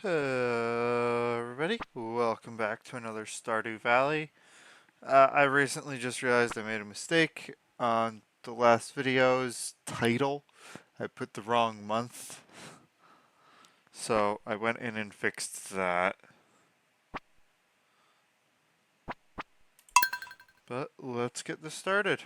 Everybody, welcome back to another Stardew Valley. I recently just realized I made a mistake on the last video's title. I put the wrong month, so I went in and fixed that. But let's get this started.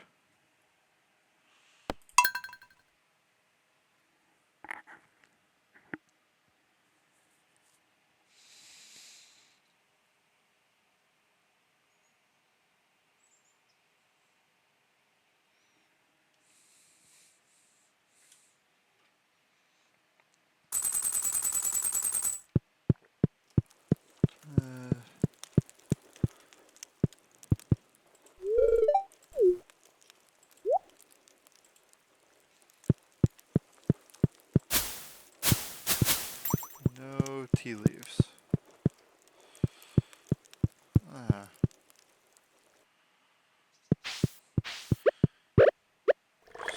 Uh, no tea leaves. Uh,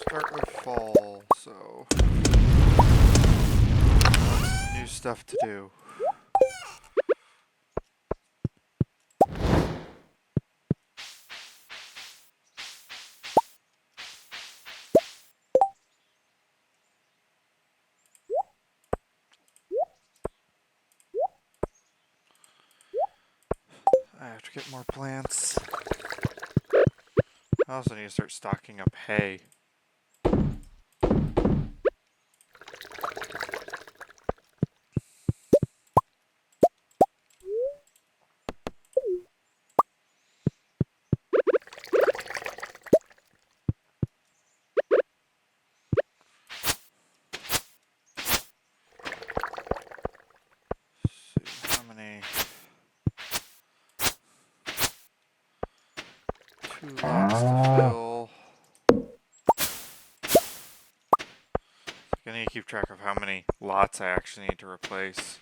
Start with fall, so lots of new stuff to do. I have to get more plants. I also need to start stocking up hay. See how many. 2 lots to fill. I need to keep track of how many lots I actually need to replace.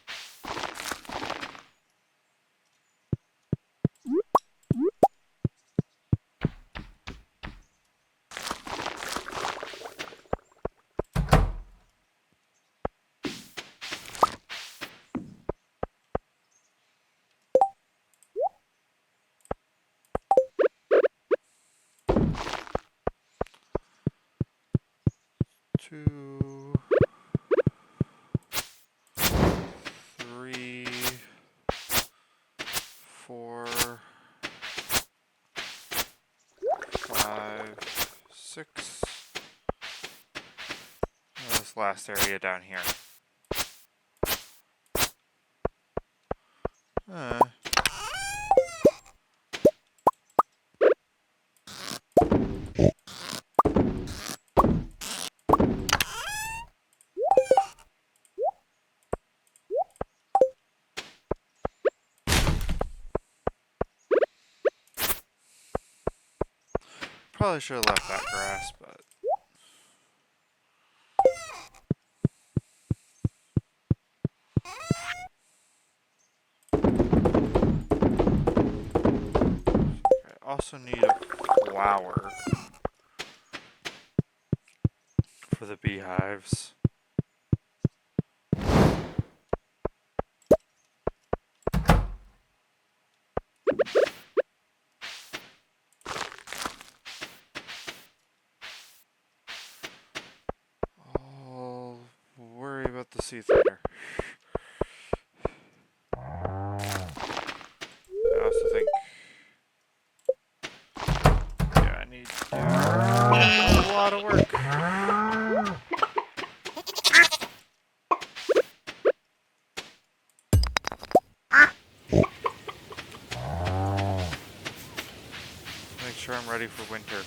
Two, three, four, 5, 6. This last area down here. Uh, Probably should have left that grass, but. I also need a flower for the beehives. I'll worry about the seeds later. I also think. Yeah, I need a lot of work. Make sure I'm ready for winter.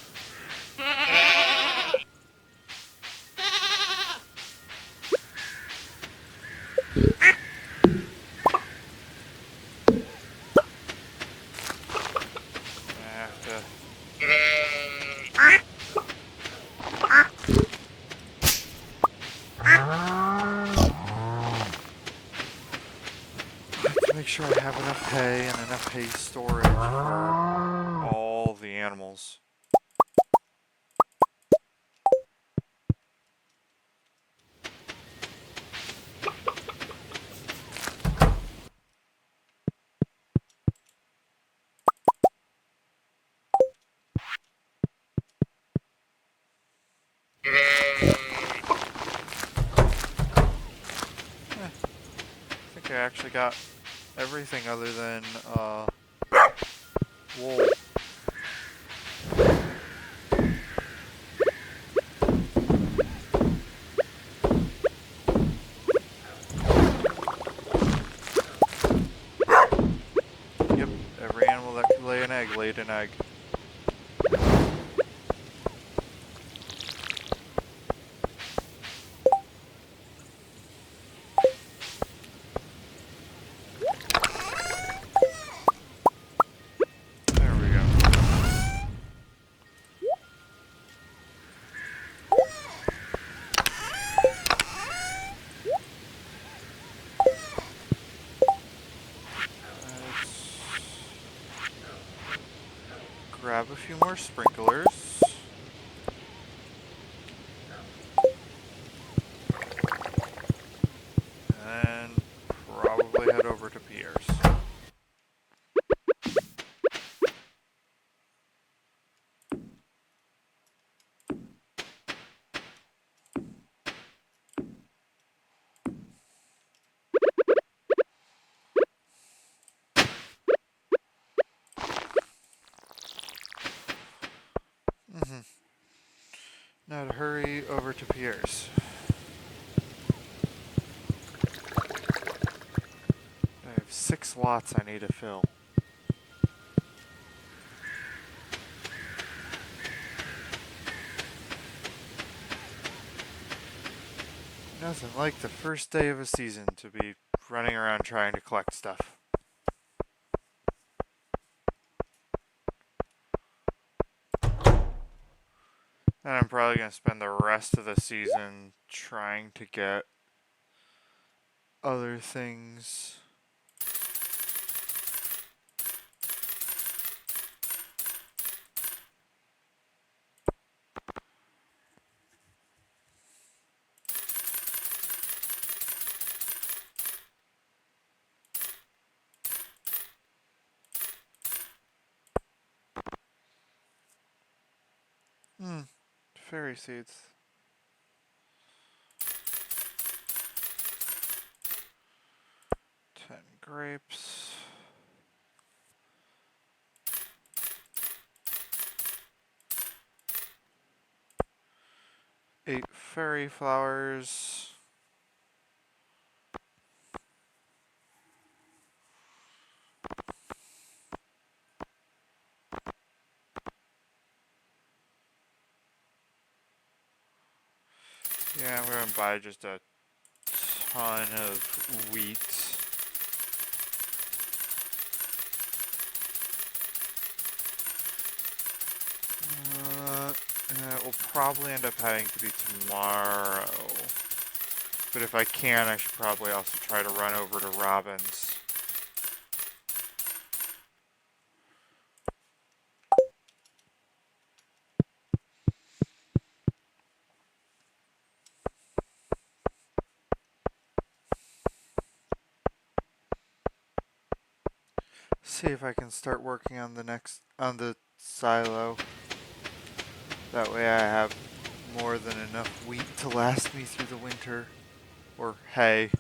I have to. Make sure I have enough hay and enough hay storage for all the animals. Okay, I actually got everything other than wool. Yep, every animal that could lay an egg laid an egg. There we go. Let's grab a few more sprinklers. And probably head over to Pierre's. Now to hurry over to Pierre's. I have 6 lots I need to fill. Nothing like the first day of a season to be running around trying to collect stuff. And I'm probably going to spend the rest of the season trying to get other things. Fairy seeds. Ten grapes. 8 fairy flowers. Yeah, I'm going to buy just a ton of wheat. And it will probably end up having to be tomorrow. But if I can, I should probably also try to run over to Robin's. See if I can start working on the silo. That way I have more than enough wheat to last me through the winter. Or hay.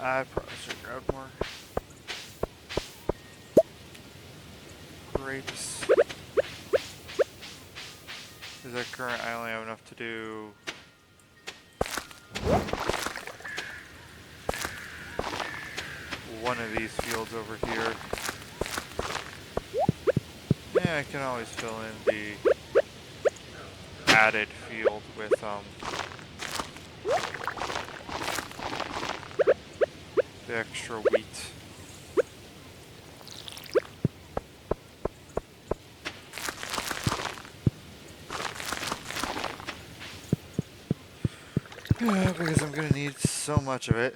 I probably should grab more grapes. Is that current? I only have enough to do one of these fields over here. Yeah, I can always fill in the added field with the extra wheat. Because I'm gonna need so much of it.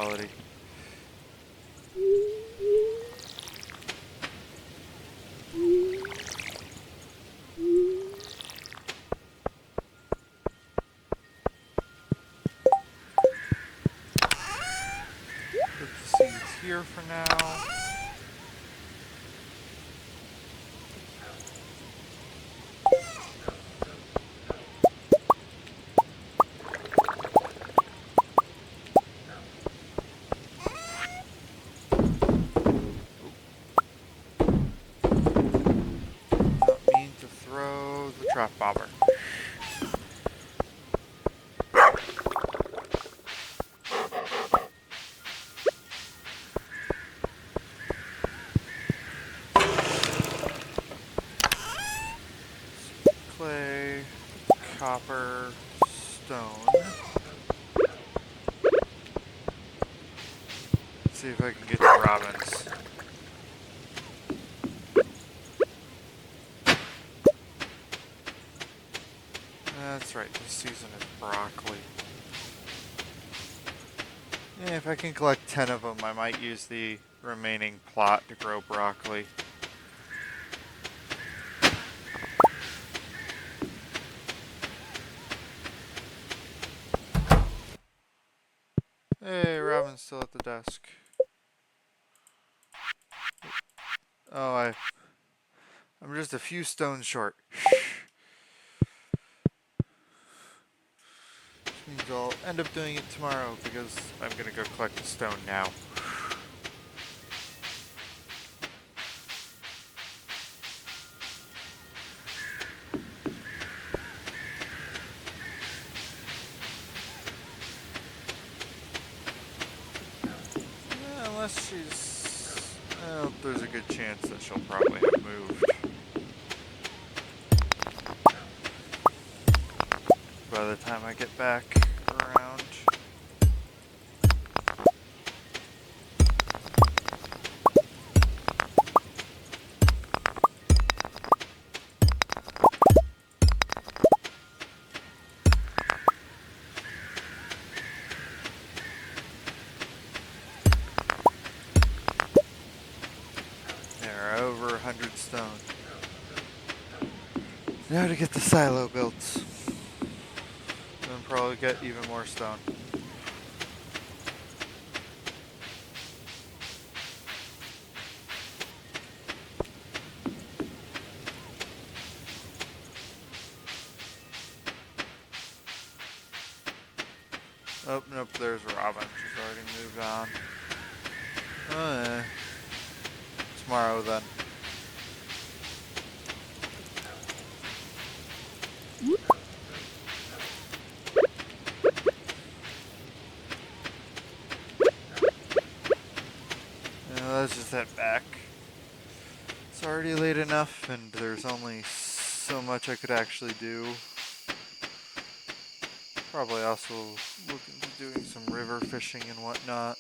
quality. Put the seeds here for now. Not mean to throw the trap bobber. Clay, copper, stone. Let's see if I can get the robins. That's right, this season is broccoli. Yeah, if I can collect 10 of them, I might use the remaining plot to grow broccoli. Hey, Robin's still at the desk. Oh, I'm just a few stones short. Which means I'll end up doing it tomorrow because I'm gonna go collect the stone now. Yeah, unless she's... Well, there's a good chance that she'll probably have moved by the time I get back around. There, over 100 stone. Now to get the silo built. Then probably get even more stone. Oh, nope, there's Robin. She's already moved on. Tomorrow then. Let's just head back. It's already late enough, and there's only so much I could actually do. Probably also look into doing some river fishing and whatnot.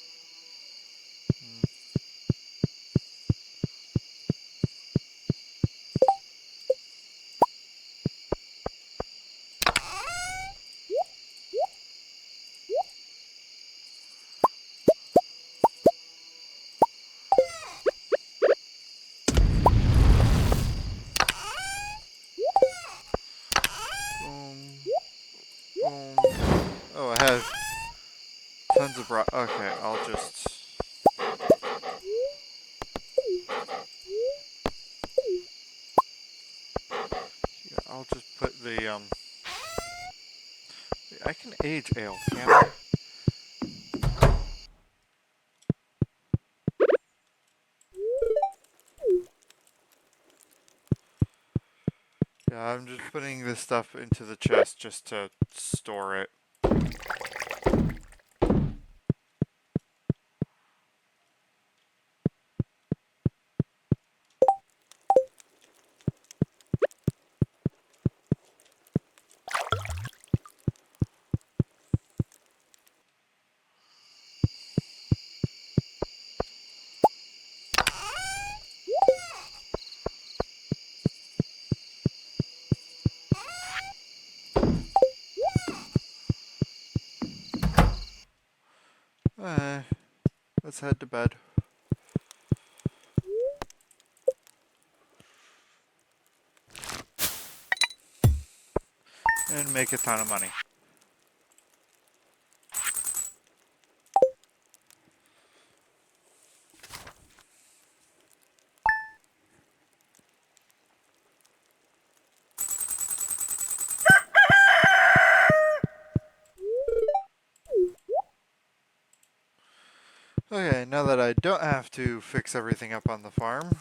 Boom. Boom. Oh, I have tons of okay, I'll just... Yeah, I'll just put the, I can age ale, can't I? Yeah, I'm just putting this stuff into the chest just to store it. let's head to bed. And make a ton of money. Okay, now that I don't have to fix everything up on the farm,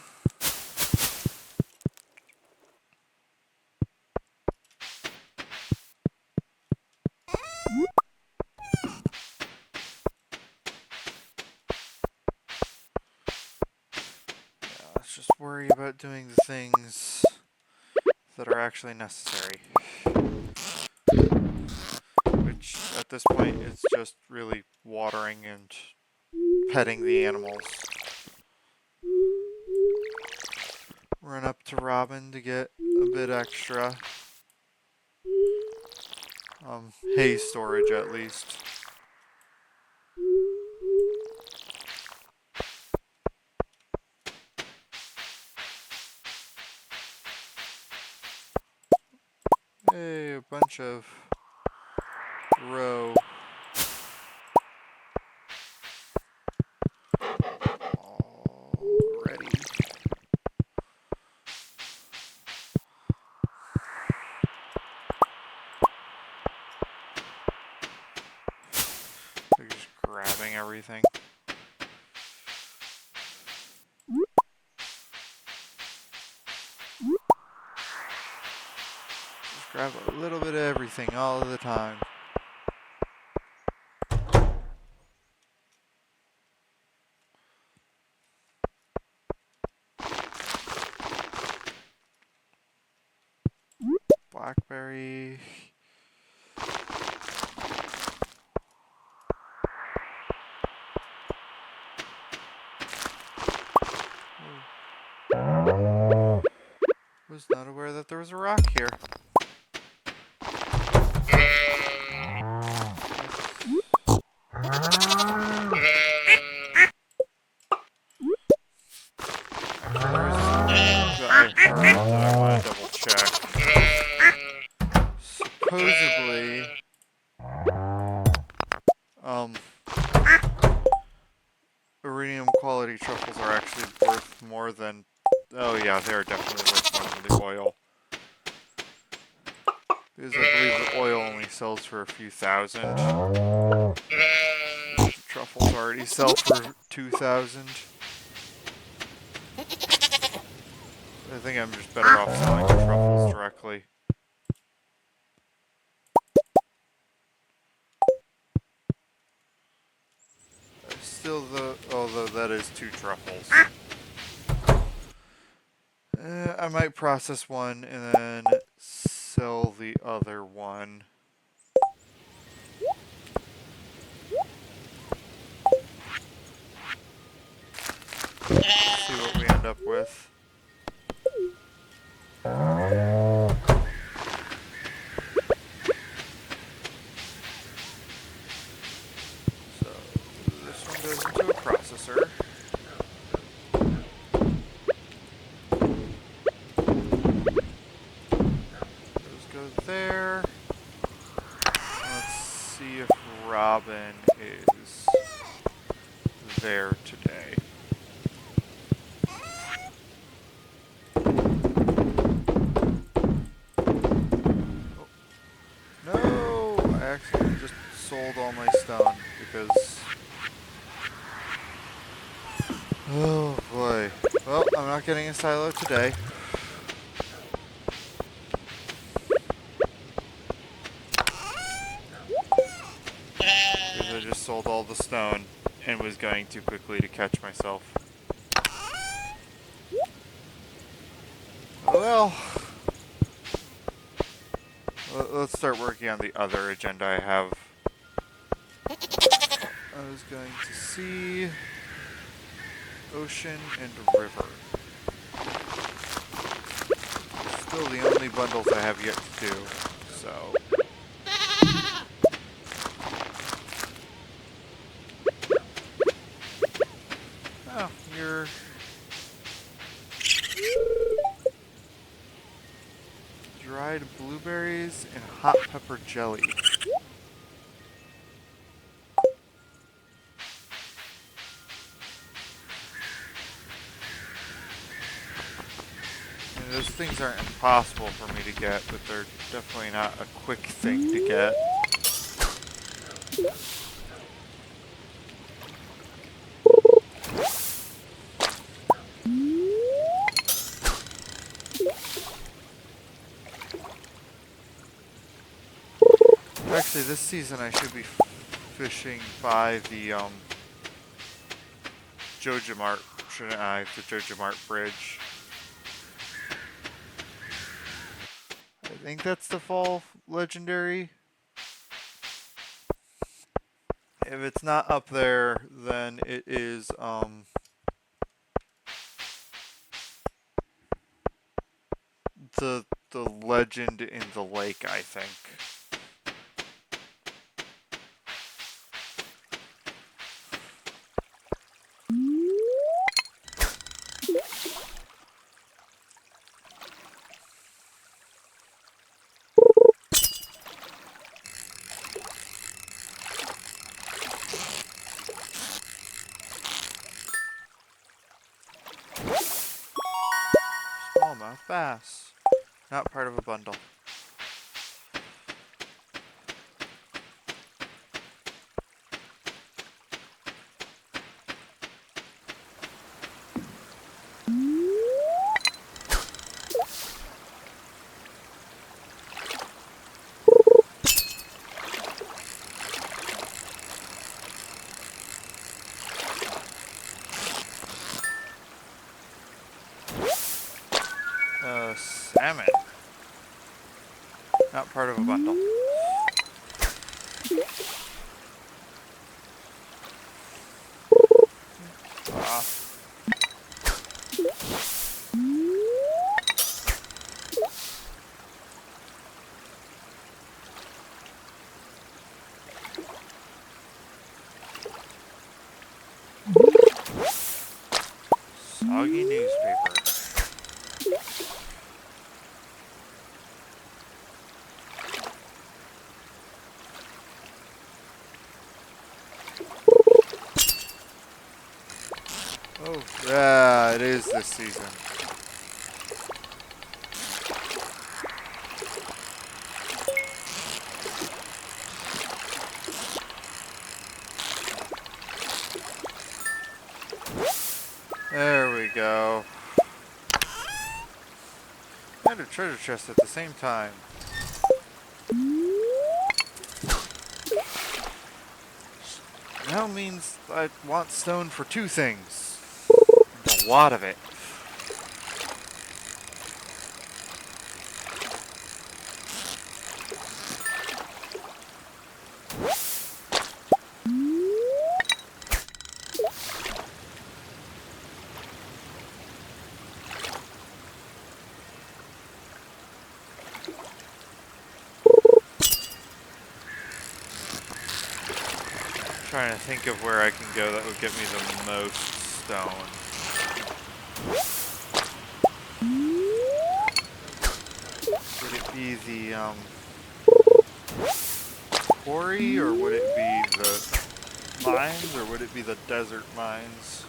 let's just worry about doing the things that are actually necessary. Which, at this point, is just really watering and petting the animals. Run up to Robin to get a bit extra. Hay storage, at least. Hey, a bunch of row. Already. They're just grabbing everything. Just grab a little bit of everything all of the time. Blackberry. Was not aware that there was a rock here. I want to double check. Supposedly, iridium quality truffles are actually worth more than. Oh yeah, they are definitely worth more than the oil. Because I believe the oil only sells for a few thousand. The truffles already sell for 2,000. I think I'm just better off selling the truffles directly. Still although that is 2 truffles. I might process one and then sell the other one. See what we end up with. So this one goes into a processor. Those go there. Let's see if Robin is there today. I accidentally just sold all my stone because... Oh boy. Well, I'm not getting a silo today. Because I just sold all the stone and was going too quickly to catch myself. Oh well. Let's start working on the other agenda I have. I was going to sea, ocean, and river. Still the only bundles I have yet to do, so... here. Dried blueberries and hot pepper jelly. And those things aren't impossible for me to get, but they're definitely not a quick thing to get. Actually, this season I should be fishing by the Jojamart, shouldn't I? The Jojamart Bridge. I think that's the fall legendary. If it's not up there, then it is the legend in the lake, I think. Smallmouth bass. Not part of a bundle. Salmon. Not part of a bundle. Soggy newspaper. Oh, yeah, it is this season. There we go. And a treasure chest at the same time. Now means I want stone for two things. And a lot of it. Trying to think of where I can go that would get me the most stone. Would it be the quarry, or would it be the mines, or would it be the desert mines?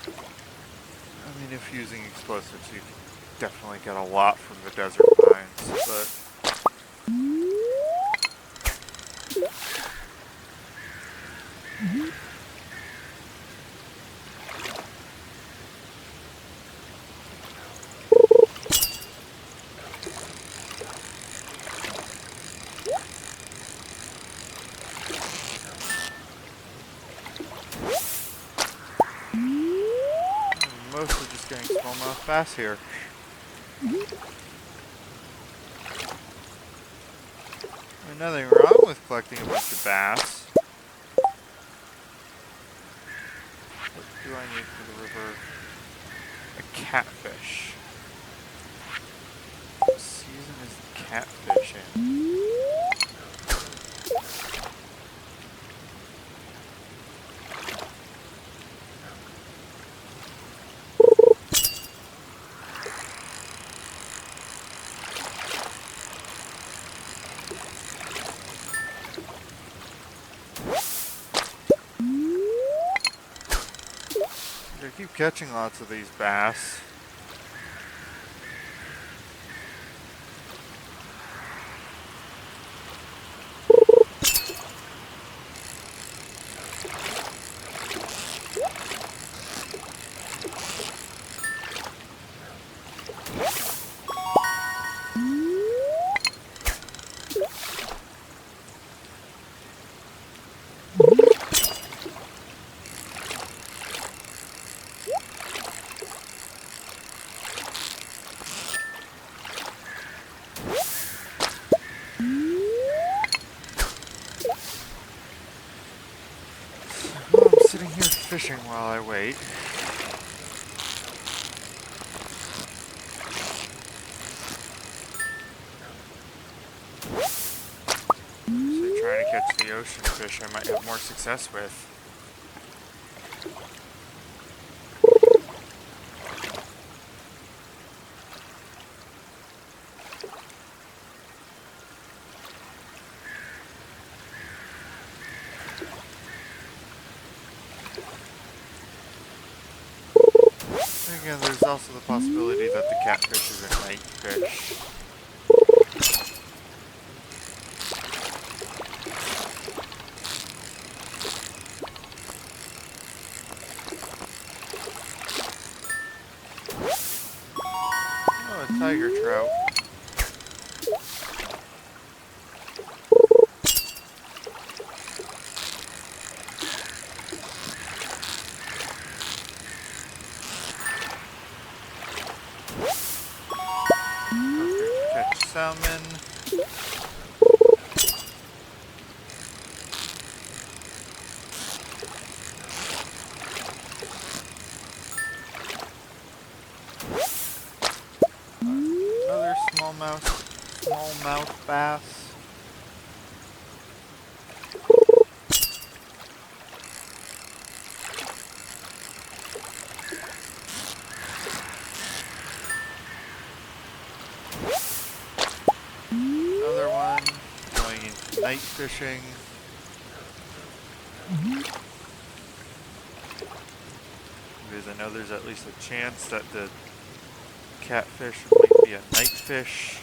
I mean, if using explosives, you can definitely get a lot from the desert mines, but mostly just getting smallmouth bass here. There's nothing wrong with collecting a bunch of bass. What do I need for the river? A catfish. What season is the catfish in? I keep catching lots of these bass. Well, I'm sitting here fishing while I wait. So trying to catch the ocean fish I might have more success with. Again, there's also the possibility that the catfish is a night fish. Oh, a tiger trout. Okay, catch salmon. Another smallmouth bass. Another one. Going into night fishing. Because I know there's at least a chance that the catfish might be a night fish.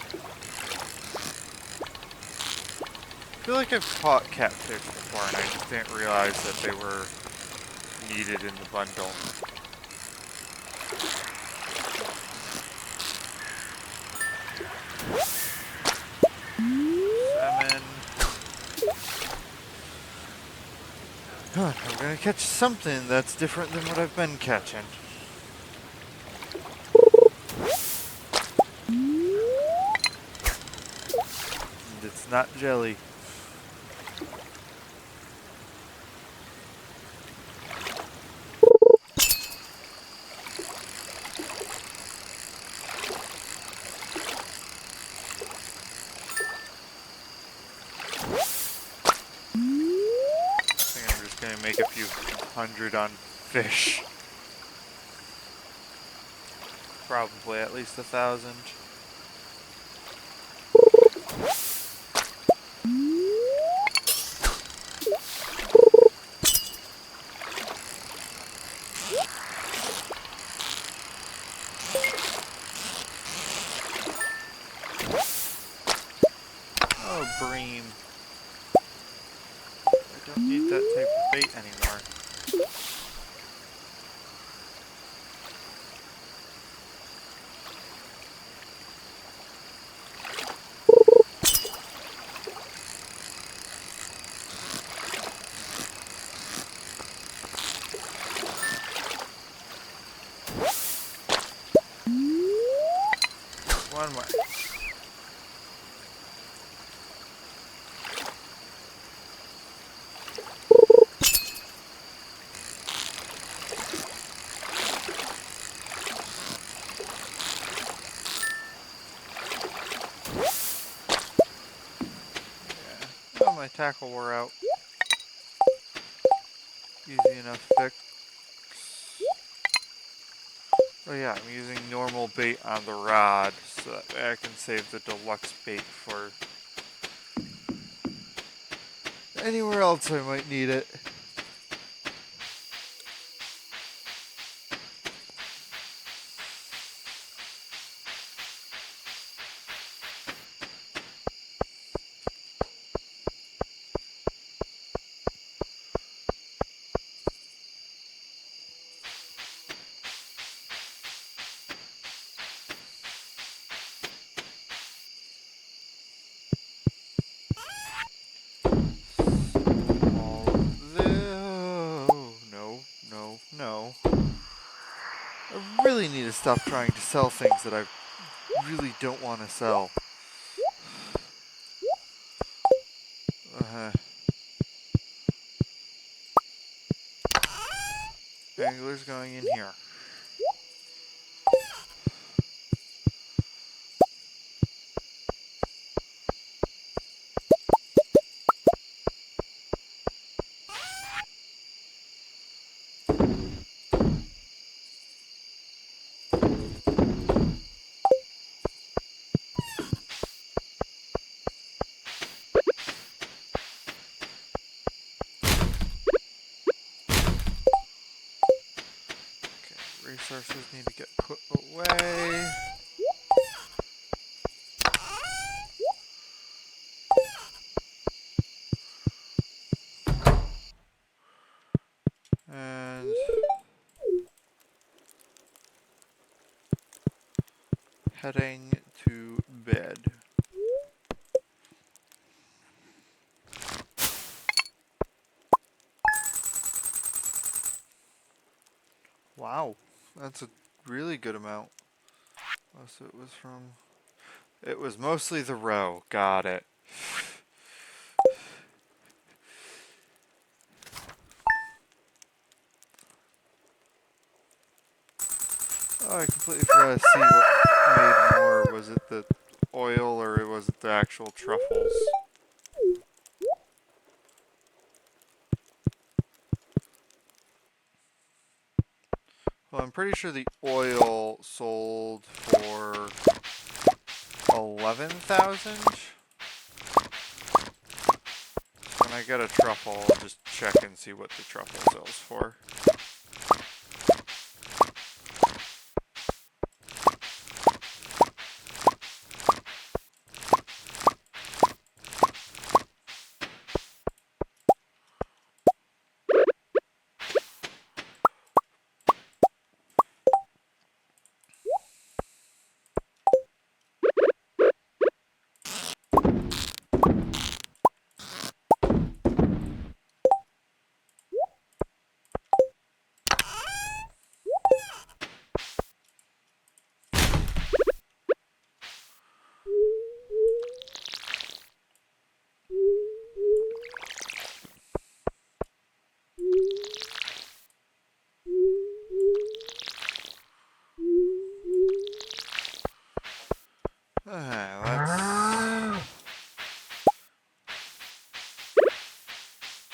I feel like I've caught catfish before and I just didn't realize that they were needed in the bundle. Salmon. Good, I'm gonna catch something that's different than what I've been catching. And it's not jelly. I think I'm just gonna make a few hundred on fish. Probably at least 1,000. Oh, bream. I don't need that type of bait anymore. One more. Yeah. Oh, my tackle wore out. Easy enough fix. Oh yeah, I'm using normal bait on the rod so that way I can save the deluxe bait for anywhere else I might need it. stop trying to sell things that I really don't want to sell. Angler's going in here. Resources need to get put away. And heading to bed. Wow, that's a really good amount. So it was from... It was mostly the row. Got it. Oh, I completely forgot to see what made more. Was it the oil or was it the actual truffles? Well, I'm pretty sure the oil sold for 11,000. When I get a truffle, I'll just check and see what the truffle sells for.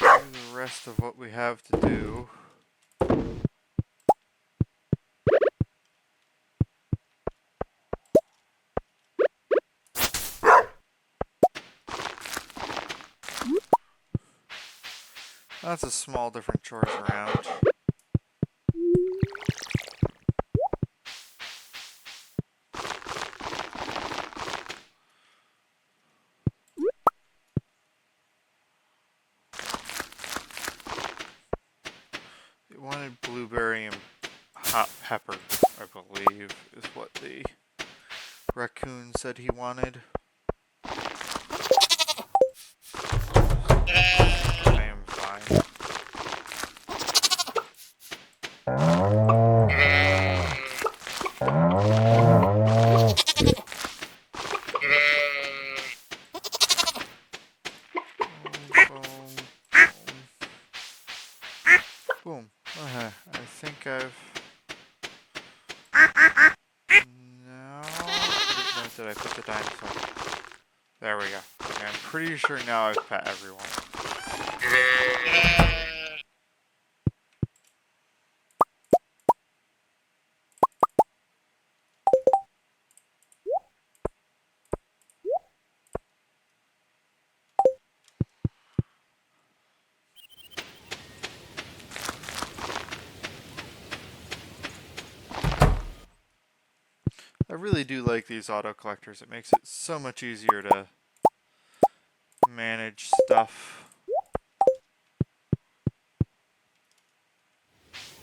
Let's do the rest of what we have to do. Lots of small different chores around. It wanted blueberry and hot pepper, I believe, is what the raccoon said he wanted. I am fine. Boom. I think I've... No. Did I put the dinosaur? There we go. Okay, I'm pretty sure now I've pet everyone. I really do like these auto collectors. It makes it so much easier to manage stuff.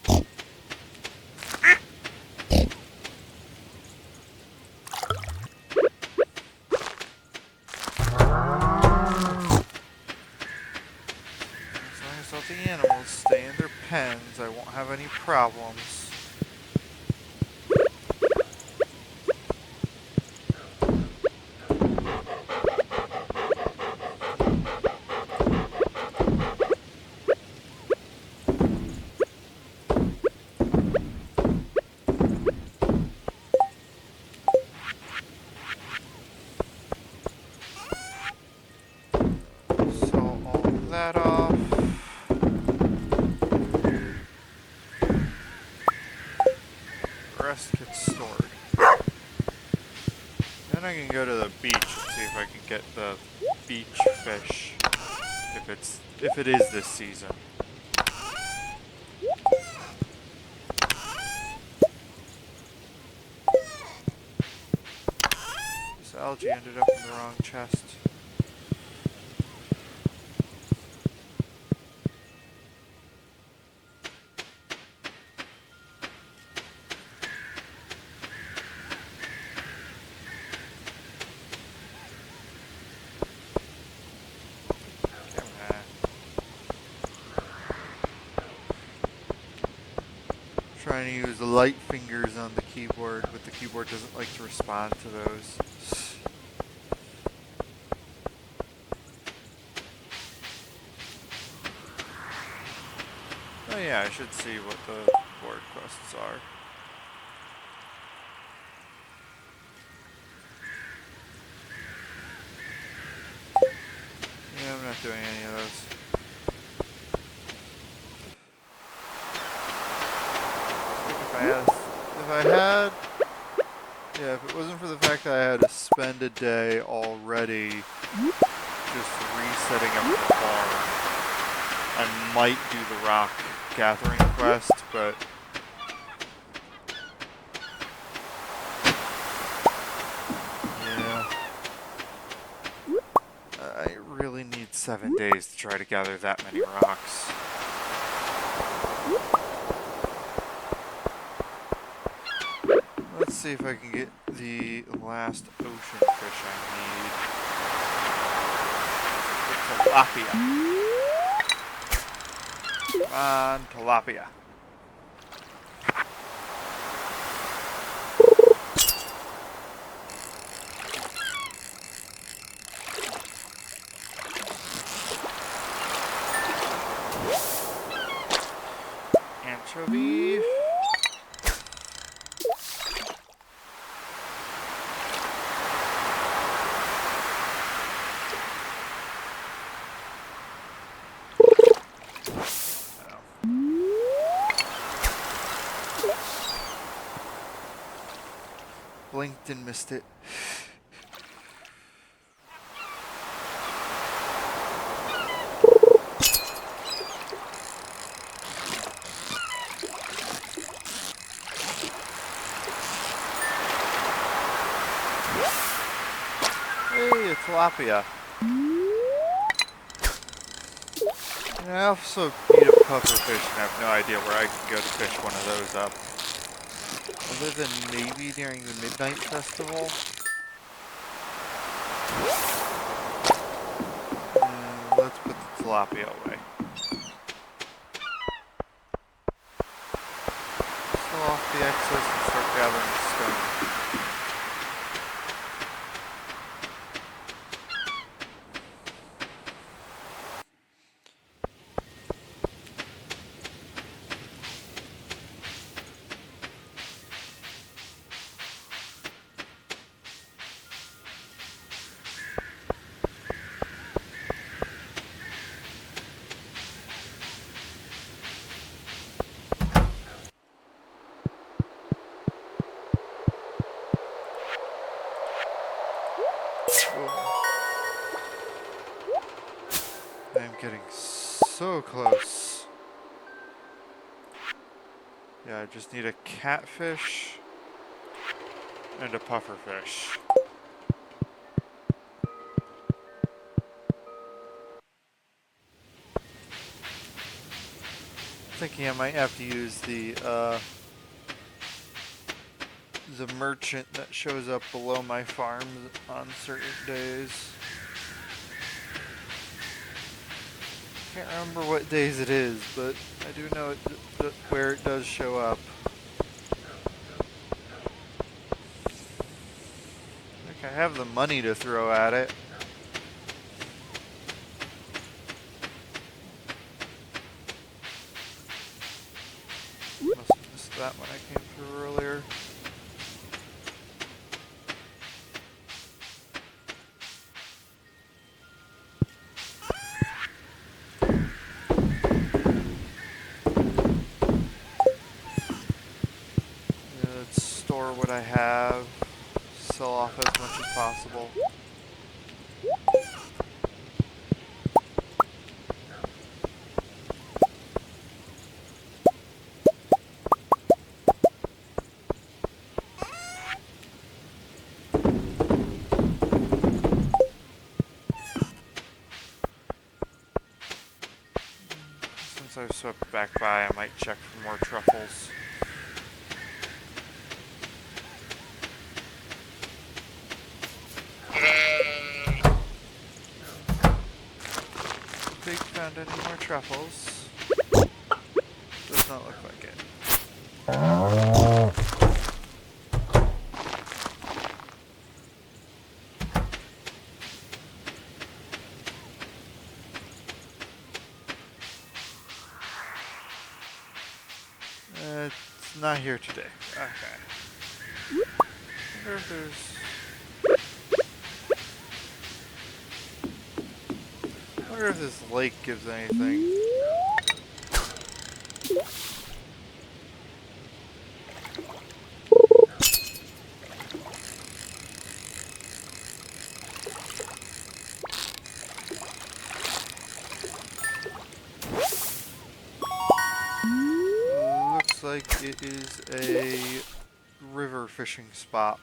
As long as all the animals stay in their pens, I won't have any problems. rest gets stored. Then I can go to the beach and see if I can get the beach fish. If it is this season. This algae ended up in the wrong chest. Trying to use the light fingers on the keyboard, but the keyboard doesn't like to respond to those. Oh yeah, I should see what the board quests are. Yeah, I'm not doing any of those. If it wasn't for the fact that I had to spend a day already just resetting up the farm, I might do the rock gathering quest, but yeah. I really need 7 days to try to gather that many rocks. Let's see if I can get the last ocean fish I need. Tilapia. Come on, tilapia. Anchovy. Blinked and missed it. Hey, a tilapia. And I also need a pufferfish and I have no idea where I can go to fish one of those up. Other than maybe during the Midnight Festival. Let's put the tilapia away. Sell off the excess and start gathering stone. I'm getting so close. Yeah, I just need a catfish and a pufferfish. Thinking I might have to use the merchant that shows up below my farm on certain days. Can't remember what days it is, but I do know where it does show up. I think I have the money to throw at it. Must have missed that when I came through earlier. Let's what I have, sell off as much as possible. Since I've swept back by, I might check for more truffles. Big found any more truffles? Does not look like it. It's not here today. Okay. Wonder if wonder if this lake gives anything. Looks like it is a river fishing spot.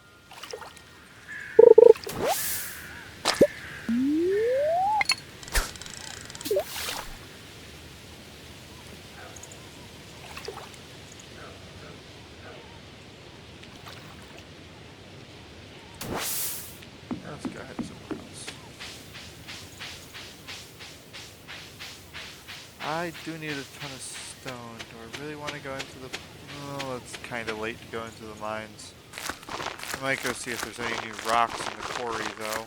Let's go ahead somewhere else. I do need a ton of stone. Do I really want to go into the... Oh, it's kind of late to go into the mines. I might go see if there's any new rocks in the quarry, though.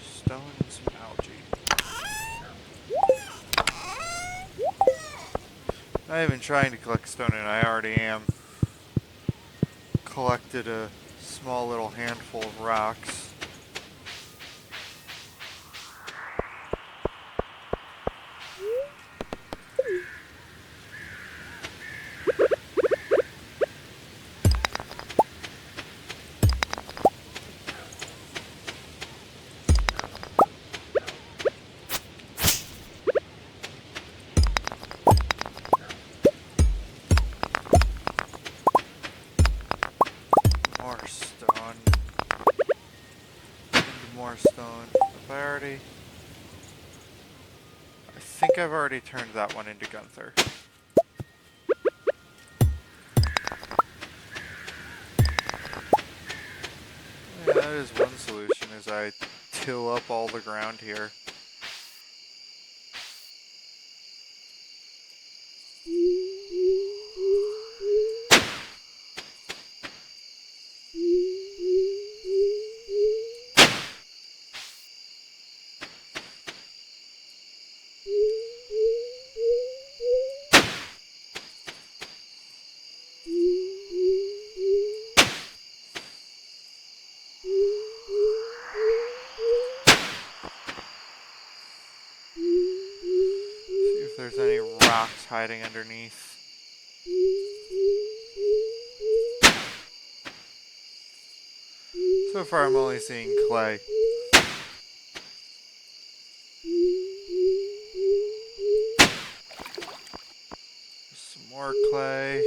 Stone and some algae. Not even trying to collect stone, and I already am. Collected a small little handful of rocks. More stone. And more stone. I think I've already turned that one into Gunther. Yeah, that is one solution, is I till up all the ground here. See if there's any rocks hiding underneath. So far I'm only seeing clay. Some more clay.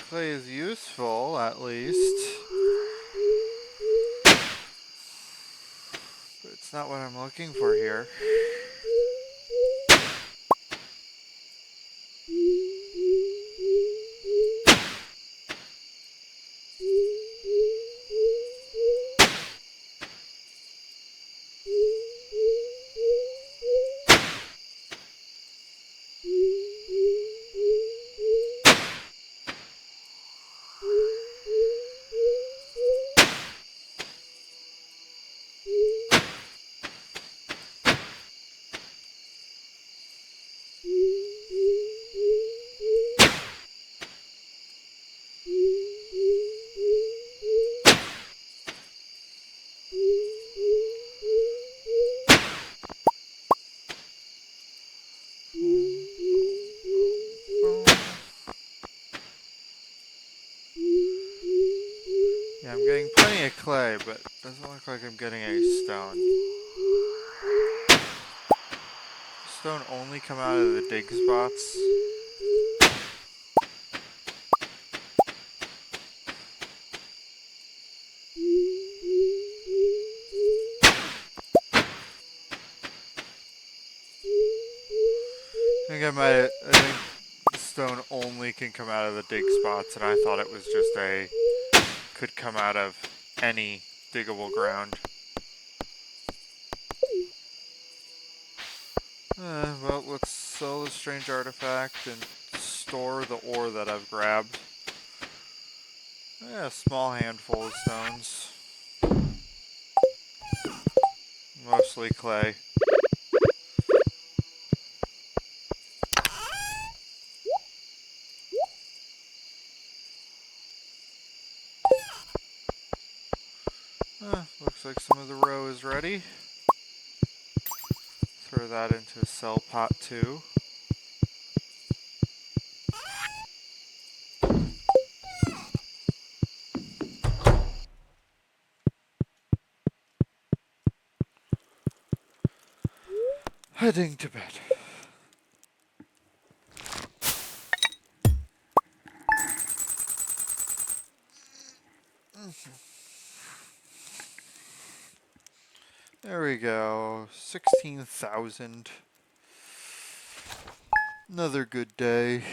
Clay is useful, at least. But it's not what I'm looking for here. Yeah, I'm getting plenty of clay, but it doesn't look like I'm getting any stone. Stone only come out of the dig spots. I think stone only can come out of the dig spots, and I thought it was just could come out of any diggable ground. Well, let's sell the strange artifact and store the ore that I've grabbed. Yeah, a small handful of stones. Mostly clay. Looks like some of the row is ready. Throw that into a cell pot too. Heading to bed. There we go. 16,000. Another good day.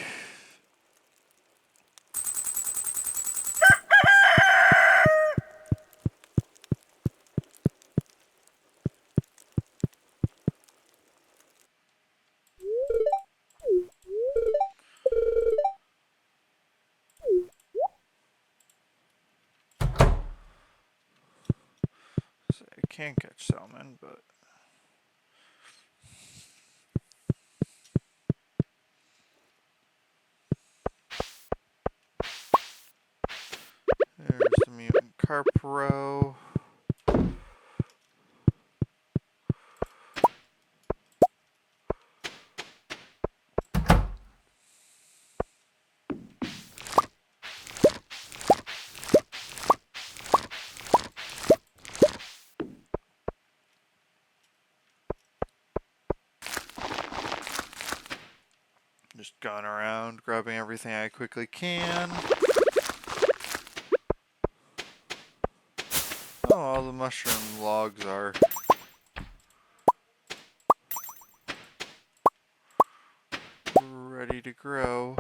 So I can't catch salmon, but there's the mutant carp row. Just going around, grabbing everything I quickly can. Oh, all the mushroom logs are ready to grow.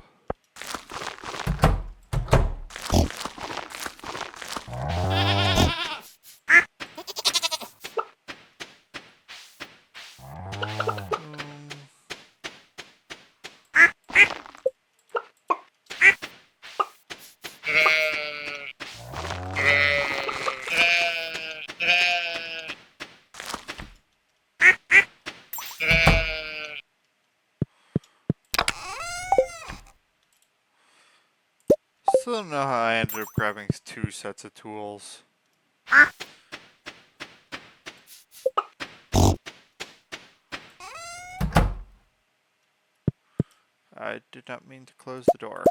Still don't know how I ended up grabbing 2 sets of tools. I did not mean to close the door.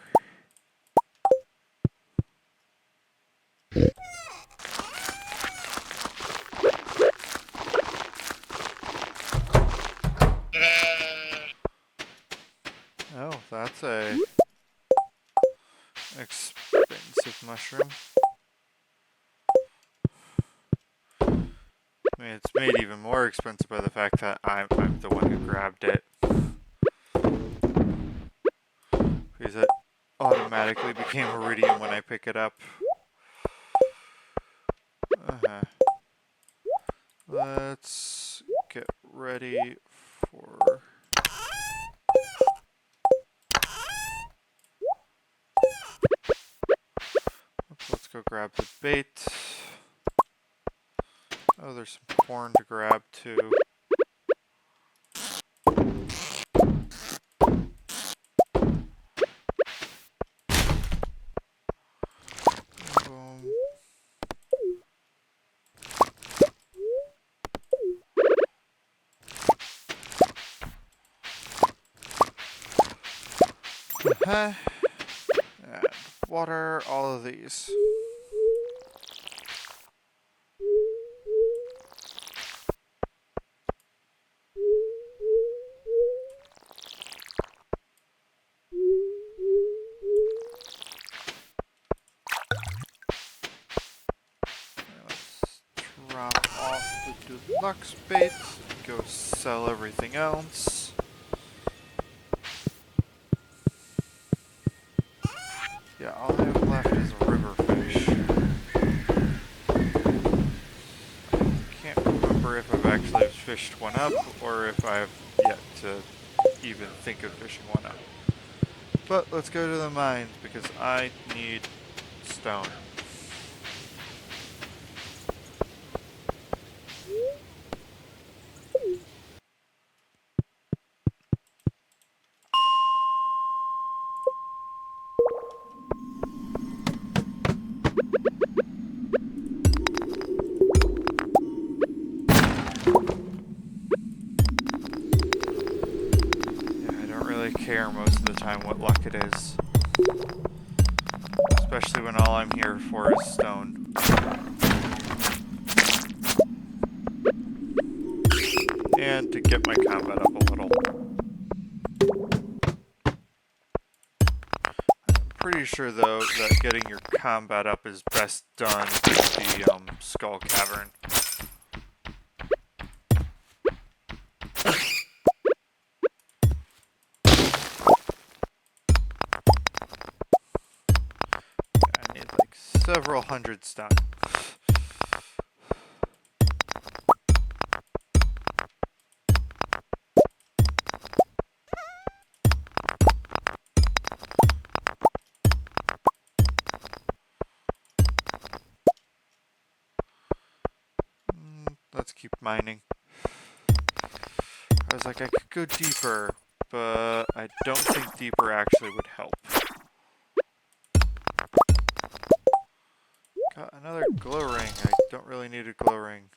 Oh, that's a expensive mushroom. I mean, it's made even more expensive by the fact that I'm the one who grabbed it. Because it automatically became iridium when I pick it up. Let's get ready for... Let's go grab the bait. Oh, there's some corn to grab too. Boom. And water all of these. Lux bait, go sell everything else. Yeah, all I have left is a river fish. Can't remember if I've actually fished one up or if I've yet to even think of fishing one up. But let's go to the mines because I need stone. Care most of the time what luck it is. Especially when all I'm here for is stone. And to get my combat up a little. I'm pretty sure though that getting your combat up is best done in the Skull Cavern. Several hundred stone. Let's keep mining. I was like, I could go deeper, but I don't think deeper actually would help. Got another glow ring. I don't really need a glow ring.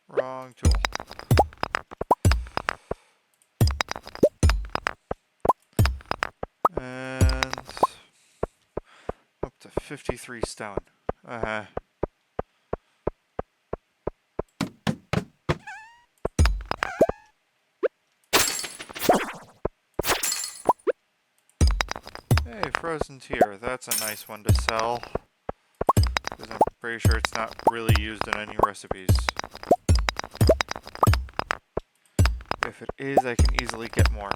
Wrong tool. And up to 53 stone. Hey, frozen tear. That's a nice one to sell. Because I'm pretty sure it's not really used in any recipes. If it is, I can easily get more.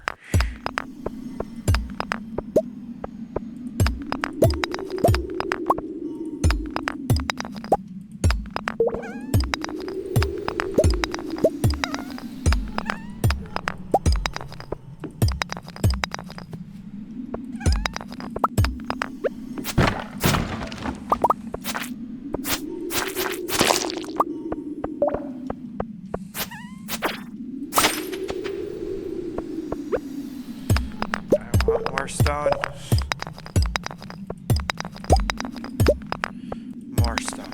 More stone. More stone.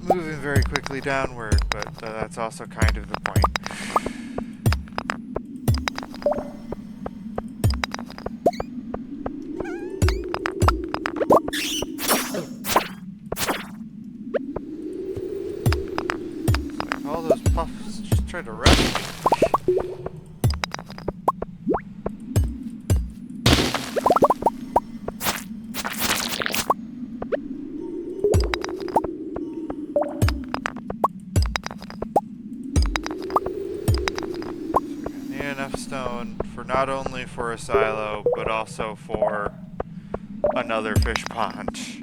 Moving very quickly downward, but that's also kind of the point. Like all those puffs just try to rush me. Stone for not only for a silo but also for another fish pond. So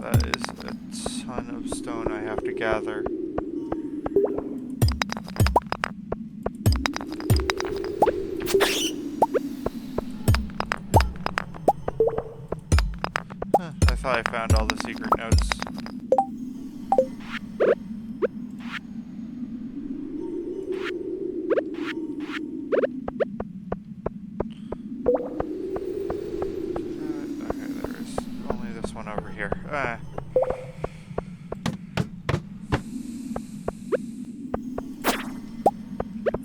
that is a ton of stone I have to gather. I thought I found all the secret notes. here. I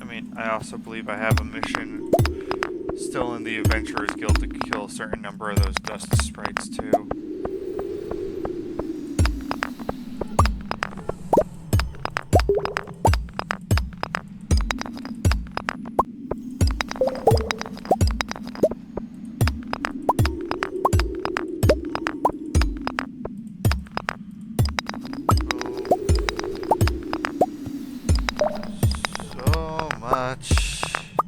mean, I also believe I have a mission still in the Adventurers Guild to kill a certain number of those dust sprites too. So much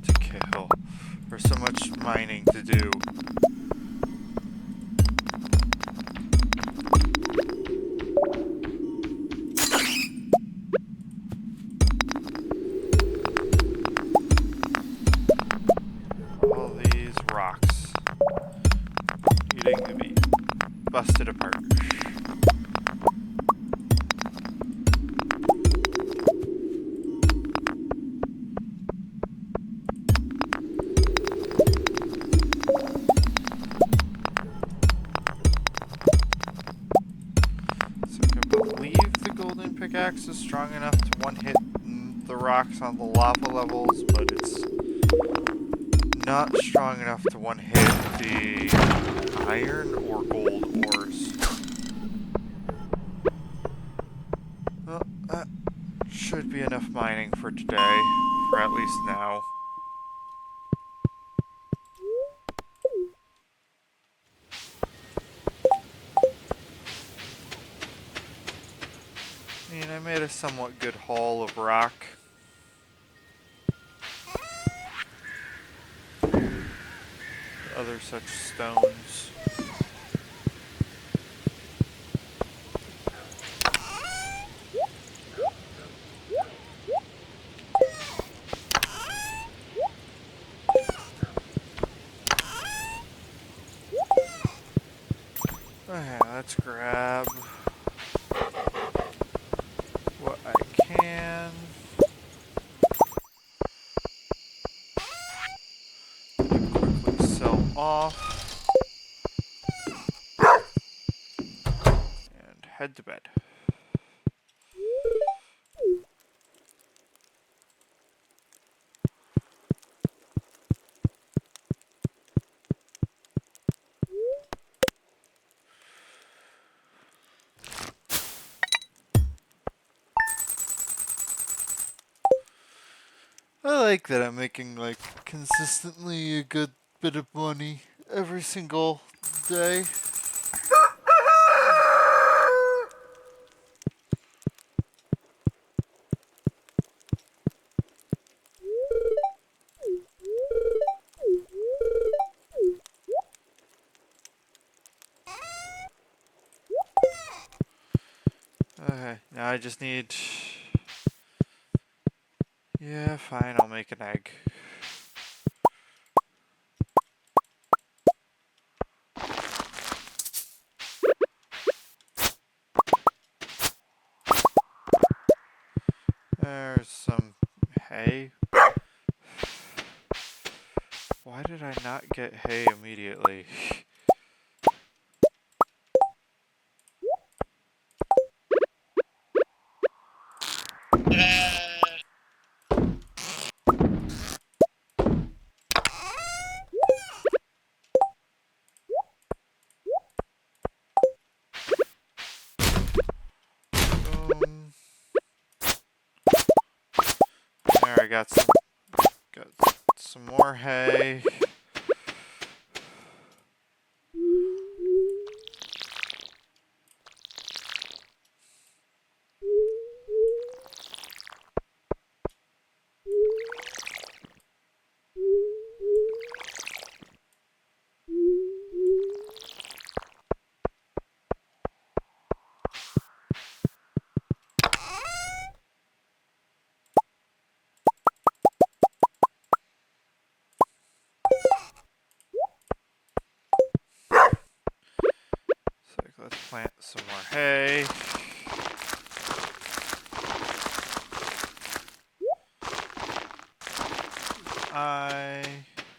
to kill, or so much mining to do. All these rocks needing to be busted apart. Pickaxe is strong enough to one-hit the rocks on the lava levels, but it's not strong enough to one-hit the iron or gold ores. Well, that should be enough mining for today, for at least now. I mean, I made a somewhat good haul of rock. Other such stones. Okay, let's grab what I can. Quickly sell off. And head to bed. I like that I'm making, like, consistently a good bit of money every single day. Okay, now I just need... Yeah, fine, I'll make an egg. There's some hay. Why did I not get hay immediately? There, I got some more hay. So let's plant some more hay.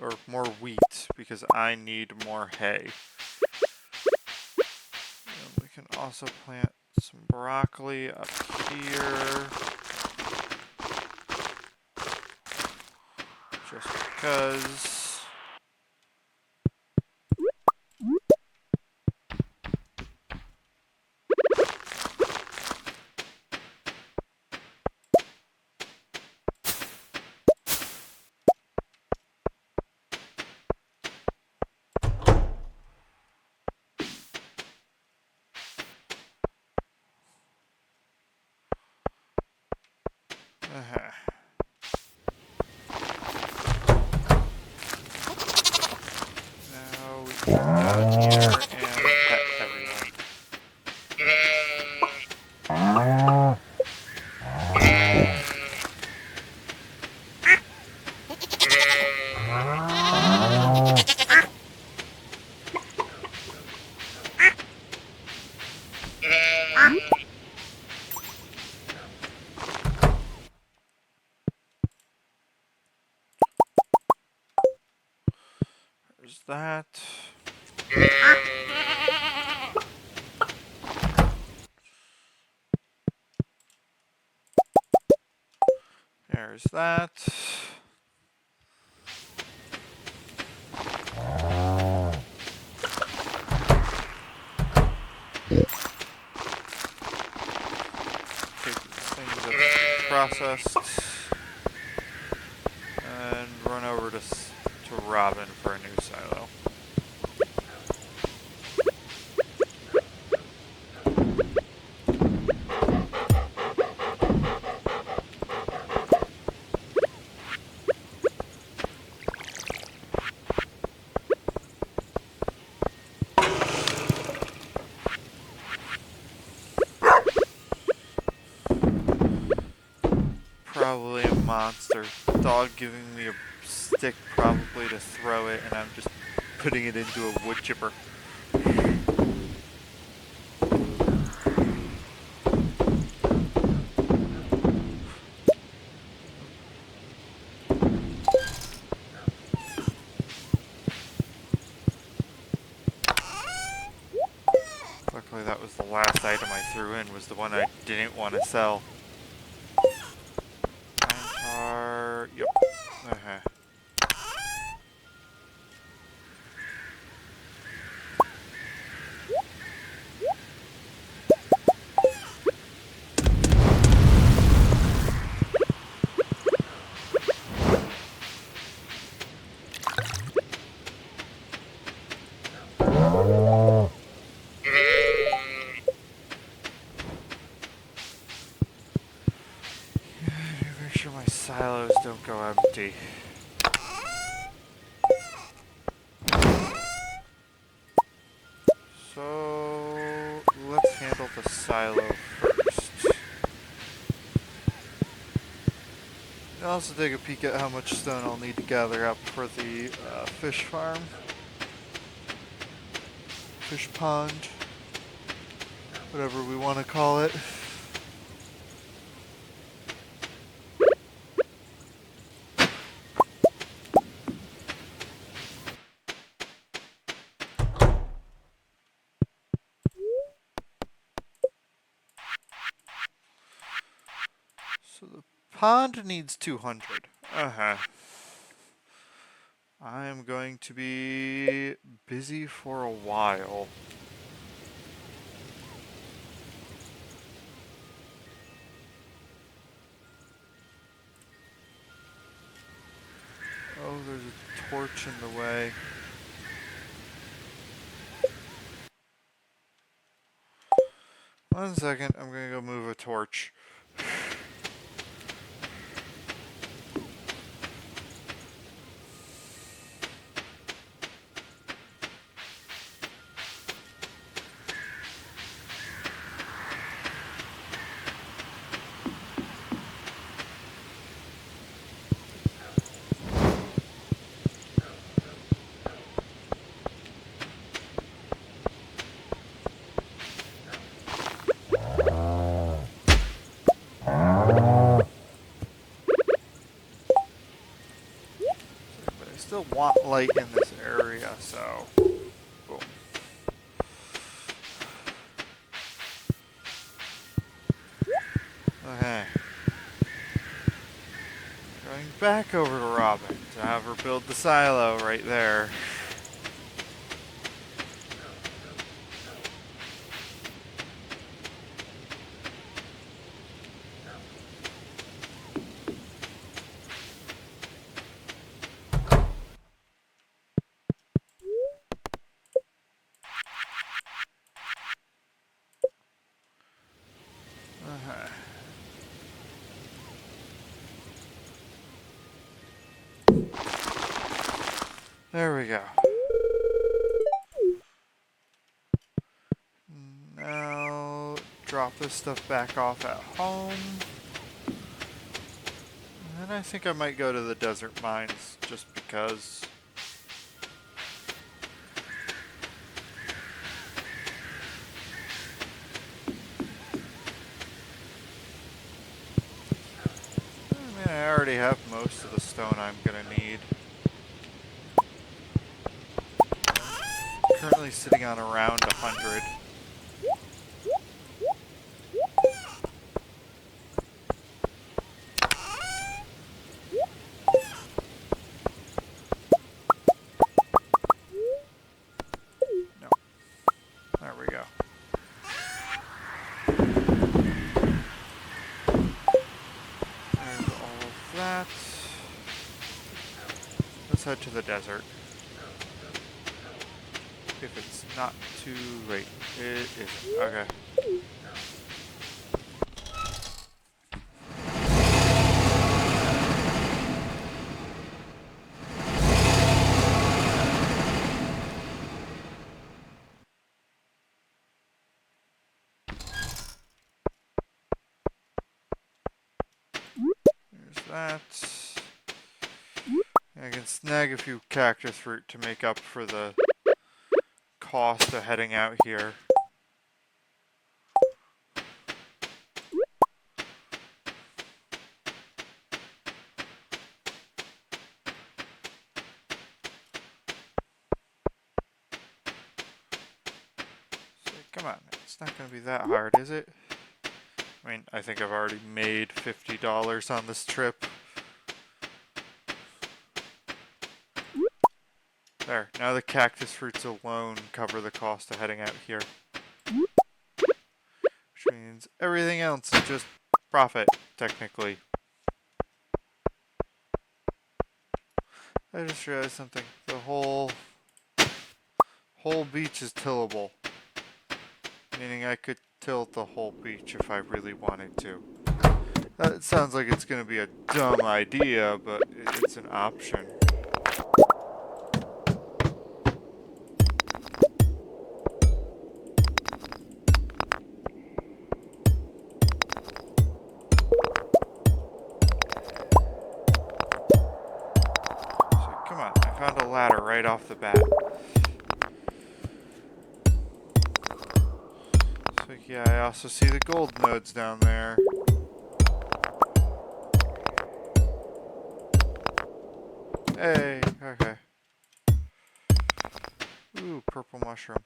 Or more wheat, because I need more hay. also plant some broccoli up here. Just because. Uh-huh. Now we can come down here and pet everyone. There's that. There's that. Take these things that have been processed and run over to Robin for a new silo. Probably a monster. Dog giving me a stick probably to throw it, and I'm just putting it into a wood chipper. Luckily that was the last item I threw in, was the one I didn't want to sell. Yep. Uh-huh. Make sure my silos don't go empty. So let's handle the silo first. I'll also take a peek at how much stone I'll need to gather up for the fish farm. Fish pond. Whatever we want to call it. So the pond needs 200. Uh-huh. I am going to be busy for a while. Oh, there's a torch in the way. One second, I'm gonna go move a torch. But I still want light in this area, so boom. Okay. Going back over to Robin to have her build the silo right there. Okay. There we go. Now drop this stuff back off at home. And I think I might go to the desert mines just because. I mean, I already have most of the stone I'm gonna need. Currently sitting on around 100. No. There we go. There's all of that. Let's head to the desert. If it's not too late. It isn't. Okay. There's that. I can snag a few cactus root to make up for the cost of heading out here. So, come on, it's not going to be that hard, is it? I mean, I think I've already made $50 on this trip. There, now the cactus fruits alone cover the cost of heading out here. Which means everything else is just profit, technically. I just realized something. The whole beach is tillable. Meaning I could tilt the whole beach if I really wanted to. It sounds like it's going to be a dumb idea, but it's an option. So, come on, I found a ladder right off the bat. So, yeah, I also see the gold nodes down there. Hey, okay. Ooh, purple mushroom.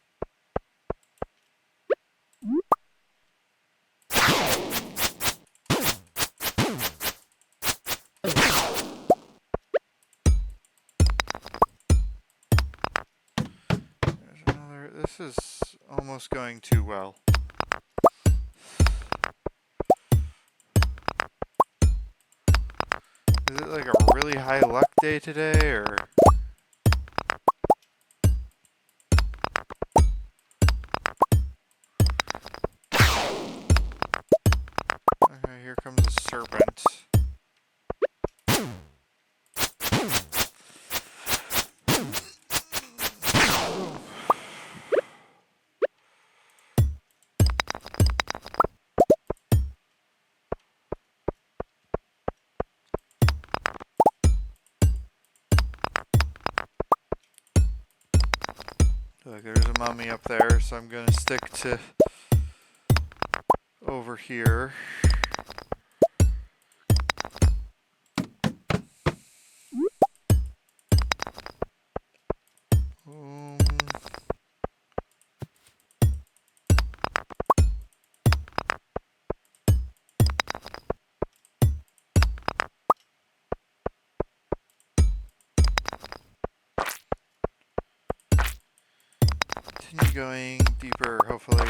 There's another. This is almost going too well. Is it like a really high luck day today, or? Okay, here comes a serpent. Look, there's a mummy up there, so I'm gonna stick to over here. Continue going deeper, hopefully.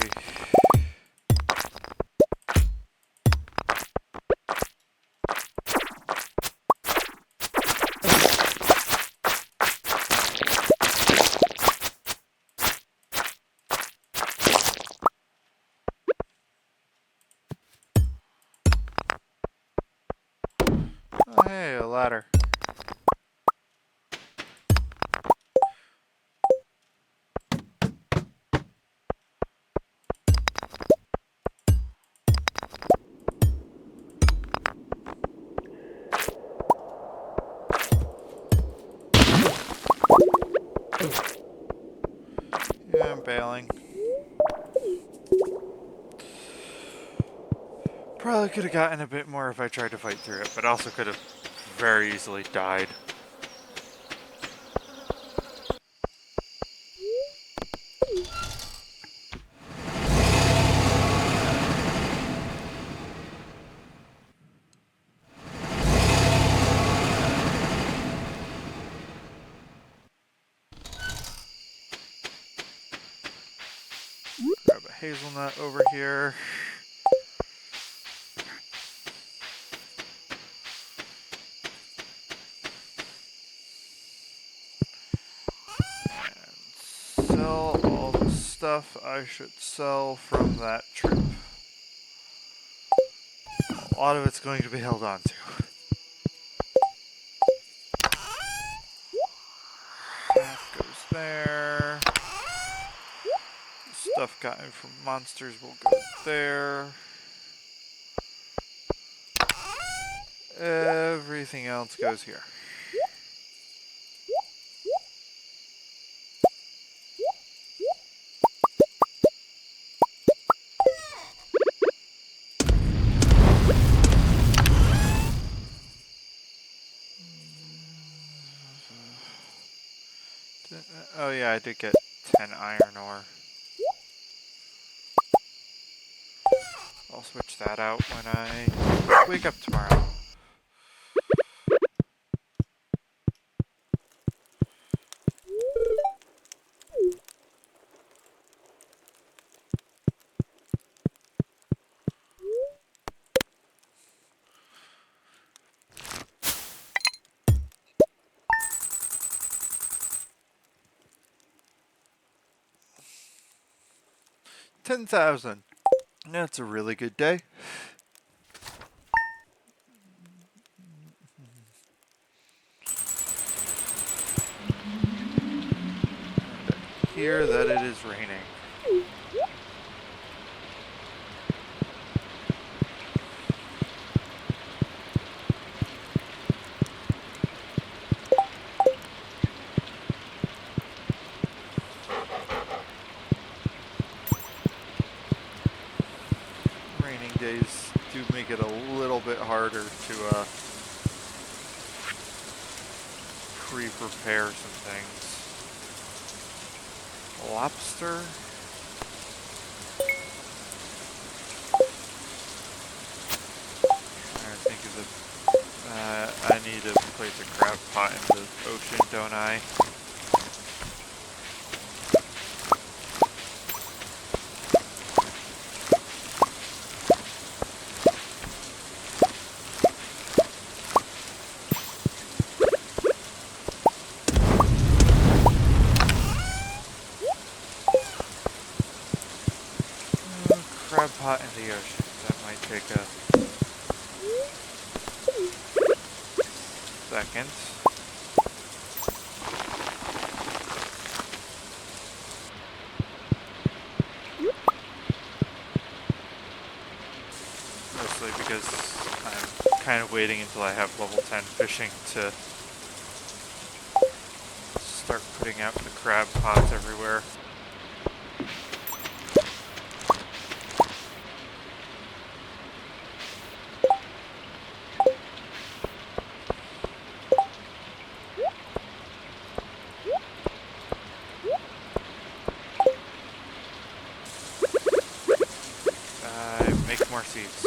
Oh, hey, a ladder. Yeah, I'm bailing. Probably could have gotten a bit more if I tried to fight through it, but also could have very easily died. Grab a hazelnut over here. And sell all the stuff I should sell from that trip. A lot of it's going to be held on to. That goes there. Stuff gotten from monsters will go there. Everything else goes here. Oh yeah, I did get 10 iron ore. I'll switch that out when I wake up tomorrow. $10,000. That's a really good day. Hear that it is raining. Raining days do make it a little bit harder to pre-prepare some things. Lobster? I think of the. I need to place a crab pot in the ocean, don't I? Crab pot in the ocean. That might take a second. Mostly because I'm kind of waiting until I have level 10 fishing to start putting out the crab pots everywhere. Make more seeds.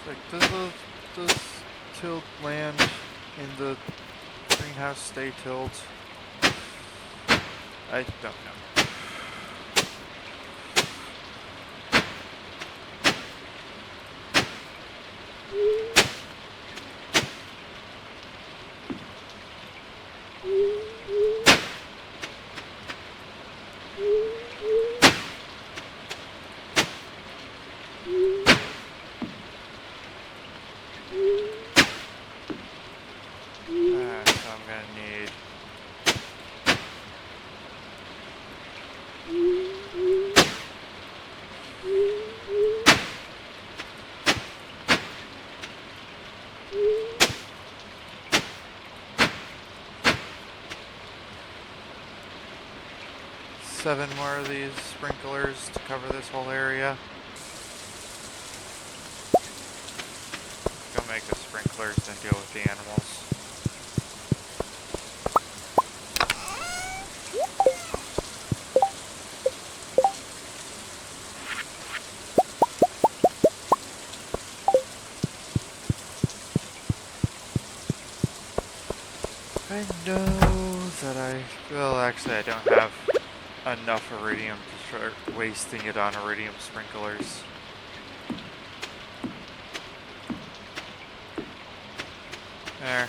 Like, does tilled land in the greenhouse stay tilled? I don't know. 7 more of these sprinklers to cover this whole area. Go make the sprinklers and deal with the animals. I know that well, actually I don't have enough iridium to start wasting it on iridium sprinklers. There.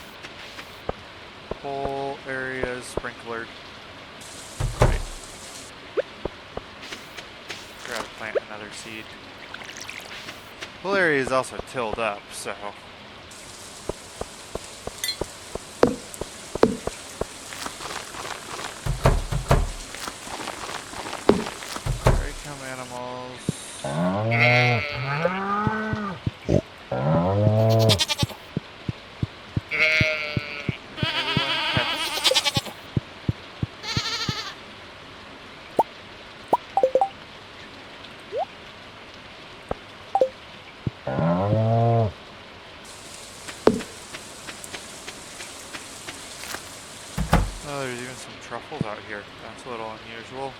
Whole area is sprinklered. Right. Gotta plant another seed. Whole area is also tilled up, so... Here come animals. Oh, there's even some truffles out here. That's a little unusual.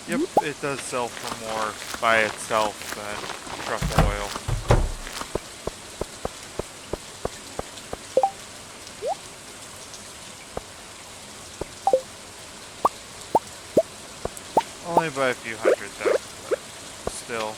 Yep, it does sell for more by itself than truffle oil. Only by a few hundred though, but still.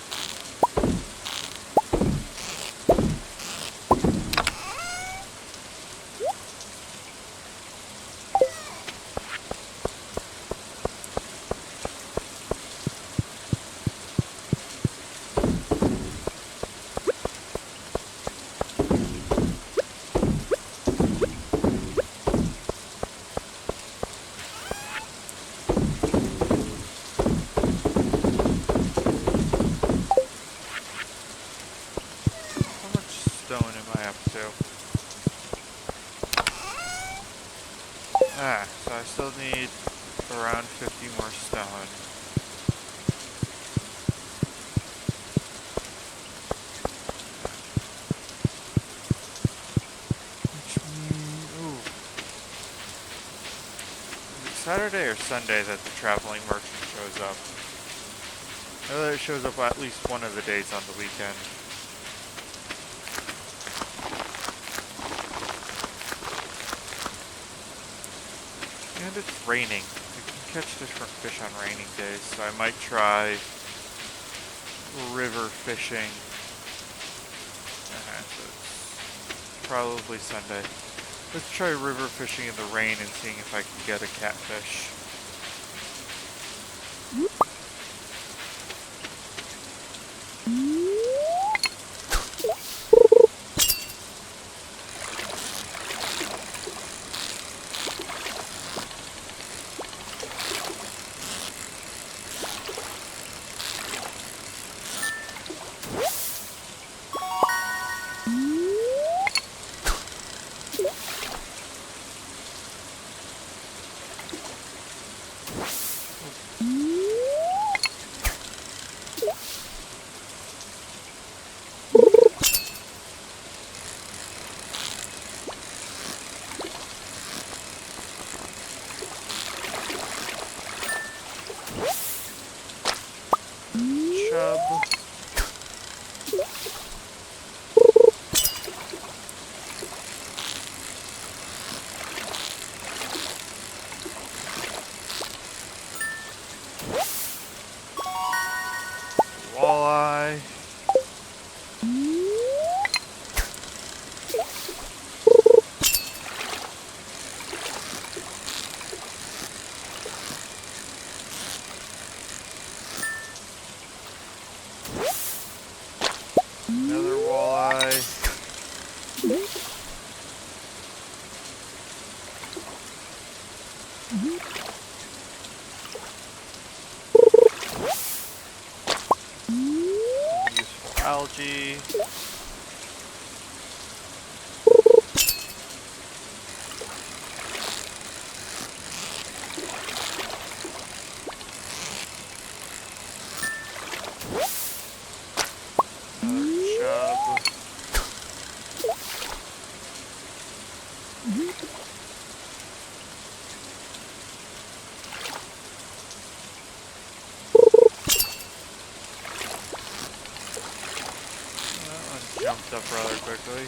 So I still need around 50 more stone. Which means, ooh. Is it Saturday or Sunday that the traveling merchant shows up? I know that it shows up at least one of the days on the weekend. And it's raining. You can catch different fish on raining days, so I might try river fishing. So it's probably Sunday. Let's try river fishing in the rain and seeing if I can get a catfish. chub. Walleye. Another walleye. Some useful algae. Another chub. That one jumped up rather quickly.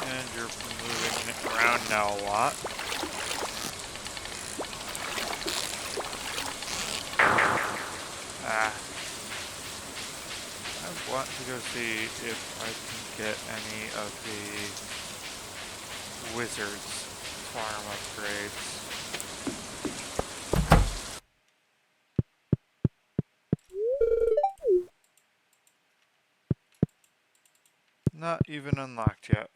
And you're moving around now a lot. Ah. I want to go see if I can get any of the wizard's farm upgrades. Not even unlocked yet.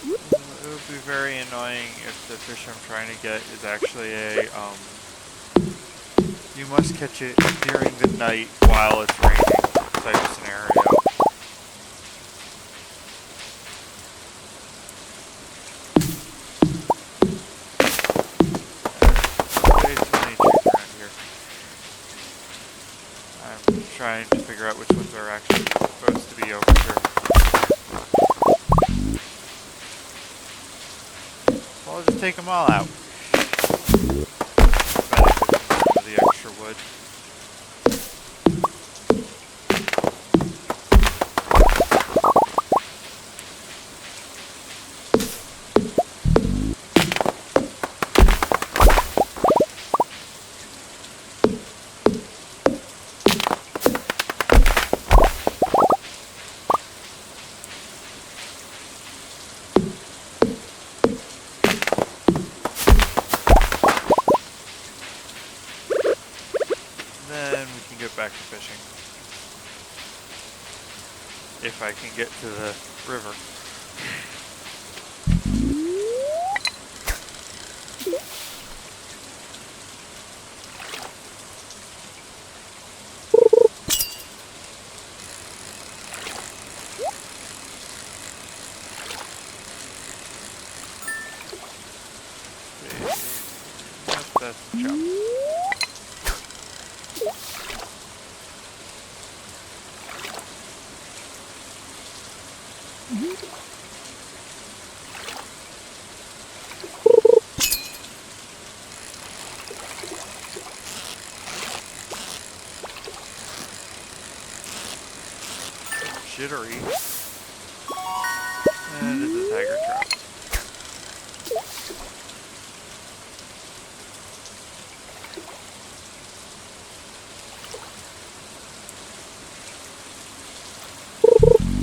It would be very annoying if the fish I'm trying to get is actually a, you must catch it during the night while it's raining type of scenario. Way too many trees around here. I'm trying to figure out which ones are actually supposed to be over here. So I'll just take them all out. Benefit from some of the extra wood. Then we can get back to fishing. If I can get to the river. Yep, that's the chop. Jittery. And it's a tiger trap.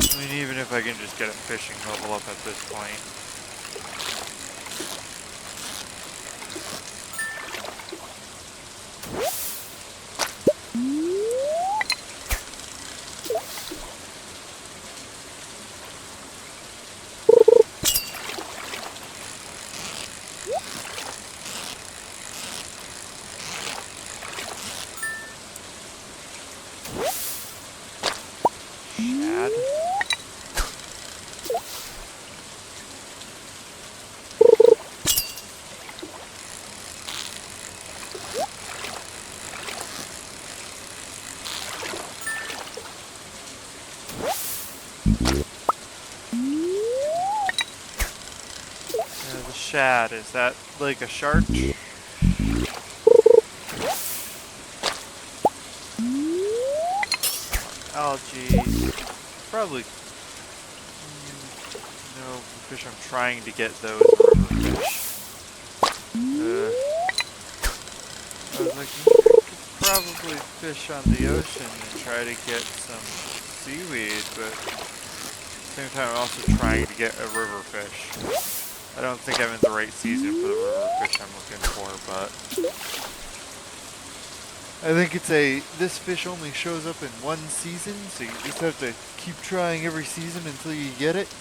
I mean, even if I can just get a fishing level up at this point. Shad. shad? Is that like a shark? Algae. Probably. No, the fish I'm trying to get though is a river fish. I was like, I could probably fish on the ocean and try to get some seaweed, but at the same time I'm also trying to get a river fish. I don't think I'm in the right season for the river fish I'm looking for, but I think this fish only shows up in one season, so you just have to keep trying every season until you get it.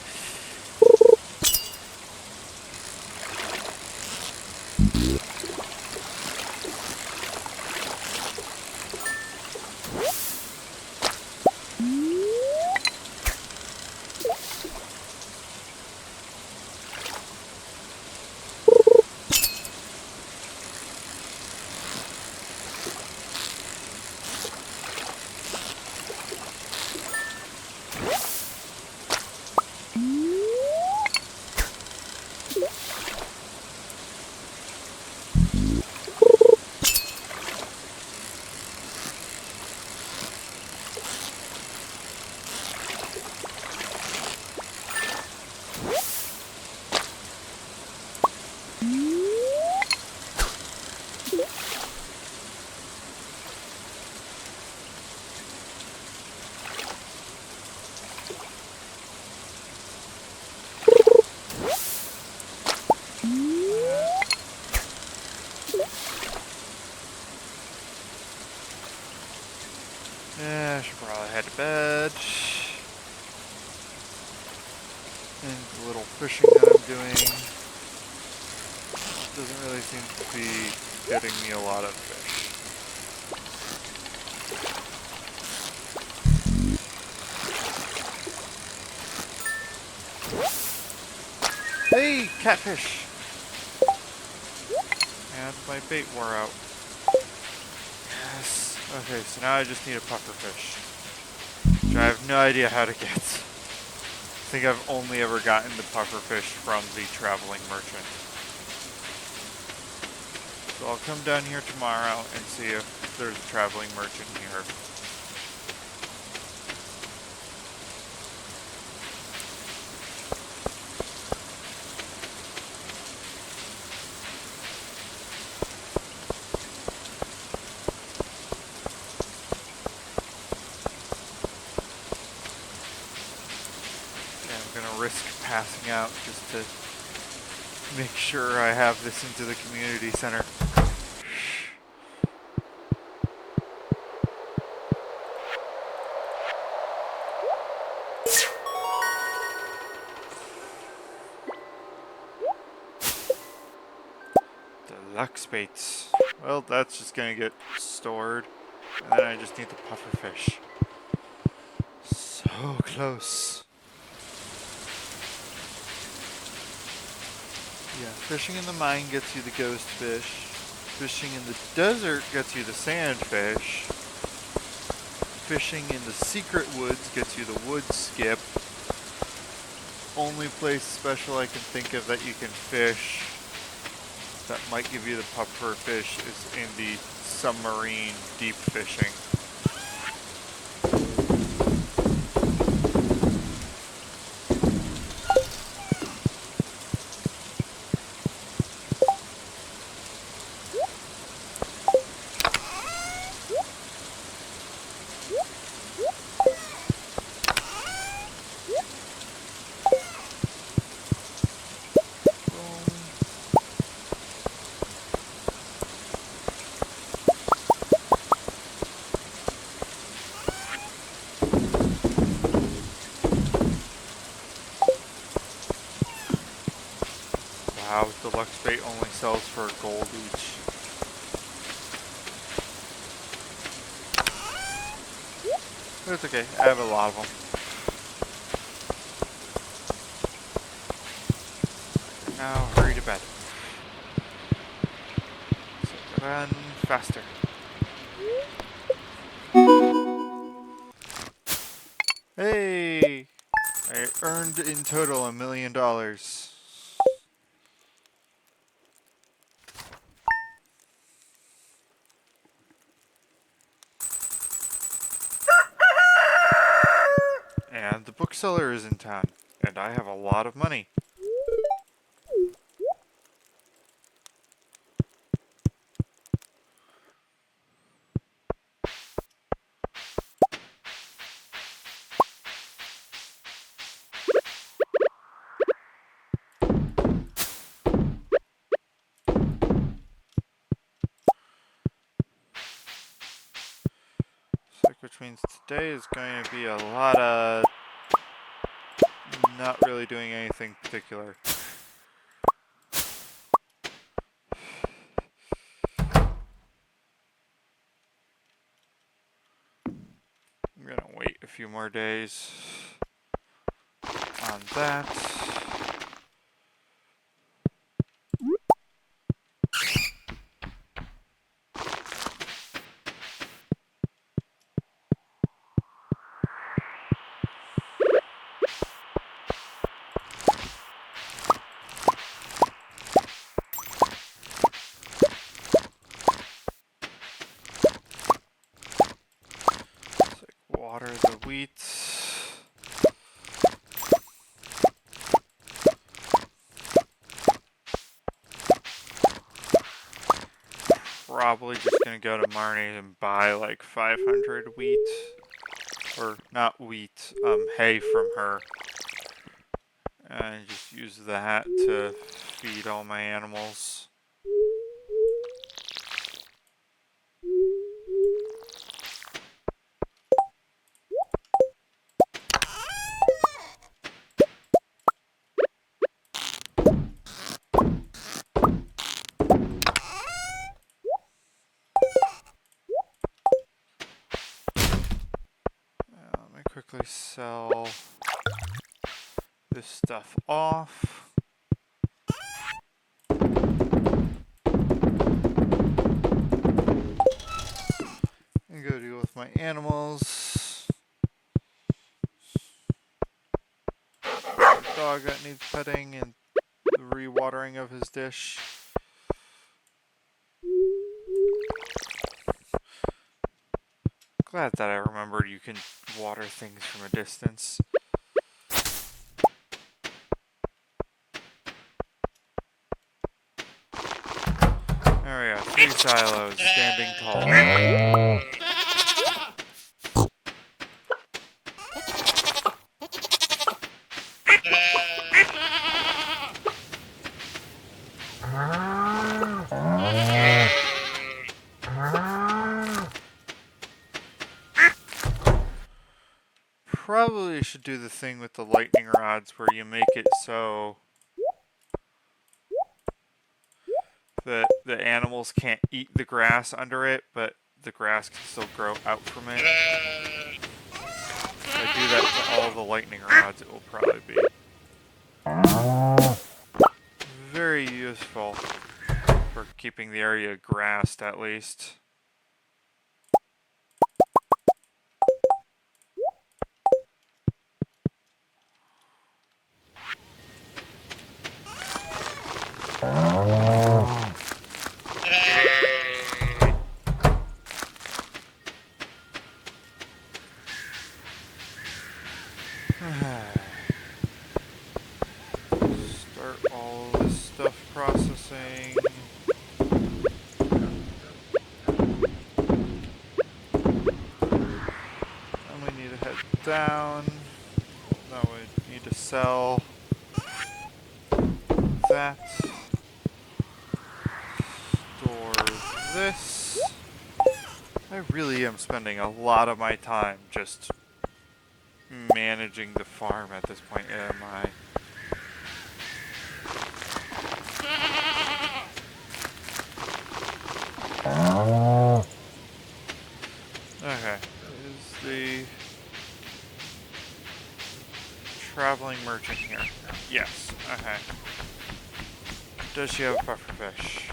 Yeah, I should probably head to bed. And the little fishing that I'm doing doesn't really seem to be getting me a lot of fish. Hey, catfish! And my bait wore out. Yes. Okay, so now I just need a puffer fish, which I have no idea how to get. I think I've only ever gotten the puffer fish from the traveling merchant. So I'll come down here tomorrow and see if there's a traveling merchant here. I'm gonna risk passing out just to make sure I have this into the community center. Deluxe baits. Well, that's just gonna get stored. And then I just need the puffer fish. So close. Yeah, fishing in the mine gets you the ghost fish. Fishing in the desert gets you the sandfish. Fishing in the secret woods gets you the wood skip. Only place special I can think of that you can fish that might give you the puffer fish is in the submarine deep fishing. Wow, deluxe bait only sells for a gold each. But it's okay, I have a lot of them. Now hurry to bed. So run faster. Hey! I earned in total $1 million. bookseller is in town, and I have a lot of money. So, which means today is going to be a lot of not really doing anything particular. I'm gonna wait a few more days on that. Let's like water the wheat. Probably just gonna go to Marnie and buy like 500 wheat. Or not wheat, hay from her. And just use that to feed all my animals. Let me quickly sell this stuff off. And go deal with my animals. Dog that needs petting and the re-watering of his dish. Glad that I remembered you can water things from a distance. There we go, 3 silos, standing tall. Probably should do the thing with the lightning rods where you make it so that the animals can't eat the grass under it, but the grass can still grow out from it. If I do that to all the lightning rods, it will probably be very useful for keeping the area grassed at least. Start all this stuff processing. And we need to head down. Now we need to sell that. Store this. I really am spending a lot of my time just managing the farm at this point, am I? Okay, is the traveling merchant here? Yes, okay. Does she have a pufferfish?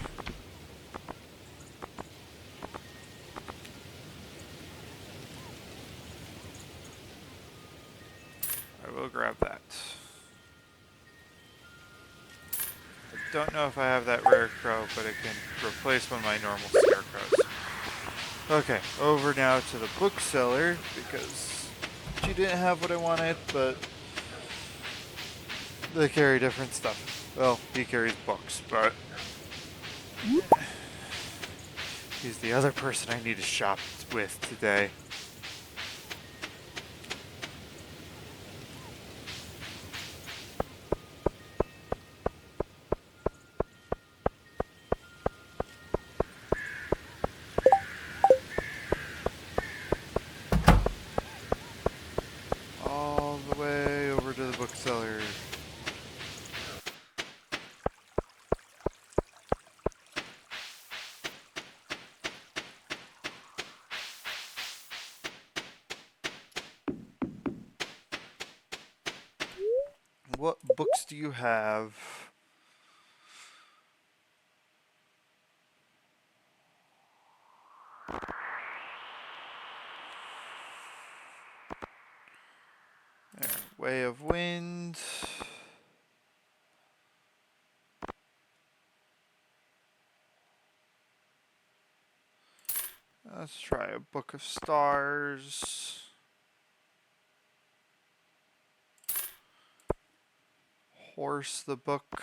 I will grab that. I don't know if I have that rare crow, but it can replace one of my normal scarecrows. Okay, over now to the bookseller, because you didn't have what I wanted, but they carry different stuff. Well, he carries books, but he's the other person I need to shop with today. All the way over to the bookseller. What books do you have? There, Way of Wind. Let's try a Book of Stars. Horse the book.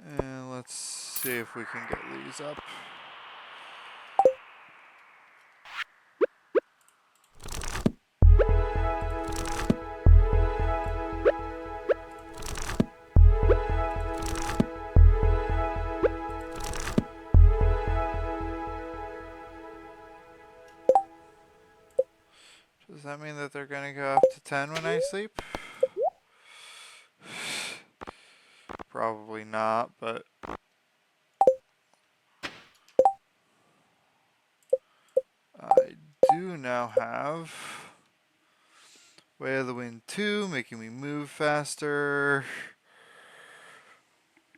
And let's see if we can get these up. Does that mean that they're gonna go up to 10 when I sleep? Probably not, but I do now have Way of the Wind 2, making me move faster.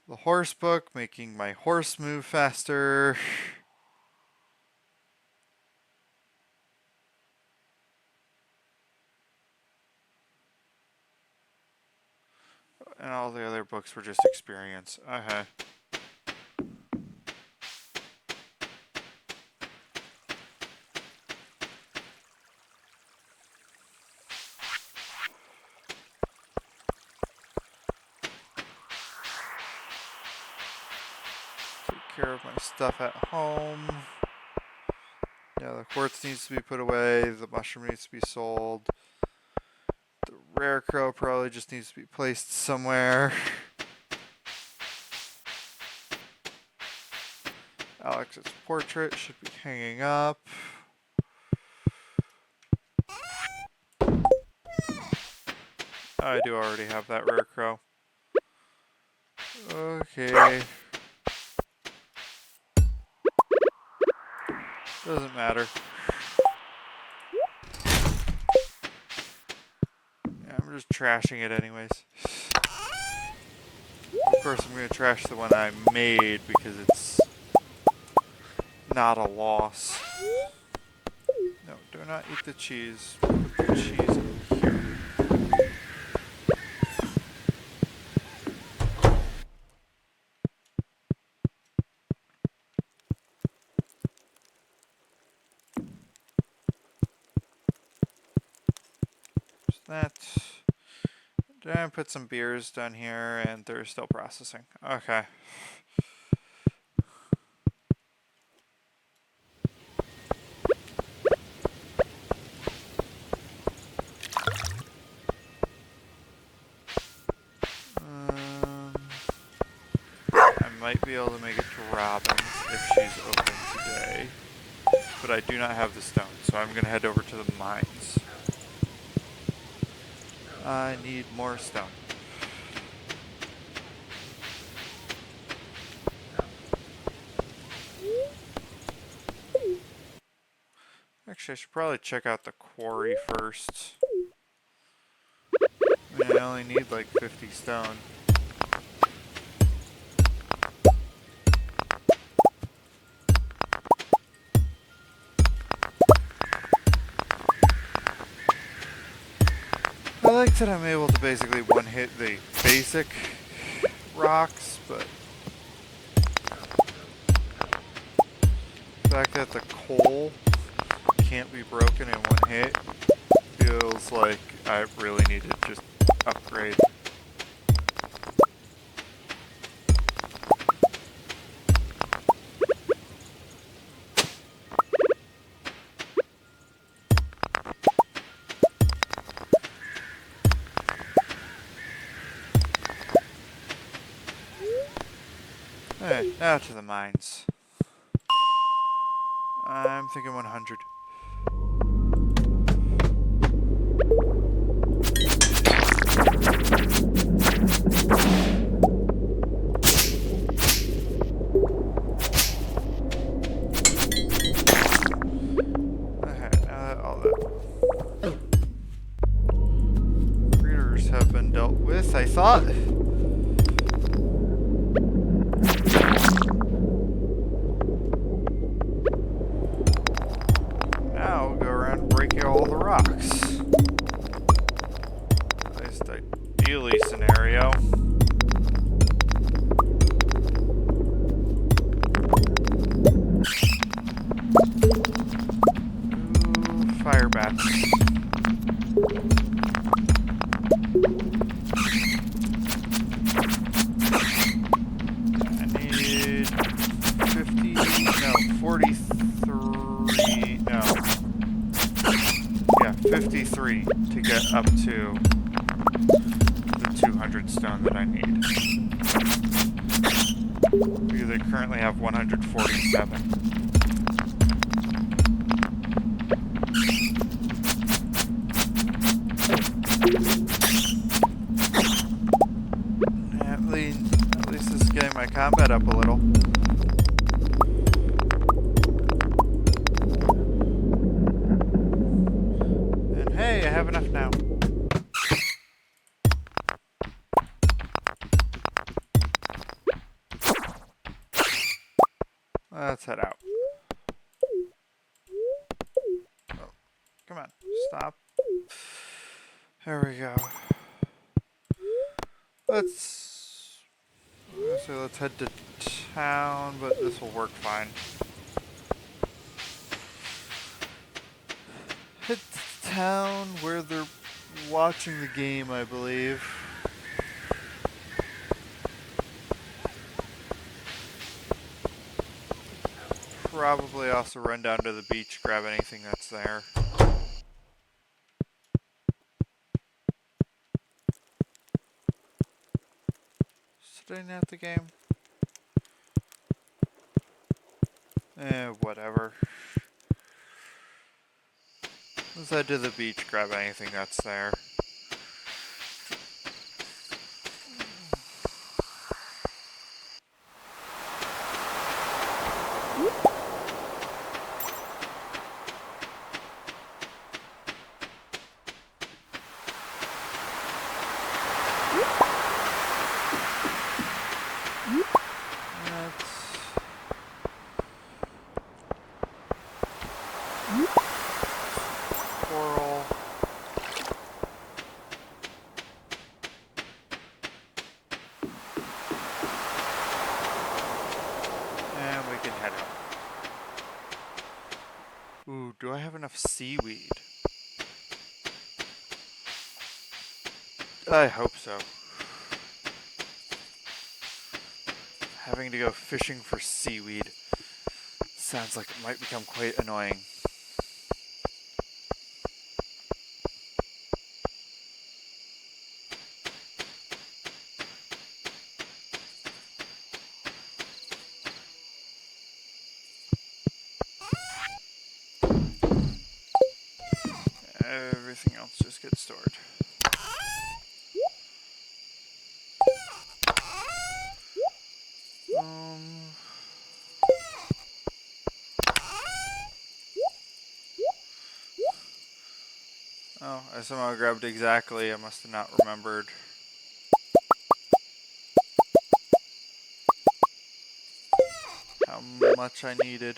The Horse book, making my horse move faster. And all the other books were just experience. Okay. Take care of my stuff at home. Yeah, the quartz needs to be put away. The mushroom needs to be sold. The rare crow probably just needs to be placed somewhere. Alex's portrait should be hanging up. I do already have that rare crow. Okay. Doesn't matter. Yeah, I'm just trashing it anyways. Of course, I'm going to trash the one I made because it's not a loss. No, do not eat the cheese. Put the cheese in here. There's that. Then I put some beers down here, and they're still processing. Okay. I might be able to make it to Robin's if she's open today, but I do not have the stone, so I'm going to head over to the mines. I need more stone. Actually, I should probably check out the quarry first. I mean, I only need like 50 stone. I like that I'm able to basically one-hit the basic rocks, but fact that the coal can't be broken in one hit feels like I really need to just upgrade. Alright, now to the mines. I'm thinking 100. Okay, now that all the breeders have been dealt with, I thought. Now we'll go around and break all the rocks. At least ideally scenario. Ooh, fire bats. I need 50, no, 43, no. Yeah, 53 to get up to the 200 stone that I need. Because I currently have 147. At least this is getting my combat up a little. And hey, I have enough now. Let's head out. Oh, come on, stop. There we go. Let's head to town, but this will work fine. Head to town where they're watching the game, I believe. Probably also run down to the beach, grab anything that's there. Sitting at the game? Whatever. Let's head to the beach, grab anything that's there. Coral. And we can head out. Ooh, do I have enough seaweed? I hope so. Having to go fishing for seaweed sounds like it might become quite annoying. Everything else just gets stored. Oh, I somehow grabbed exactly. I must have not remembered. How much I needed.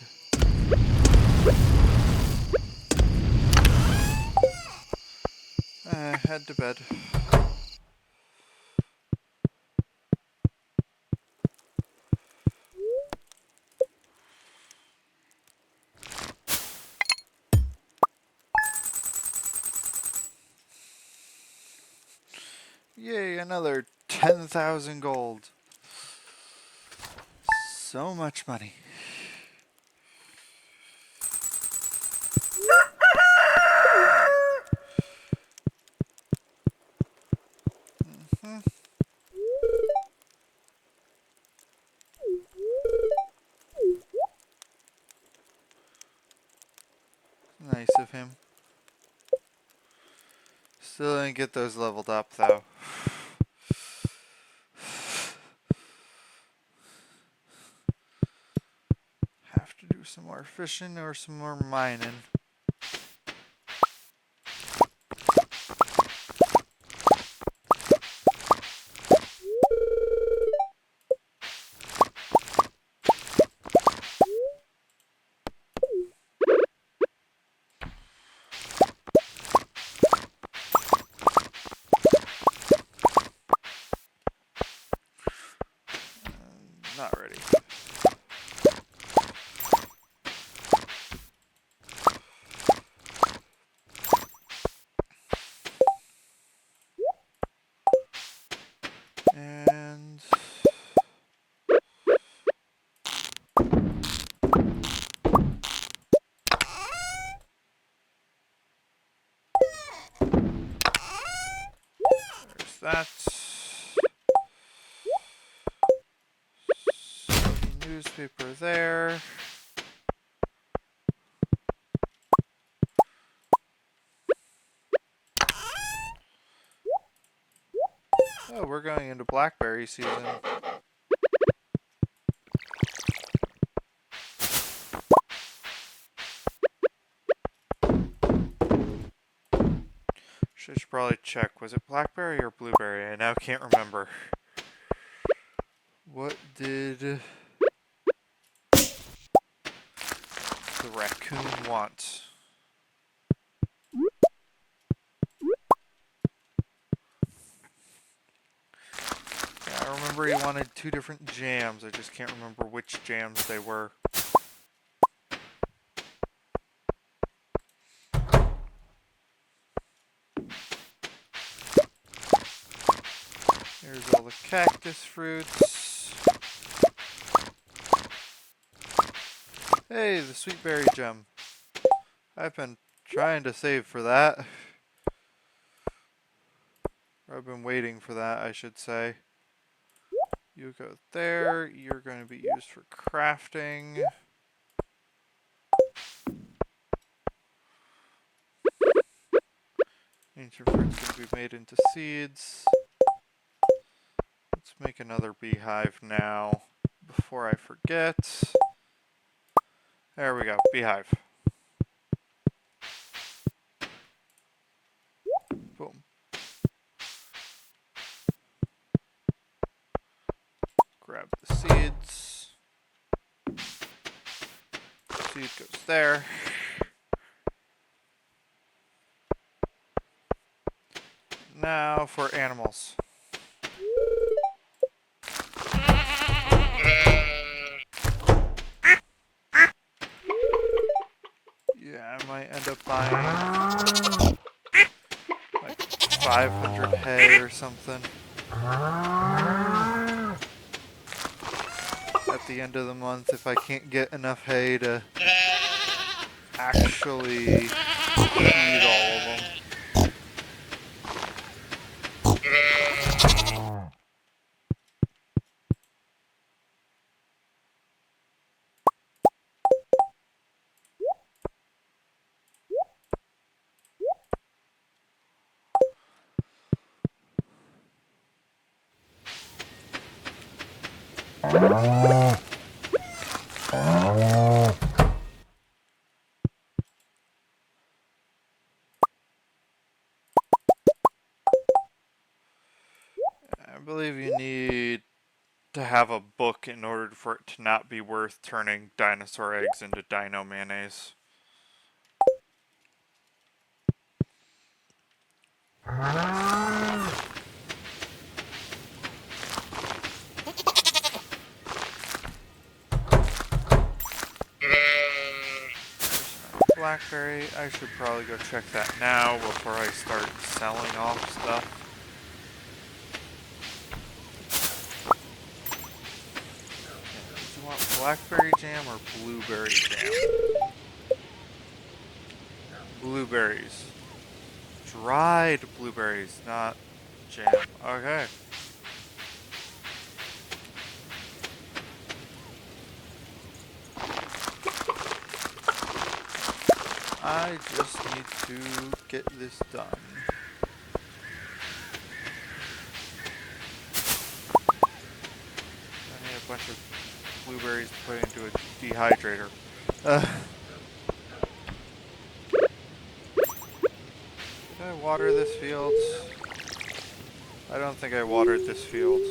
Head to bed. Yay, another 10,000 gold. So much money. Hmm. Nice of him. Still didn't get those leveled up though. Have to do some more fishing or some more mining. Not ready. And there's that. Newspaper there. Oh, we're going into blackberry season. Should probably check. Was it blackberry or blueberry? I now can't remember. What did the raccoon want? Yeah, I remember he wanted 2 different jams. I just can't remember which jams they were. Here's all the cactus fruits. Hey, the sweet berry gem. I've been trying to save for that. I've been waiting for that, I should say. You go there. You're going to be used for crafting. Ancient fruit's going to be made into seeds. Let's make another beehive now before I forget. There we go, beehive. Boom. Grab the seeds. Seed goes there. Now for animals. Yeah, I might end up buying like 500 hay or something at the end of the month if I can't get enough hay to actually feed all of them. I believe you need to have a book in order for it to not be worth turning dinosaur eggs into dino mayonnaise. Blackberry, I should probably go check that now before I start selling off stuff. blackberry jam or blueberry jam? Blueberries. Dried blueberries, not jam. Okay. I just need to get this done. I need a bunch of blueberries to put into a dehydrator. Did I water this field? I don't think I watered this field.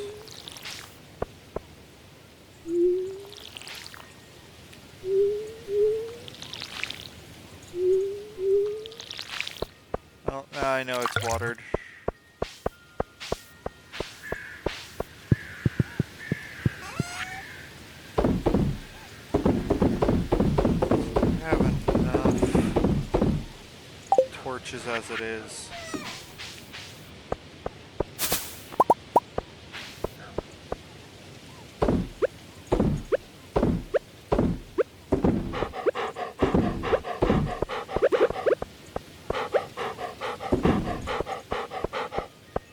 Well, now I know it's watered. I have enough torches as it is.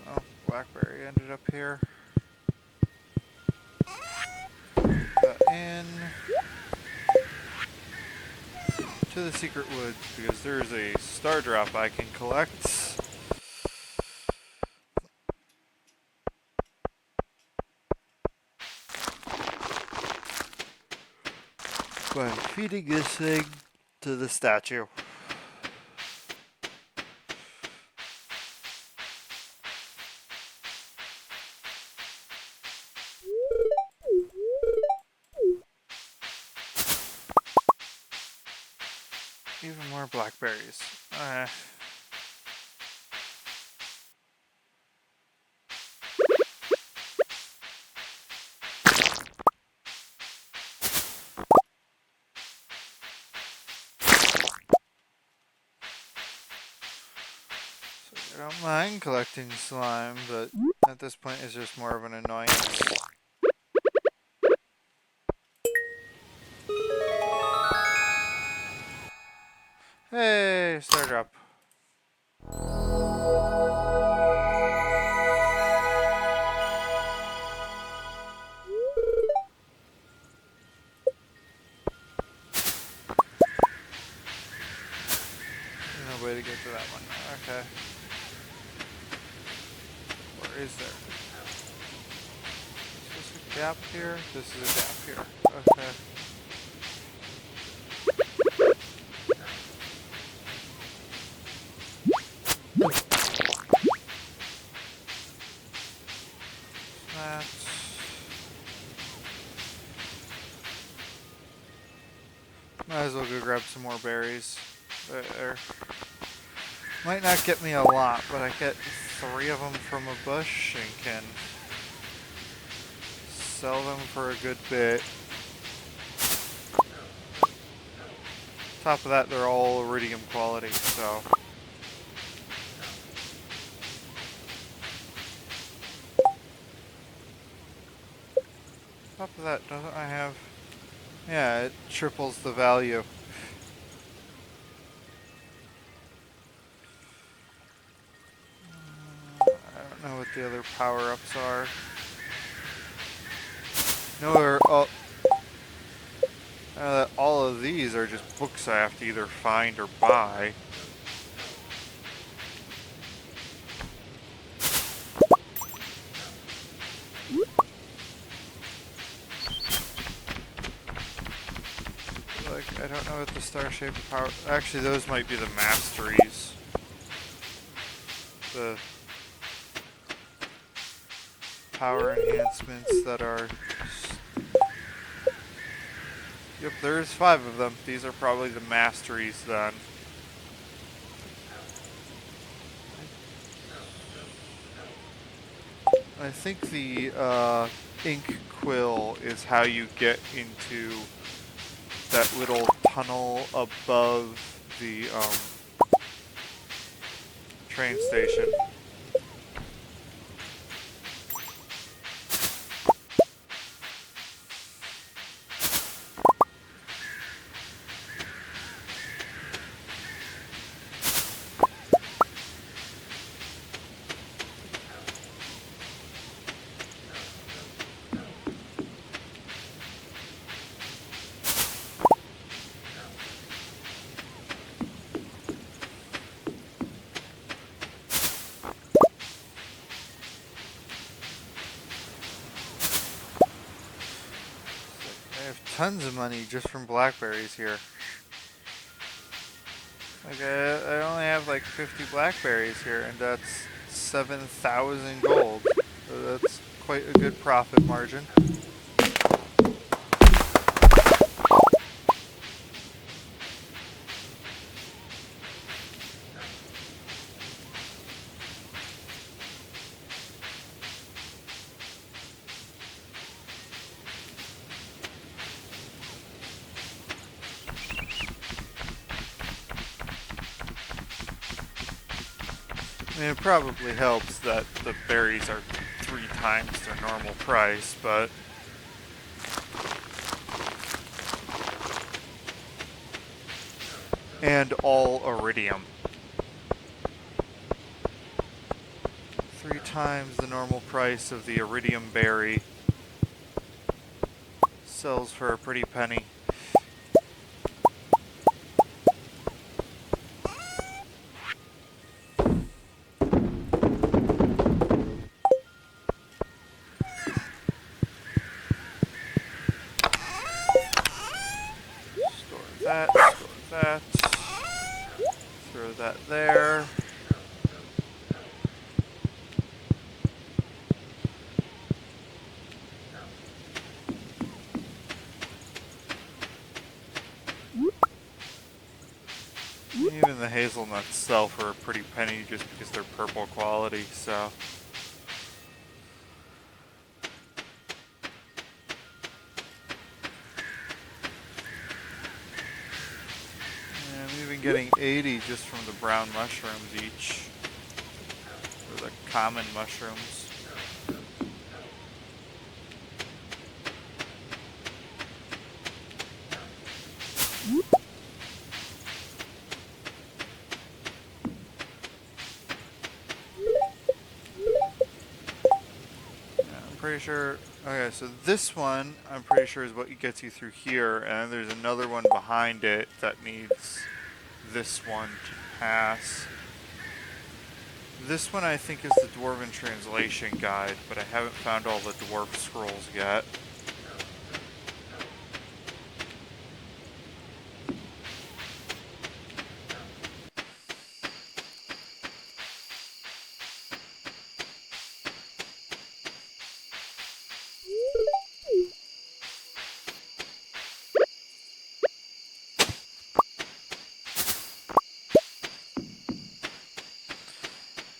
Oh, blackberry ended up here. Put that in to the secret woods because there's a star drop I can collect. By feeding this thing to the statue. Even more blackberries. So I don't mind collecting slime, but at this point it's just more of an annoyance. Hey, star drop. No way to get to that one. Okay. Or is there? Is this a gap here? This is a gap here. Okay. That's... Might as well go grab some more berries. There. Might not get me a lot, but I get 3 of them from a bush and can sell them for a good bit. Top of that, they're all iridium quality, so... Top of that, doesn't I have... Yeah, it triples the value. I don't know what the other power-ups are. No, all of these are just books I have to either find or buy. Like, I don't know what the star-shaped power... Actually, those might be the masteries. The power enhancements that are... Yep, there's 5 of them. These are probably the masteries then. I think the ink quill is how you get into that little tunnel above the train station. tons of money just from blackberries here. Like, I only have like 50 blackberries here, and that's 7,000 gold. So that's quite a good profit margin. I mean, it probably helps that the berries are 3 times their normal price, but and all iridium. 3 times the normal price of the iridium berry. Sells for a pretty penny. Store that, store that. Throw that there. Even the hazelnuts sell for a pretty penny just because they're purple quality, so. And I'm even getting 80 just from the brown mushrooms each. Or the common mushrooms. Pretty sure. Okay, so this one I'm pretty sure is what gets you through here, and there's another one behind it that needs this one to pass. This one I think is the Dwarven Translation Guide, but I haven't found all the dwarf scrolls yet.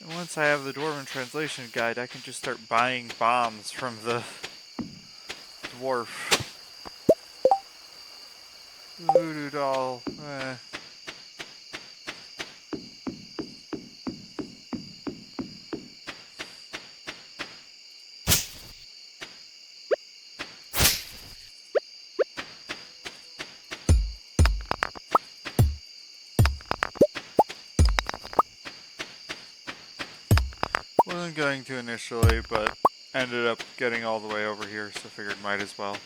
And once I have the Dwarven Translation Guide, I can just start buying bombs from the dwarf. Voodoo doll. Wasn't going to initially, but ended up getting all the way over here, so figured might as well.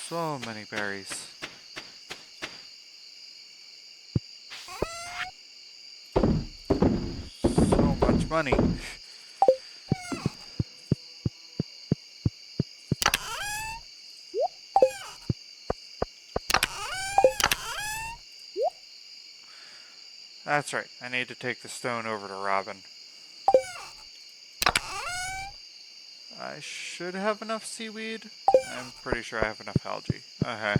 So many berries. So much money. That's right, I need to take the stone over to Robin. I should have enough seaweed. I'm pretty sure I have enough algae. Okay.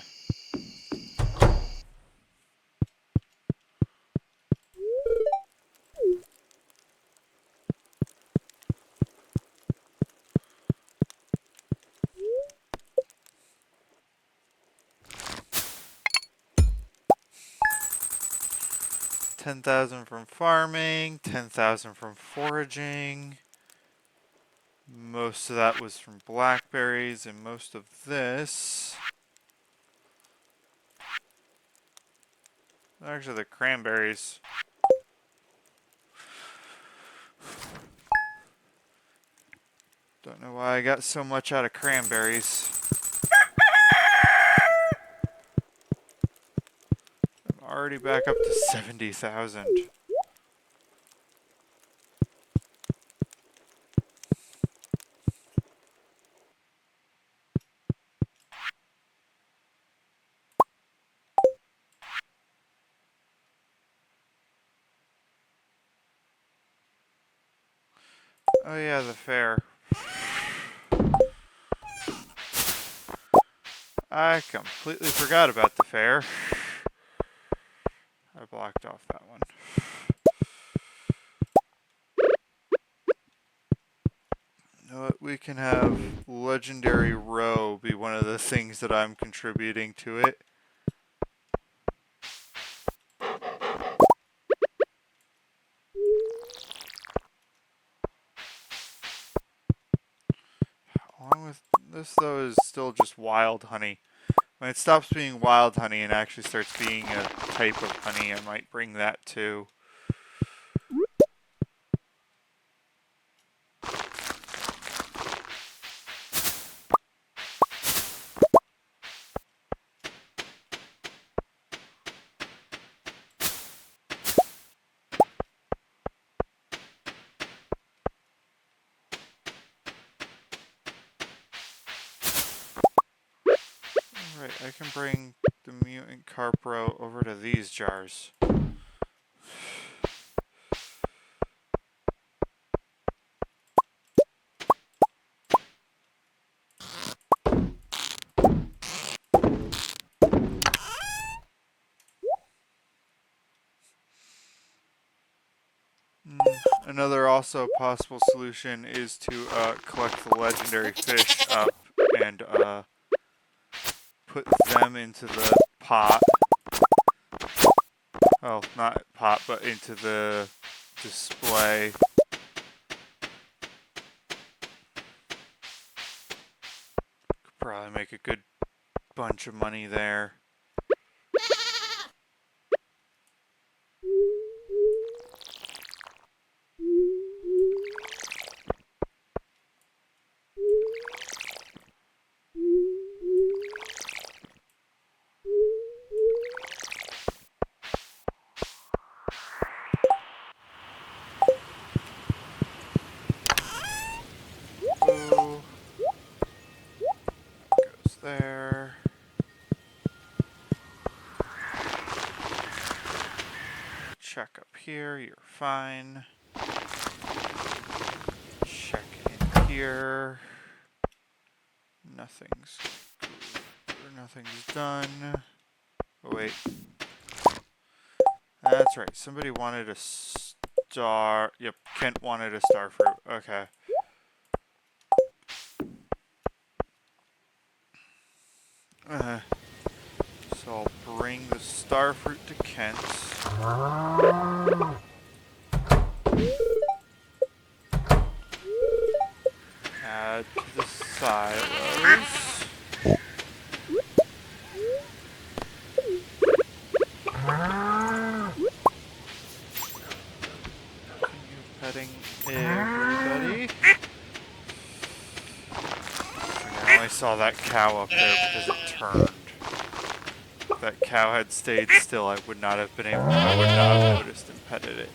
$10,000 from farming, 10,000 from foraging. Most of that was from blackberries, and most of this. Actually, the cranberries. Don't know why I got so much out of cranberries. I'm already back up to 70,000. Oh yeah, the fair. I completely forgot about the fair. I blocked off that one. You know what? We can have Legendary Row be one of the things that I'm contributing to it. Along with this, though, is still just wild honey. When it stops being wild honey and actually starts being a type of honey, I might bring that too. Alright, I can bring the mutant carpro over to these jars. Another also possible solution is to collect the legendary fish up and put them into the pot. Oh, not pot, but into the display. Could probably make a good bunch of money there. Blue goes there. Check up here, you're fine. Check in here. Nothing's done. Oh wait. That's right. Somebody wanted a star. Yep, Kent wanted a star fruit. Okay. So I'll bring the star fruit to Kent. Add to the silos. Continue petting everybody. I only saw that cow up there because it turned. If that cow had stayed still, I would not have noticed and petted it.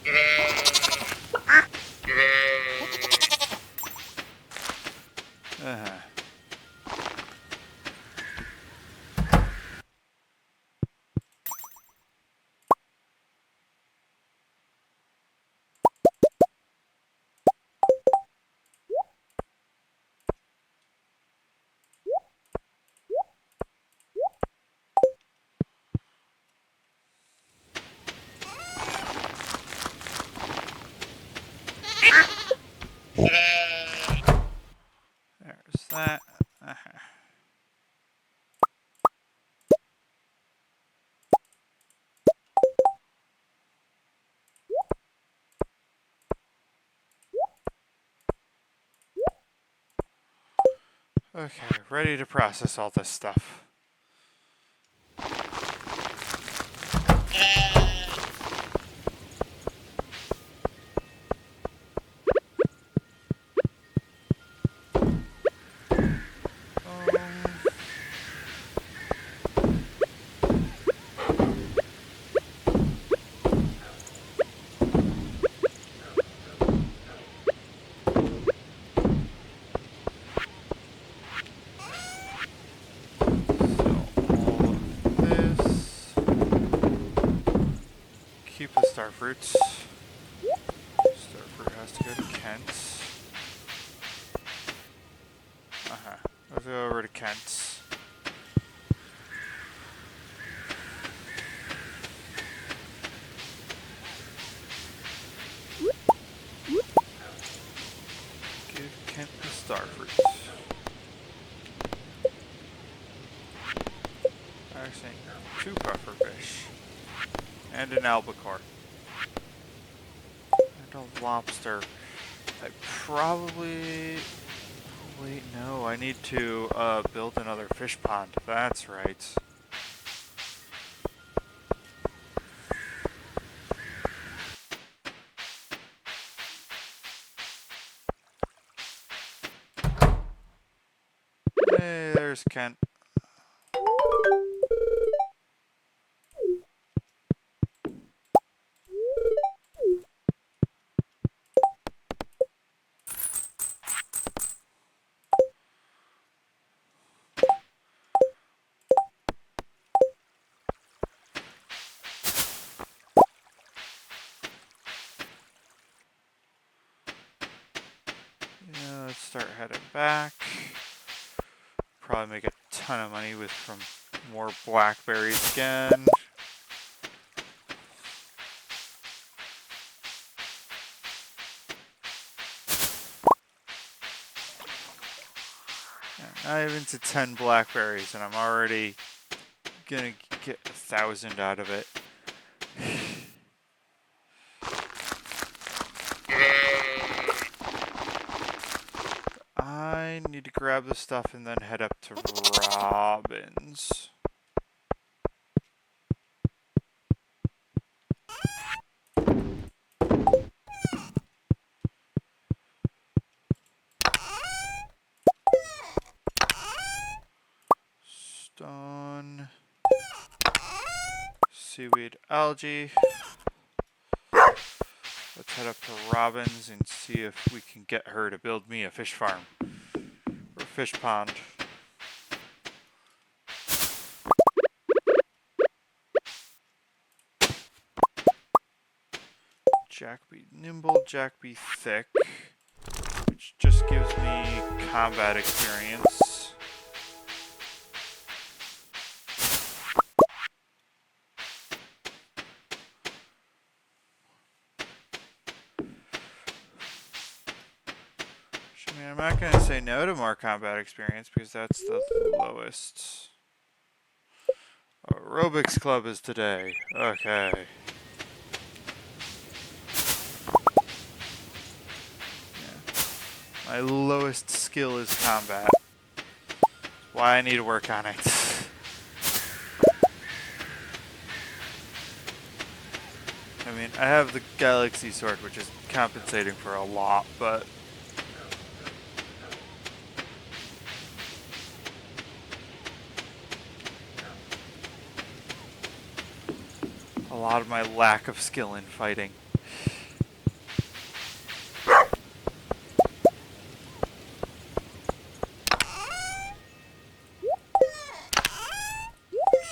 There's that. Okay, ready to process all this stuff. Keep the star fruits. Star fruit has to go to Kent. Let's go over to Kent's. Give Kent the star fruits. Actually, 2 pufferfish. And an albacore. And a lobster. I probably... Wait, no, I need to build another fish pond. That's right. Hey, there's Kent. Yeah, let's start heading back. Probably make a ton of money with from more blackberries again. Yeah, not even to 10 blackberries, and I'm already gonna get 1,000 out of it. I need to grab the stuff and then head up to Robin's. Stone. Seaweed, algae. Let's head up to Robin's and see if we can get her to build me a fish farm. Or fish pond. Jack be nimble, Jack be thick. Which just gives me combat experience. I mean, I'm not going to say no to more combat experience because that's the lowest. Aerobics club is today. Okay. Yeah. My lowest skill is combat. Why I need to work on it. I mean, I have the Galaxy Sword, which is compensating for a lot, but a lot of my lack of skill in fighting.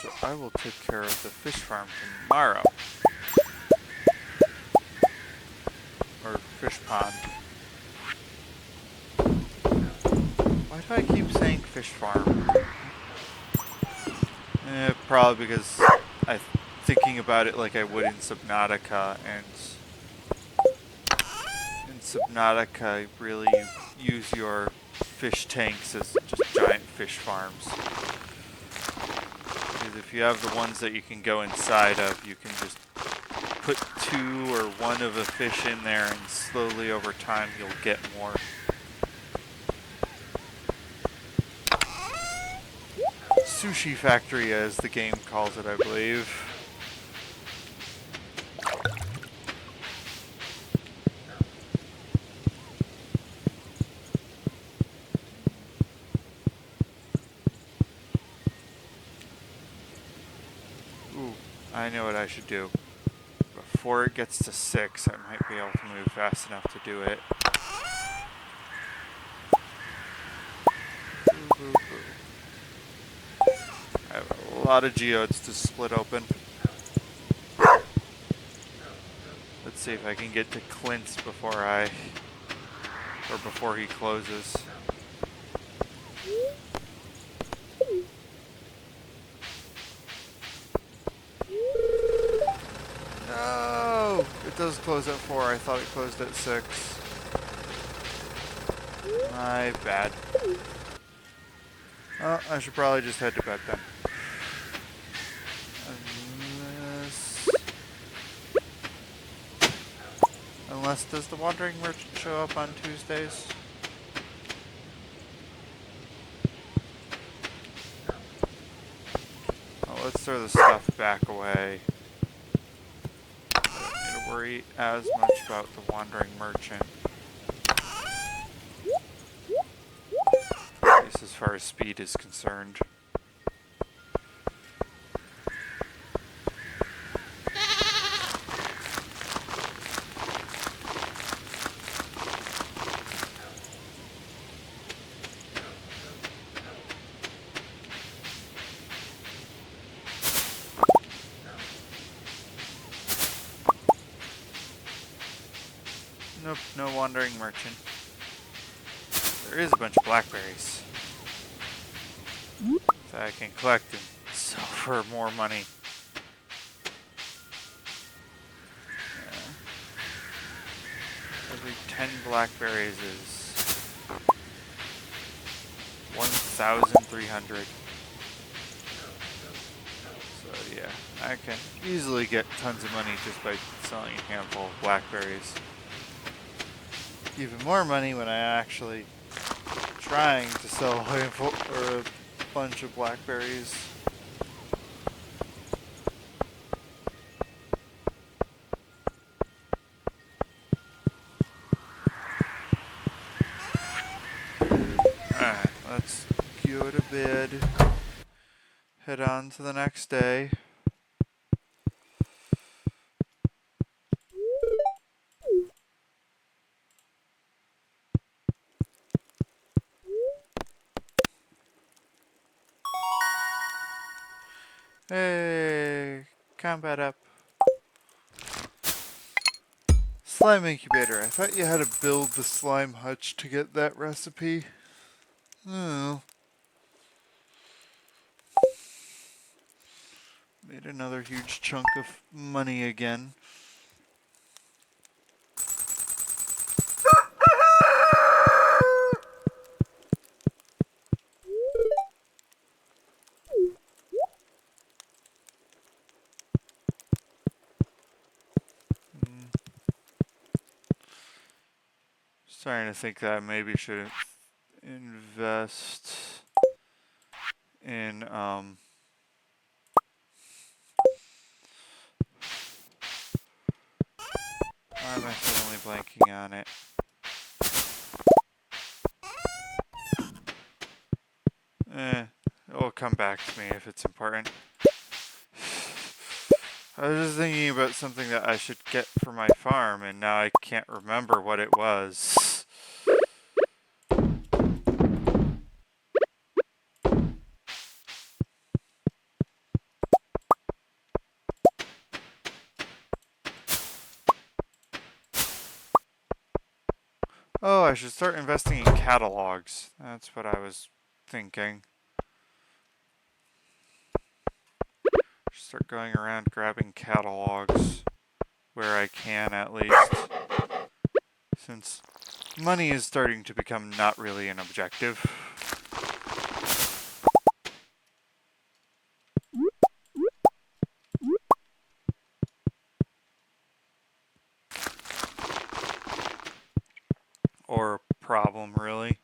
So I will take care of the fish farm tomorrow. Or fish pond. Why do I keep saying fish farm? Probably because I'm thinking about it like I would in Subnautica, and in Subnautica you really use your fish tanks as just giant fish farms. Because if you have the ones that you can go inside of, you can just put 2 or 1 of a fish in there, and slowly over time you'll get more. Sushi factory, as the game calls it, I believe. Ooh, I know what I should do. Before it gets to 6, I might be able to move fast enough to do it. Boo, boo, boo. I have a lot of geodes to split open. Let's see if I can get to Clint's before he closes. does close at 4. I thought it closed at 6. My bad. Oh, I should probably just head to bed then. Unless does the Wandering Merchant show up on Tuesdays? Oh, let's throw the stuff back away. I don't need to worry as much about the Wandering Merchant. At least as far as speed is concerned. Nope, no Wandering Merchant. There is a bunch of blackberries that I can collect and sell for more money. Every 10 blackberries is 1,300. So yeah, I can easily get tons of money just by selling a handful of blackberries. Even more money when I actually trying to sell a handful or a bunch of blackberries. Alright, let's go to bed. Head on to the next day. Hey, combat up. Slime incubator. I thought you had to build the slime hutch to get that recipe. Oh. Made another huge chunk of money again. Starting to think that I maybe should invest in why am I suddenly blanking on it? It'll come back to me if it's important. I was just thinking about something that I should get for my farm, and now I can't remember what it was. Oh, I should start investing in catalogs. That's what I was thinking. Start going around grabbing catalogs where I can, at least. Since money is starting to become not really an objective. Or a problem, really.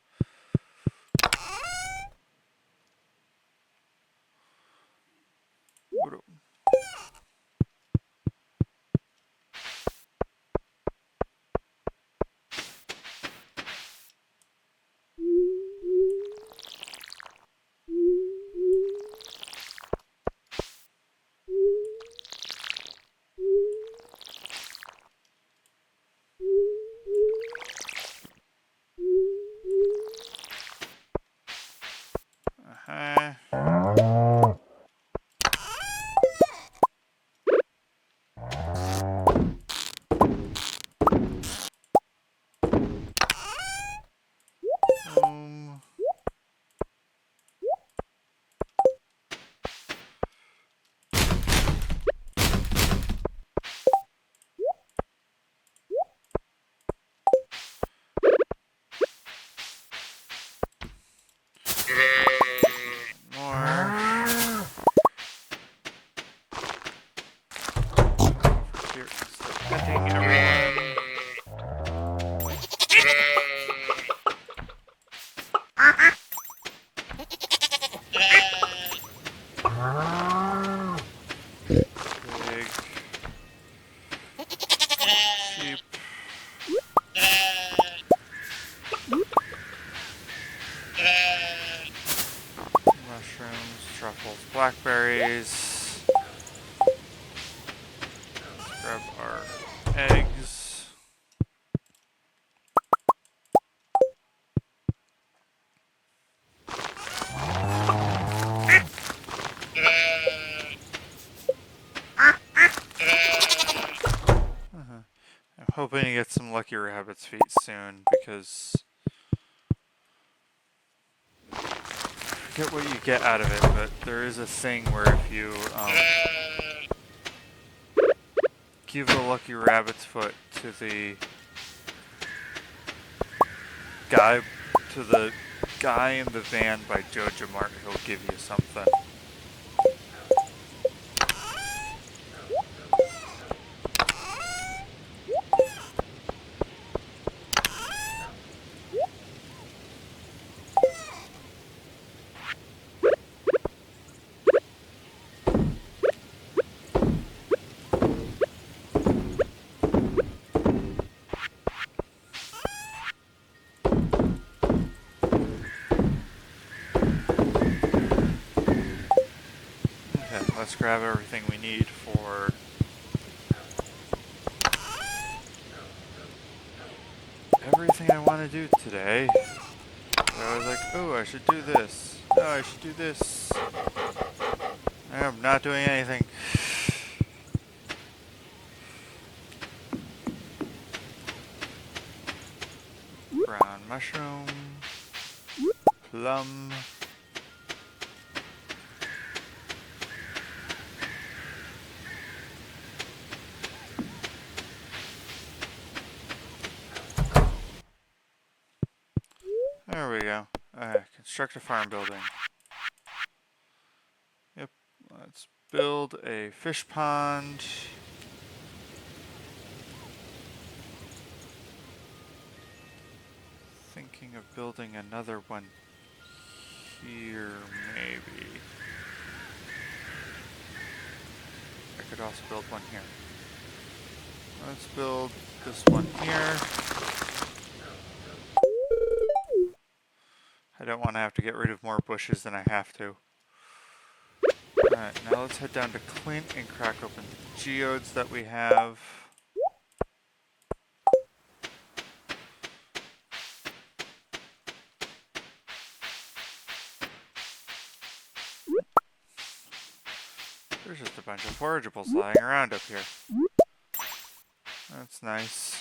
Pig. Sheep. Mushrooms, truffles, blackberries. Let's grab our eggs. I'm hoping to get some lucky rabbit's feet soon because I forget what you get out of it, but there is a thing where if you give the lucky rabbit's foot to the guy in the van by Jojo Mart, he'll give you something. Okay, let's grab everything we need for everything I want to do today. So I was like, oh, I should do this. Oh, I should do this. I'm not doing anything. Brown mushroom. Plum. There we go. Construct a farm building. Yep. Let's build a fish pond. Thinking of building another one here, maybe. I could also build one here. Let's build this one here. I don't want to have to get rid of more bushes than I have to. Alright, now let's head down to Clint and crack open the geodes that we have. There's just a bunch of forageables lying around up here. That's nice.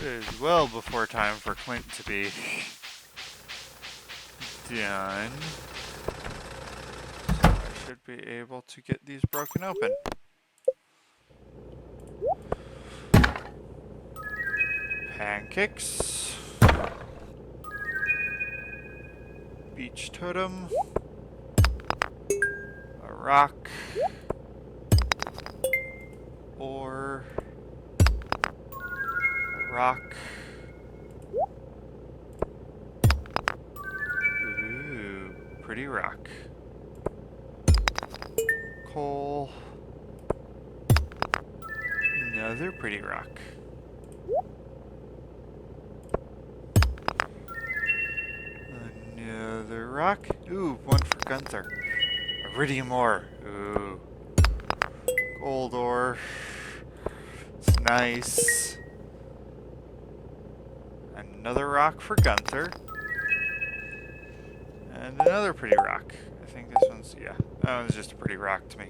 It is well before time for Clint to be done. So I should be able to get these broken open. Pancakes. Beach totem. A rock. Ore. A rock. Ooh, pretty rock. Coal. Another pretty rock. Another rock. Ooh, one for Gunther. Iridium ore. Ooh. Gold ore. It's nice. Another rock for Gunther. And another pretty rock. I think this one's, yeah. That one's just a pretty rock to me.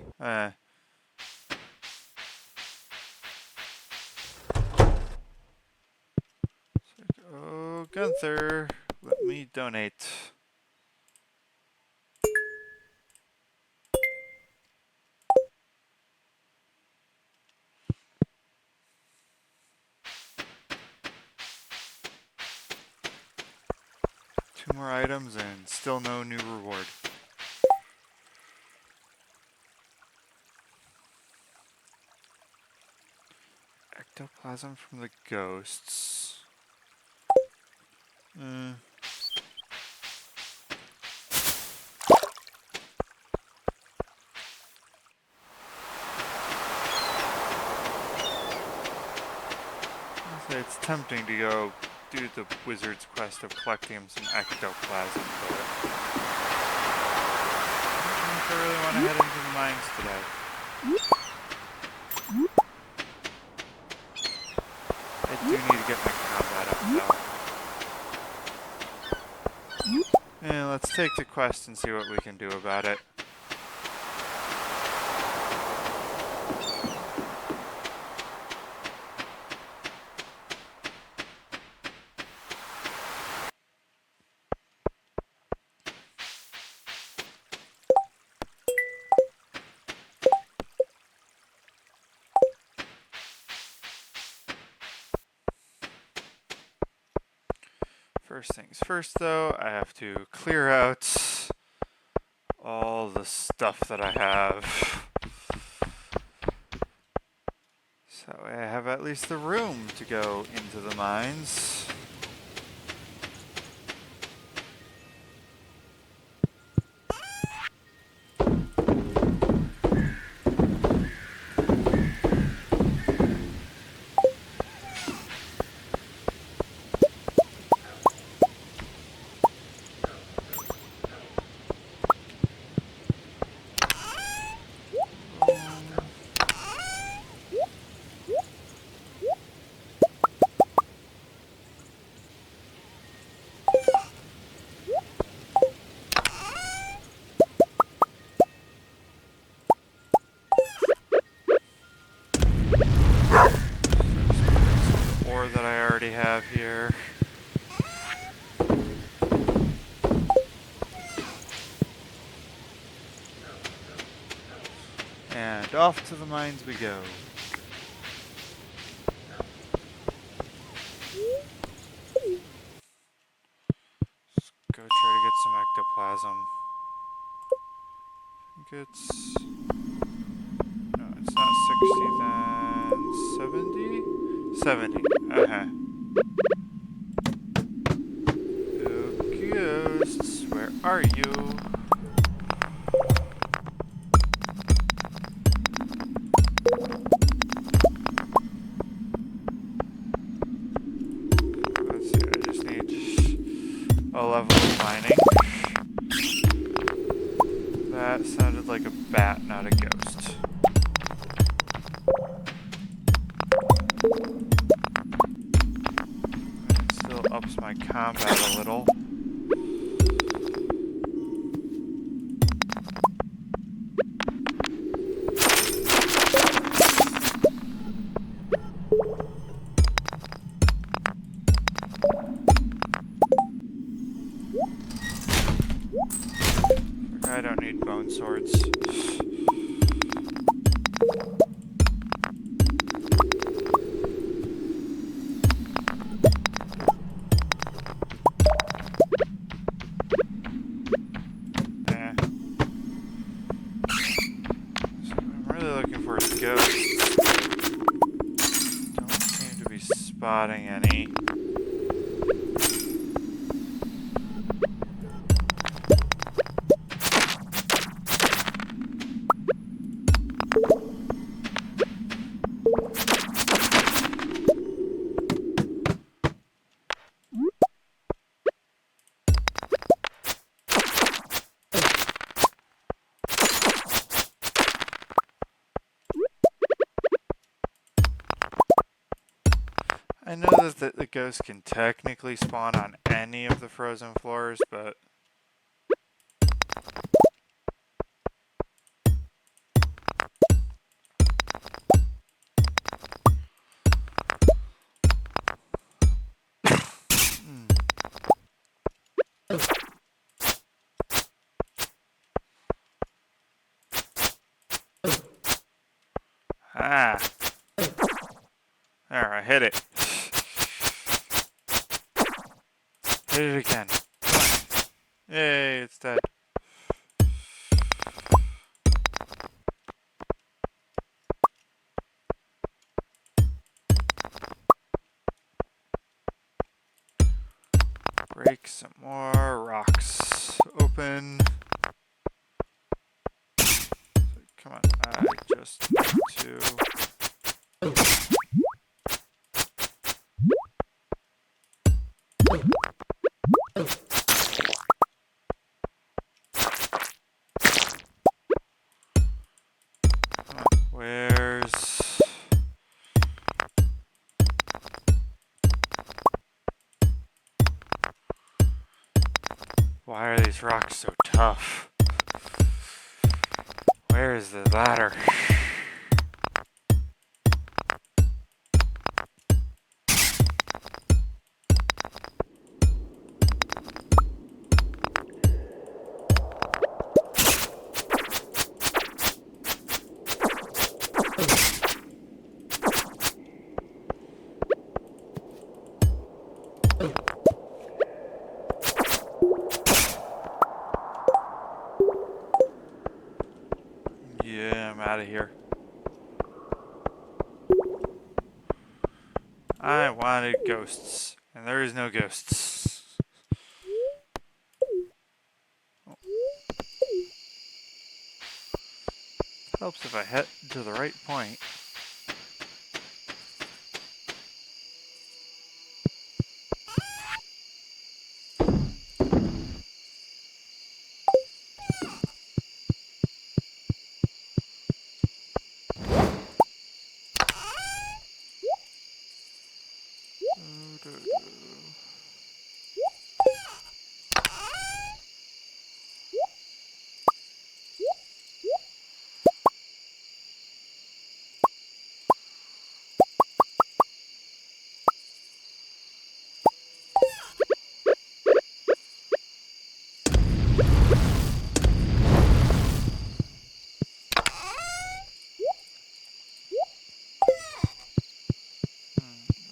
Oh, Gunther, let me donate. 2 more items and still no new reward. Ectoplasm from the ghosts. It's tempting to go do the wizard's quest of collecting some ectoplasm, but I don't know if I really want to head into the mines today. I do need to get my combat up, though. Yeah, let's take the quest and see what we can do about it. First things first, though, I have to clear out all the stuff that I have. So I have at least the room to go into the mines. That I already have here. And off to the mines we go. Let's go try to get some ectoplasm. I think it's... No, it's not 60 then... 70? 70. Uh-huh. Ghosts, where are you? Let's see, I just need a level of mining. That sounded like a bat, not a ghost. It still ups my combat a little. I don't need bone swords. So I'm really looking for a ghost. Don't seem to be spotting any. I know that the ghost can technically spawn on any of the frozen floors, but... Ah! There, I hit it. Hit it again. Come on. some more rocks. Open. Come on, I just need to... Come on, where's... Why are these rocks so tough? Where is the ladder? Yeah, I'm out of here. I wanted ghosts, and there is no ghosts. Oh. Helps if I head to the right point.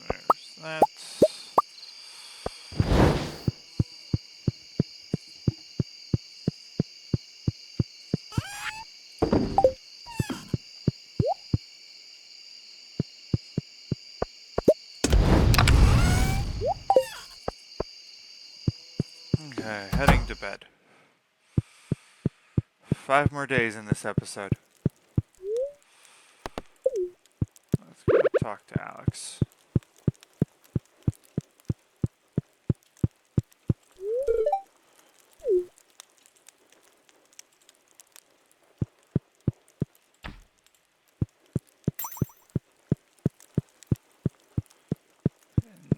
There's that. Okay, heading to bed. 5 more days in this episode. Let's go talk to Alex.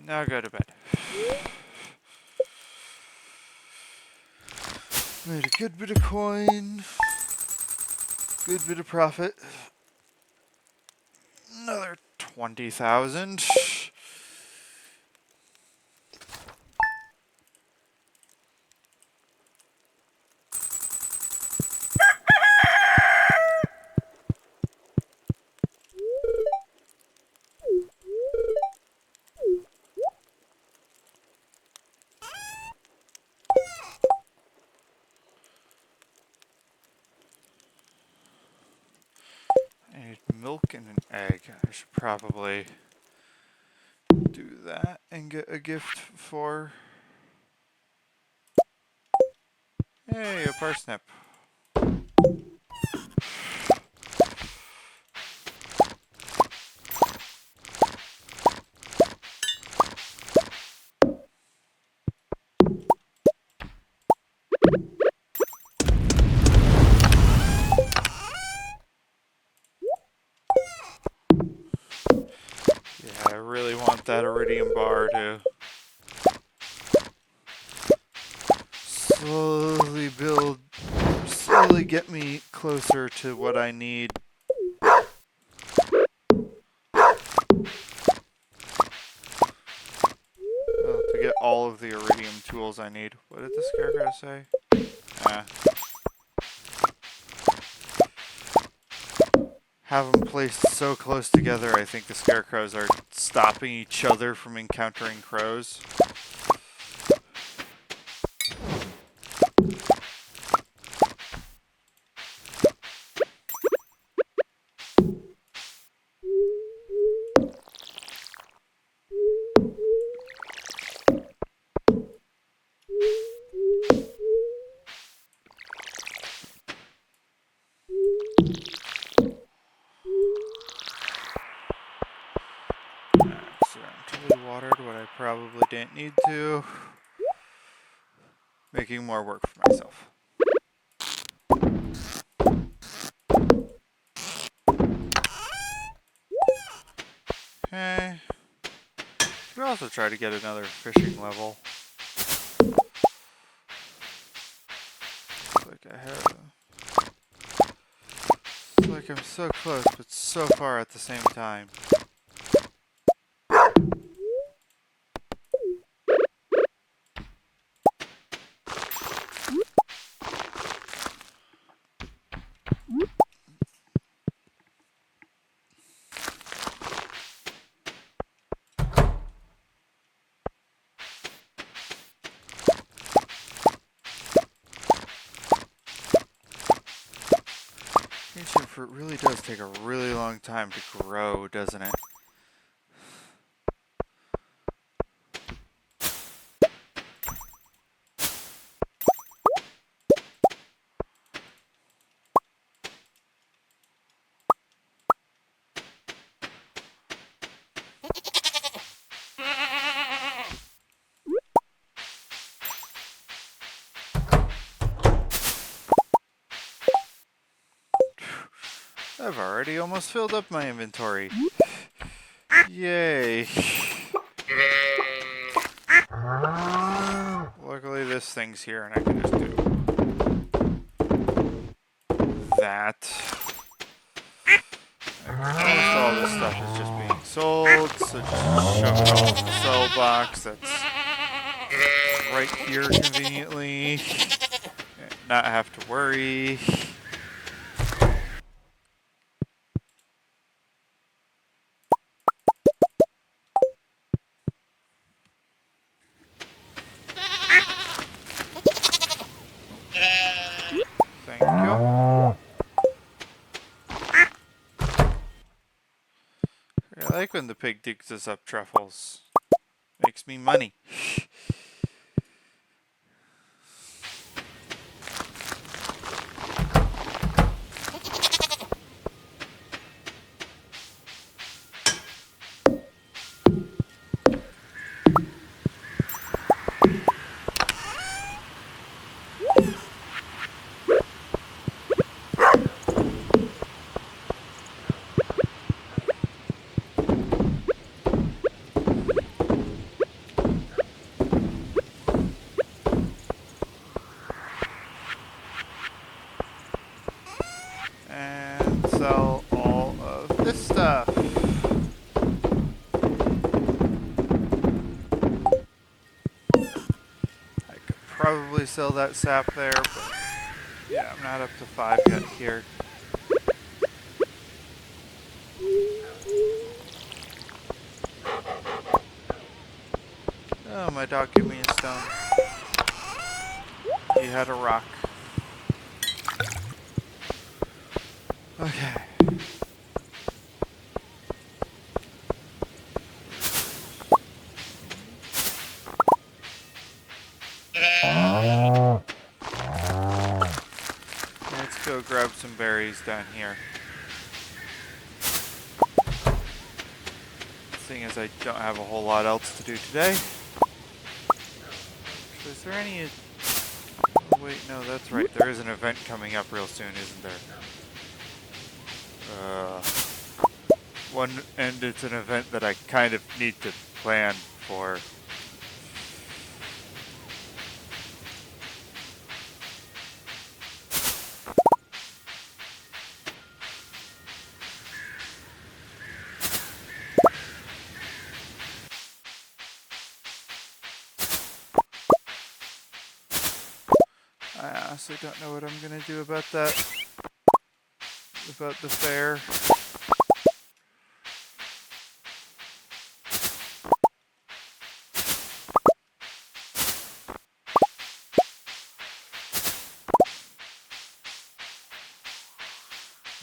Now go to bed. Made a good bit of coin. Good bit of profit. Another 20,000. I need milk and an egg. I should probably do that and get a gift for... Hey, a parsnip. Yeah, I really want that iridium bar to slowly get me closer to what I need. To get all of the iridium tools I need. What did the scarecrow say? Have them placed so close together, I think the scarecrows are stopping each other from encountering crows. didn't need to. Making more work for myself. Okay. Could also try to get another fishing level. It's like I'm so close, but so far at the same time. Ancient fruit really does take a really long time to grow, doesn't it? I've already almost filled up my inventory. Yay. Luckily this thing's here and I can just do that. Almost all this stuff is just being sold, so just shove it all in the sell box that's right here conveniently. Not have to worry. Thank you. I like when the pig digs us up truffles. Makes me money. And sell all of this stuff. I could probably sell that sap there, but yeah, I'm not up to 5 yet here. Oh, my dog gave me a stone. He had a rock. Okay. Let's go grab some berries down here. Seeing as I don't have a whole lot else to do today. So is there any... Oh, wait, no, that's right. There is an event coming up real soon, isn't there? And it's an event that I kind of need to plan for. I honestly don't know what I'm gonna do about that. About the fair.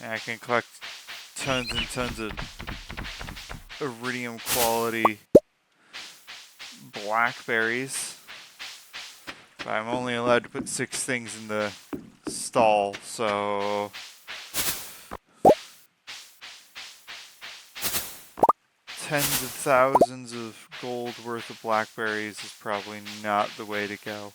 I can collect tons and tons of iridium quality blackberries. But I'm only allowed to put 6 things in the stall, so... tens of thousands of gold worth of blackberries is probably not the way to go.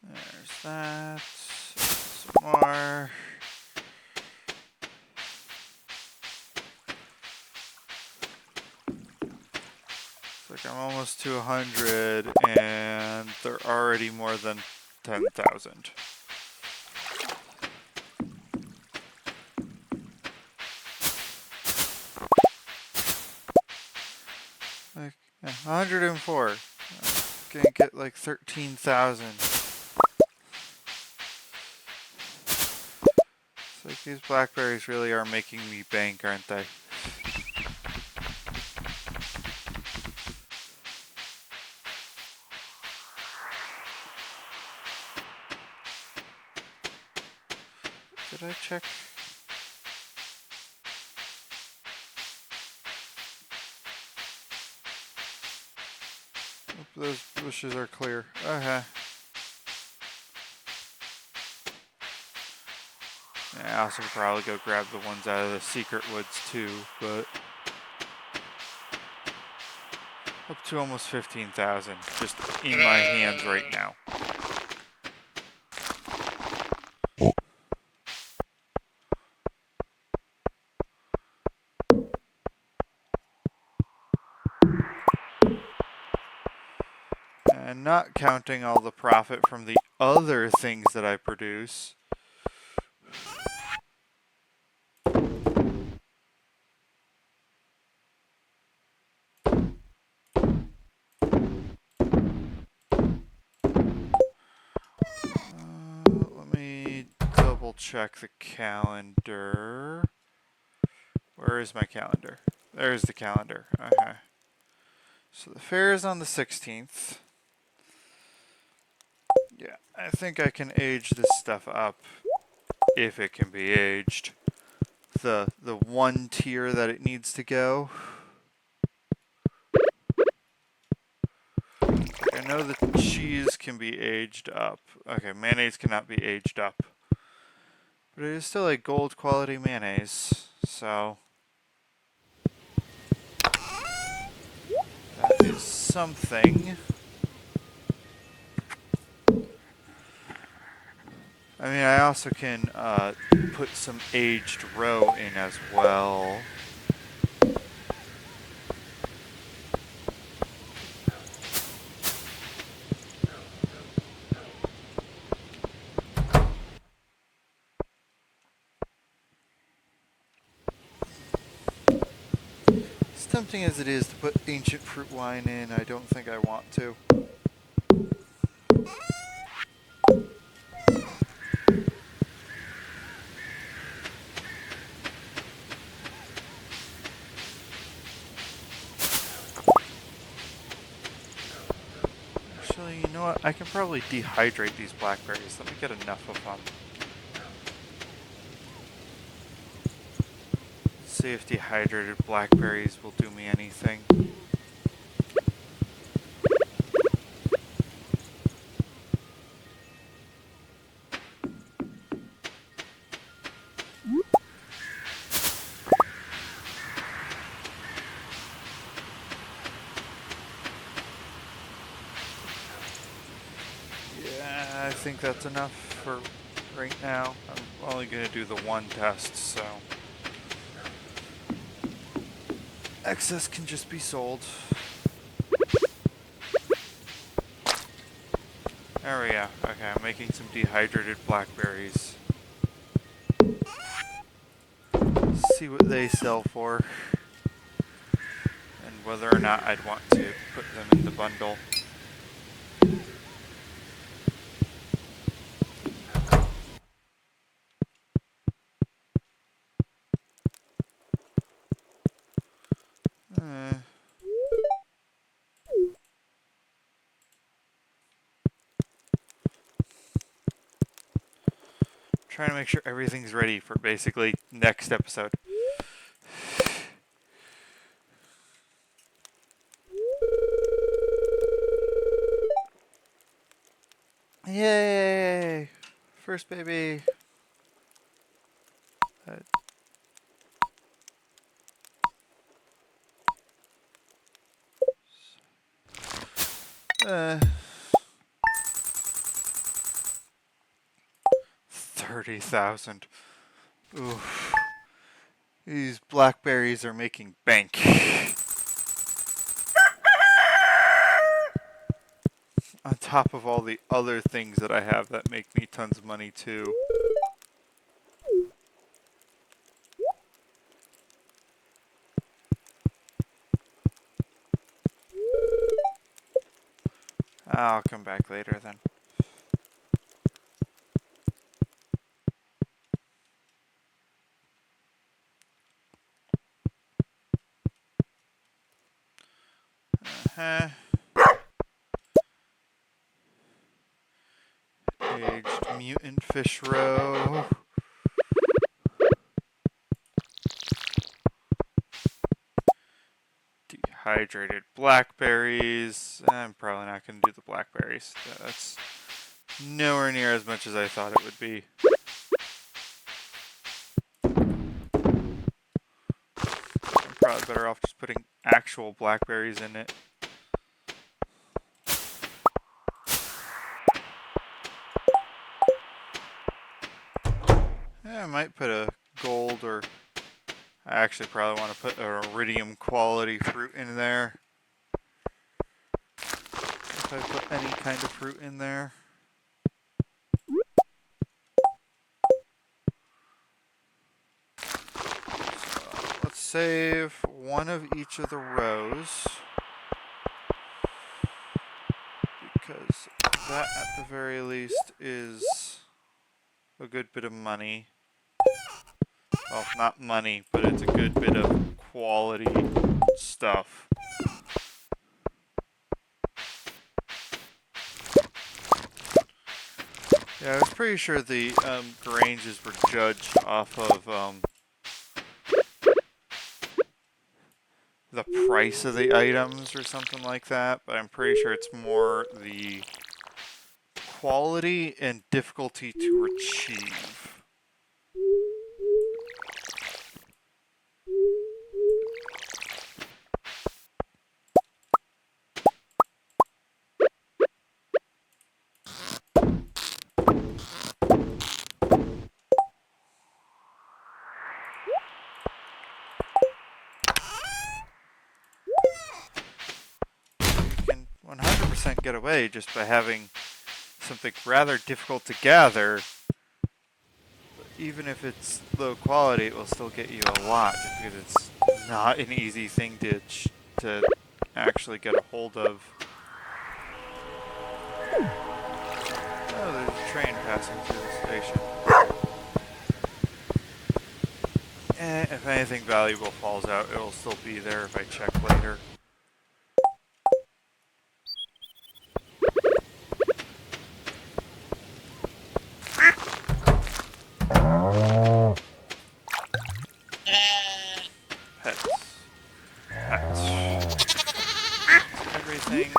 There's that. Some more. It's like I'm almost to 100 and they're already more than 10,000. Like, yeah, 104. I'm gonna get like 13,000. It's like these blackberries really are making me bank, aren't they? Did I check? Oop, those bushes are clear. Okay. Yeah, I also could probably go grab the ones out of the secret woods too, but up to almost 15,000 just in my hands right now. And not counting all the profit from the other things that I produce. Let me double check the calendar. Where is my calendar? There's the calendar. Okay. So the fair is on the 16th. Yeah, I think I can age this stuff up if it can be aged. The one tier that it needs to go. I know the cheese can be aged up. Okay, mayonnaise cannot be aged up. But it is still a gold quality mayonnaise, so that is something. I mean, I also can put some aged roe in as well. As tempting as it is to put ancient fruit wine in, I don't think I want to. Actually, you know what? I can probably dehydrate these blackberries. Let me get enough of them. See if dehydrated blackberries will do me anything. Yeah, I think that's enough for right now. I'm only going to do the one test, so excess can just be sold. There we go. Okay, I'm making some dehydrated blackberries. See what they sell for. And whether or not I'd want to put them in the bundle. trying to make sure everything's ready for basically next episode. Yay! First baby. Uh, 30,000. Oof. These blackberries are making bank. On top of all the other things that I have that make me tons of money too. I'll come back later then. Uh-huh. Aged mutant fish roe. Dehydrated blackberries. I'm probably not going to do the blackberries. That's nowhere near as much as I thought it would be. I'm probably better off just putting actual blackberries in it. Yeah, I might put a gold, or I actually probably want to put an iridium quality fruit in there. If I put any kind of fruit in there. So let's save one of each of the rows, because that at the very least is a good bit of money. Well, not money, but it's a good bit of quality stuff. Yeah, I was pretty sure the Granges were judged off of the price of the items or something like that, but I'm pretty sure it's more the quality and difficulty to achieve. You can 100% get away just by having something rather difficult to gather. But even if it's low quality, it will still get you a lot, just because it's not an easy thing to actually get a hold of. Oh, there's a train passing through the station. If anything valuable falls out, it'll still be there if I check later. Pets. Pets. Everything.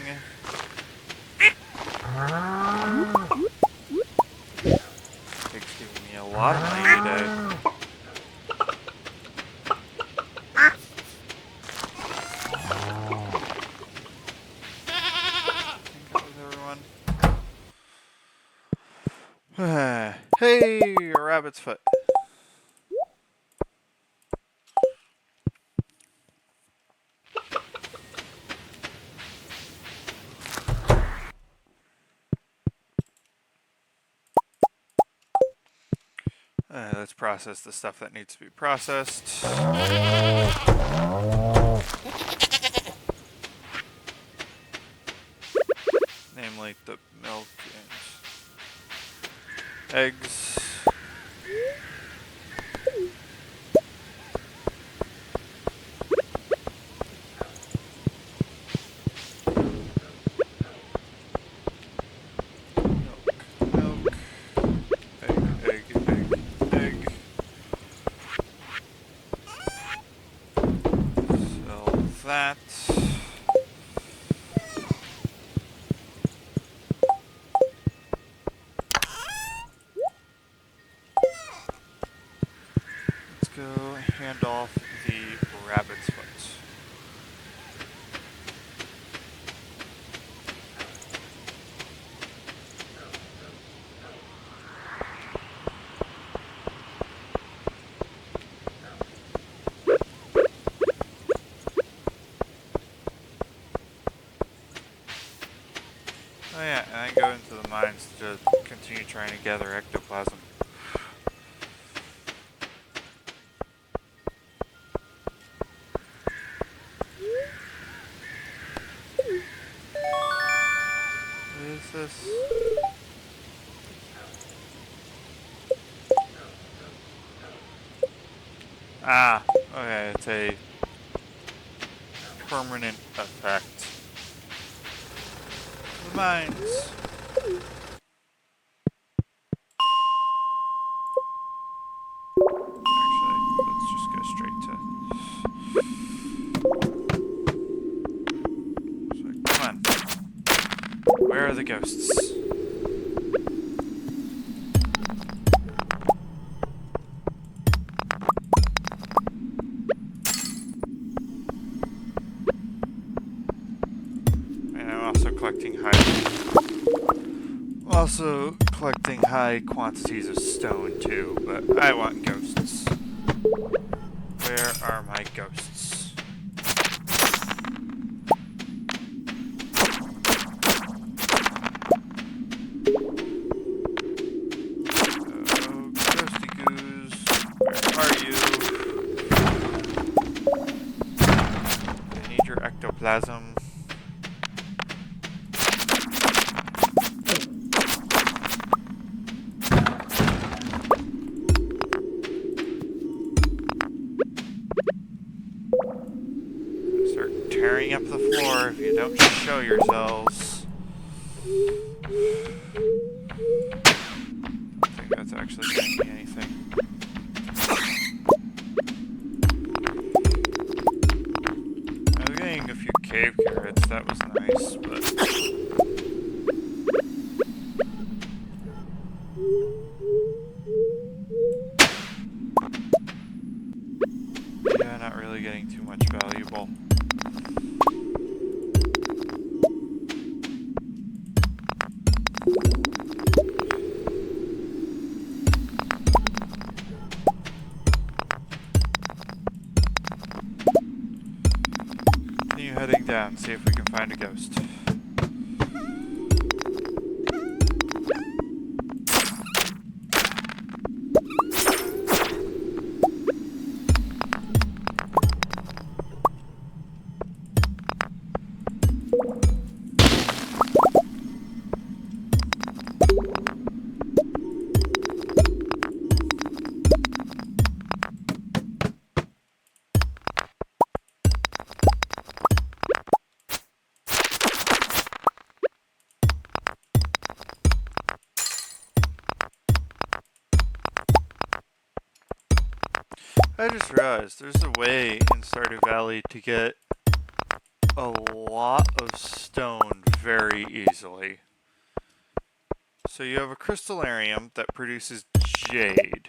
Pig's giving me a lot of money today. Hey, a rabbit's foot. Let's process the stuff that needs to be processed. Namely the milk and eggs. Milk, egg, egg, egg. that. Let's go hand off the rabbit's foot. Oh yeah, and I go into the mines to continue trying to gather ectoplasm. What is this? Ah, okay, it's a permanent effect. The mines. Actually, let's just go straight to... So, come on. Where are the ghosts? And I'm also collecting high quantities of stone too, but I want ghosts. Where are my ghosts? Oh, ghosty goose, where are you? I need your ectoplasm. Start tearing up the floor if you don't show yourselves. I don't think that's actually getting me anything. I was getting a few cave carrots, that was nice, but... yeah, not really getting too much valuable. Continue heading down, see if we can find a ghost. I just realized there's a way in Stardew Valley to get a lot of stone very easily. So you have a crystallarium that produces jade.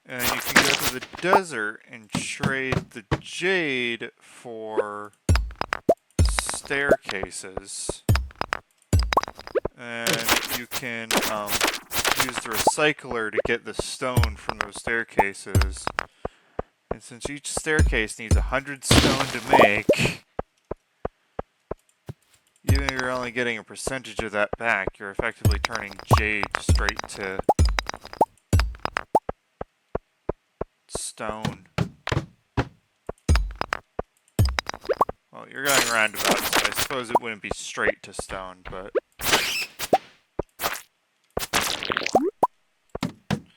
And you can go to the desert and trade the jade for staircases. And you can use the recycler to get the stone from those staircases. And since each staircase needs 100 stone to make, even if you're only getting a percentage of that back, you're effectively turning jade straight to stone. Well, you're going roundabout, so I suppose it wouldn't be straight to stone, but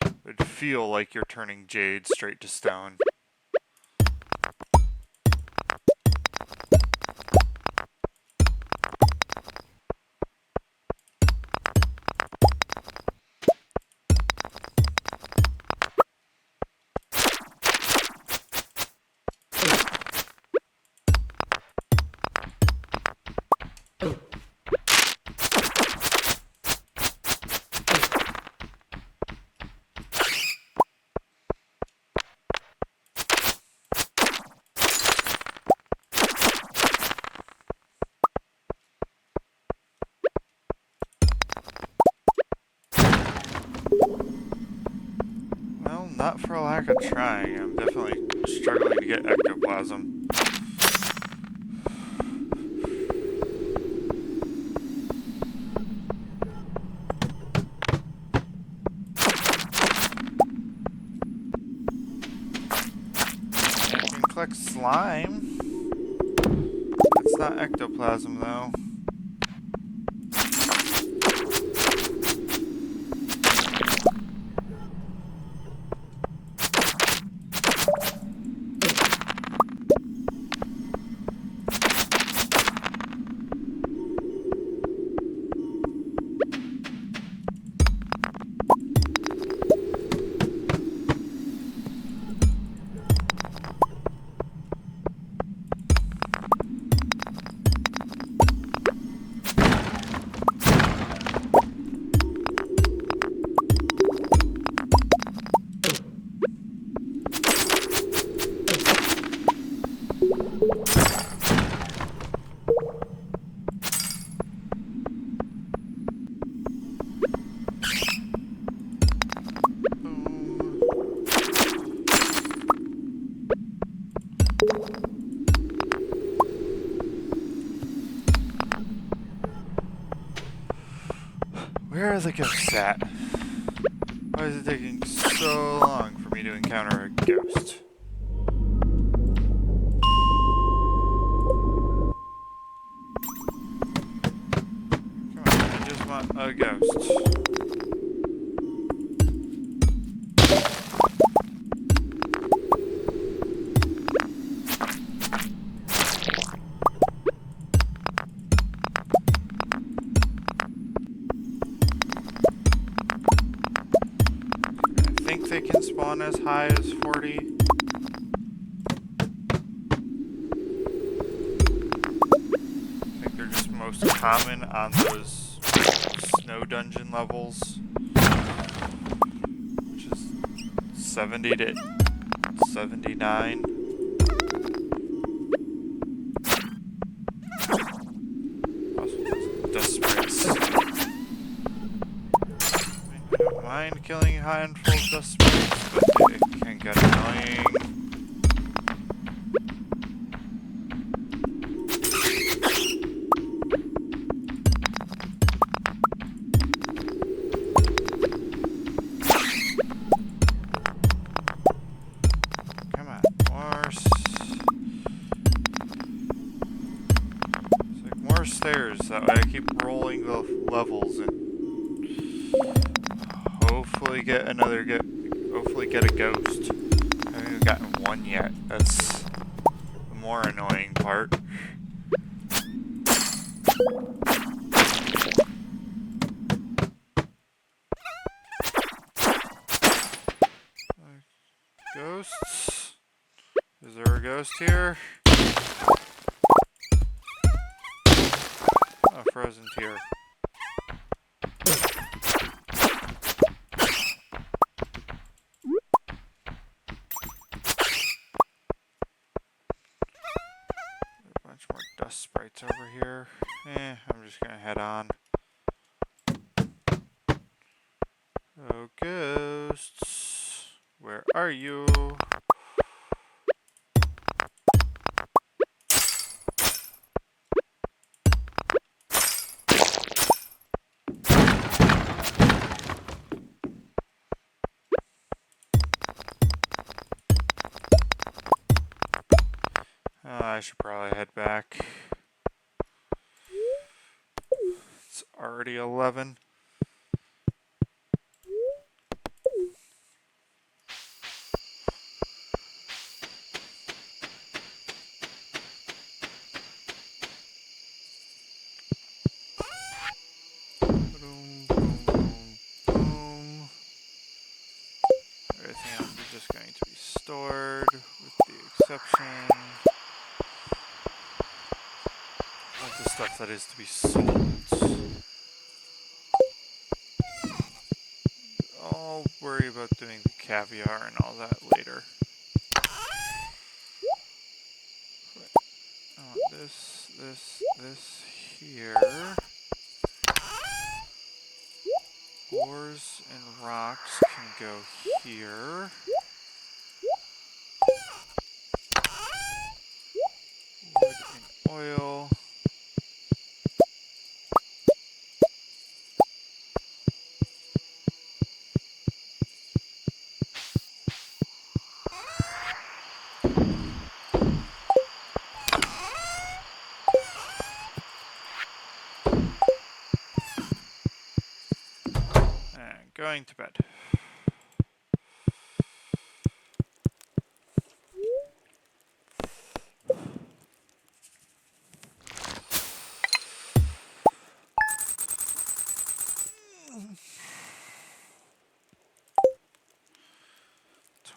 it would feel like you're turning jade straight to stone. not for a lack of trying. I'm definitely struggling to get ectoplasm. I can collect slime. It's not ectoplasm though. Where are the ghosts at? Why is it taking so long for me to encounter a ghost? Come on, I just want a ghost. I think they can spawn as high as 40. I think they're just most common on those snow dungeon levels, which is 70 to 79. Also, dust sprites. I don't mind killing a handful of dust sprites, but it can get annoying. Come on, it's like more stairs. That way I keep rolling the levels and hopefully get a ghost. I haven't even gotten one yet. That's the more annoying part. Ghosts? Is there a ghost here? Oh, frozen tear. A bunch more dust sprites over here. I'm just gonna head on. Oh, ghosts. Where are you? I should probably head back. It's already 11. Boom, boom, boom, boom. Everything else is just going to be stored, with the exception of the stuff that is to be sold. I'll worry about doing the caviar and all that later. I want this here. Ores and rocks can go here. Wood and oil. And going to bed.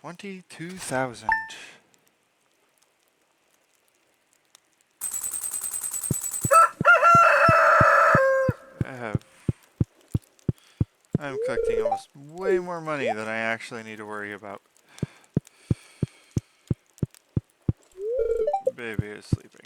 $22,000. I'm collecting almost way more money than I actually need to worry about. Baby is sleeping.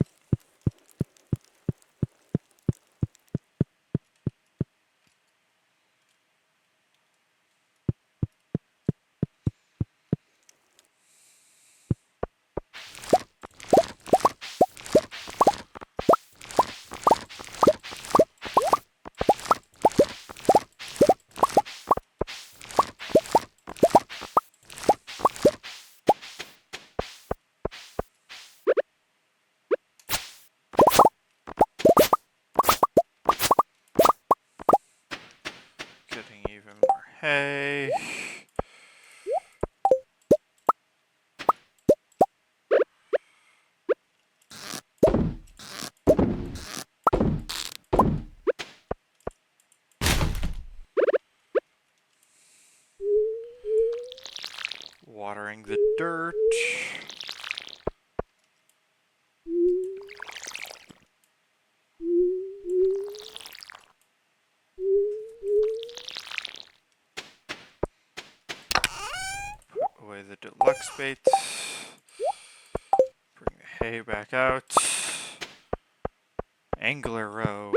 Getting even more hay. Watering the dirt. Put away the deluxe bait. Bring the hay back out. Angler roe.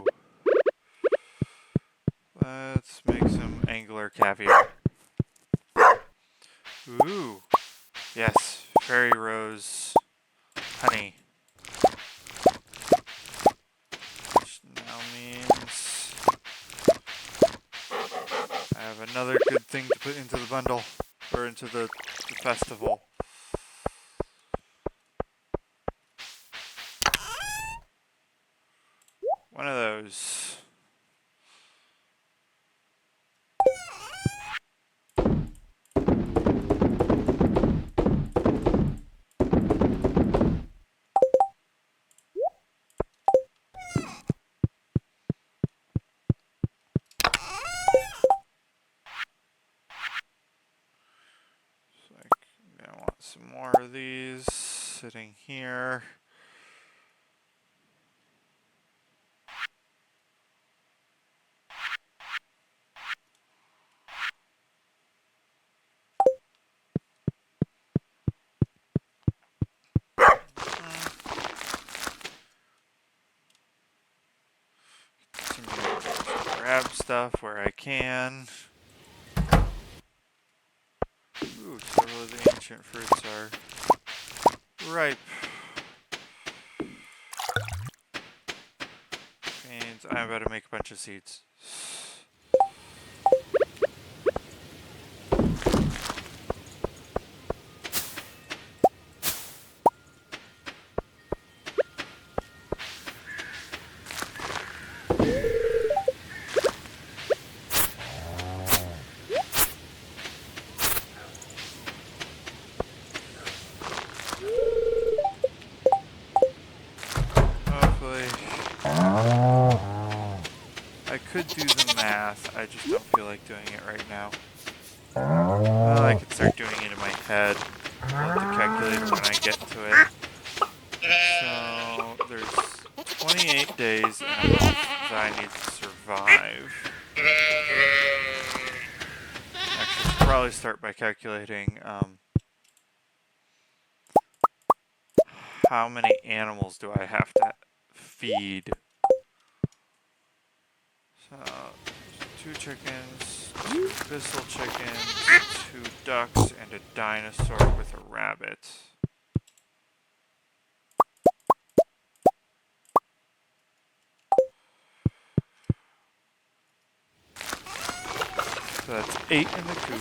Let's make some angler caviar. Ooh. Yes, fairy rose honey. Which now means I have another good thing to put into the bundle. Or into the festival. One of those. So I'm gonna want some more of these sitting here. Grab stuff where I can. Ooh, several of the ancient fruits are ripe. Means I'm about to make a bunch of seeds. Hopefully. I could do the math, I just don't feel like doing it right now. Well, I could start doing it in my head. I'll have to calculate when I get to it. So, there's 28 days in a month that I need to survive. Actually, I should probably start by calculating how many animals do I have to feed. So, 2 chickens, 2 bissell chickens, 2 ducks, and a dinosaur with a rabbit. So that's 8 in the coop.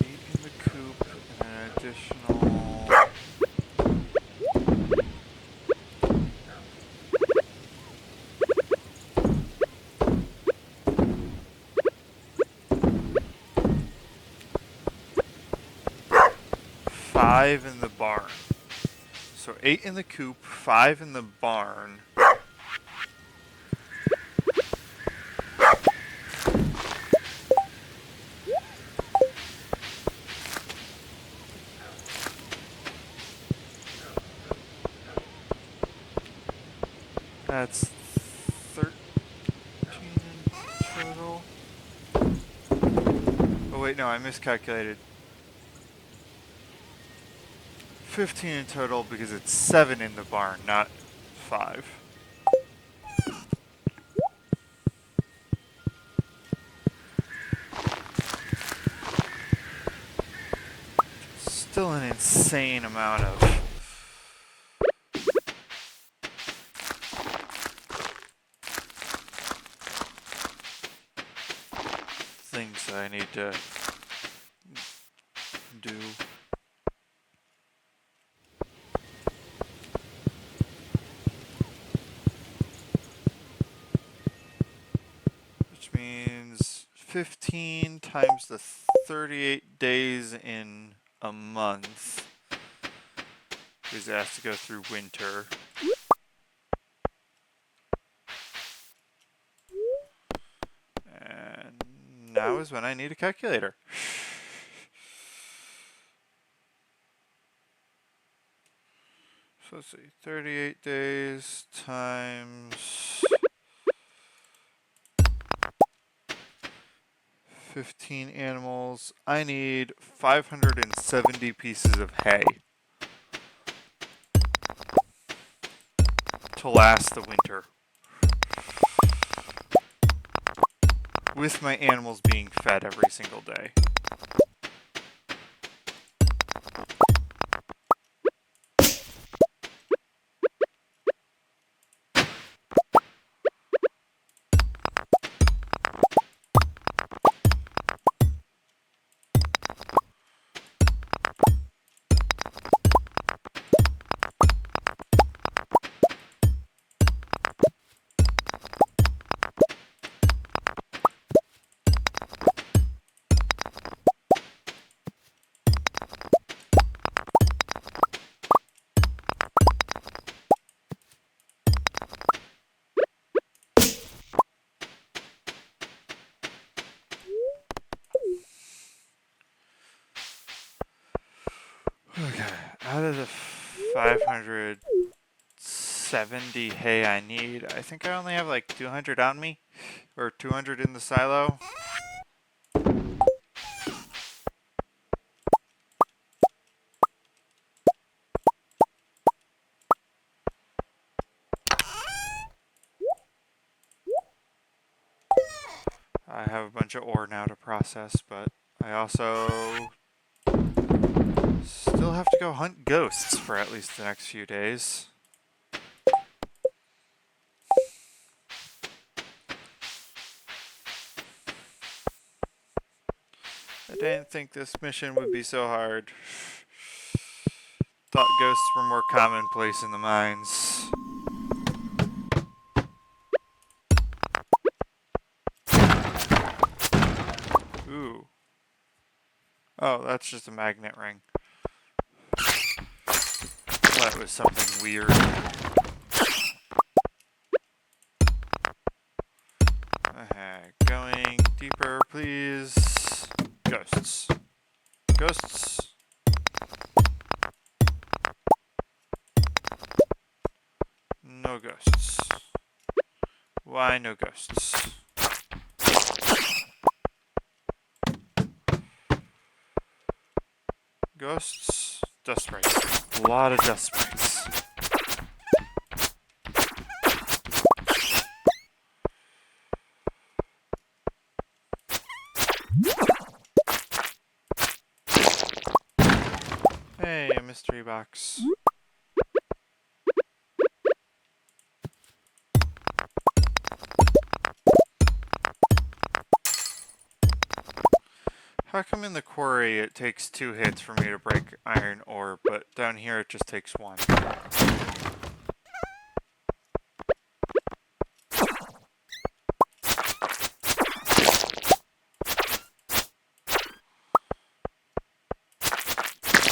8 in the coop and an additional 5 in the barn. So 8 in the coop, 5 in the barn. That's 13 in total. Oh wait, no, I miscalculated. 15 in total because it's 7 in the barn, not 5. Still an insane amount of things that I need to do. Which means 15 times the 38 days in a month. Because it has to go through winter. And now is when I need a calculator. So let's see, 38 days times 15 animals. I need 570 pieces of hay to last the winter. With my animals being fed every single day. Okay, out of the 570 hay I need, I think I only have like 200 on me, or 200 in the silo. I have a bunch of ore now to process, but I also still have to go hunt ghosts for at least the next few days. I didn't think this mission would be so hard. Thought ghosts were more commonplace in the mines. Ooh. Oh, that's just a magnet ring. That was something weird. Going deeper, please. Ghosts. Ghosts. No ghosts. Why no ghosts? Ghosts, dust sprites. A lot of dust sprites. Hey, a mystery box. How come in the quarry it takes 2 hits for me to break iron ore, but down here it just takes 1? The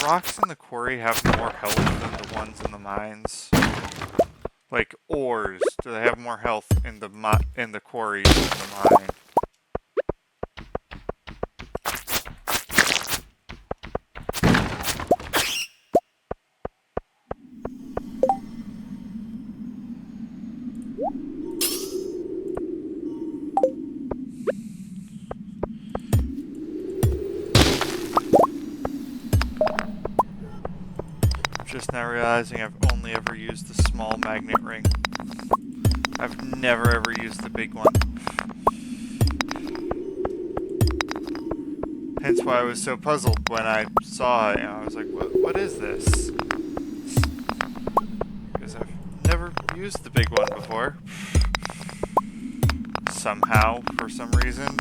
rocks in the quarry have more health than the ones in the mines. Like ores, do they have more health in the quarry than the mine? Just now realizing I've only ever used the small magnet ring. I've never ever used the big one. Hence why I was so puzzled when I saw it and I was like, what is this? Because I've never used the big one before. Somehow, for some reason.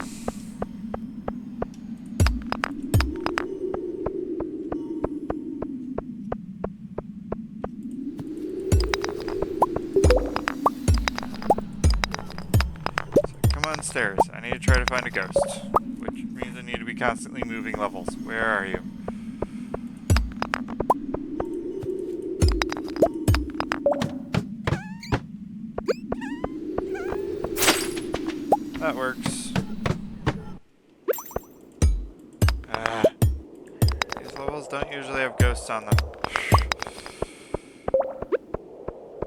Stairs. I need to try to find a ghost, which means I need to be constantly moving levels. Where are you? That works. These levels don't usually have ghosts on them.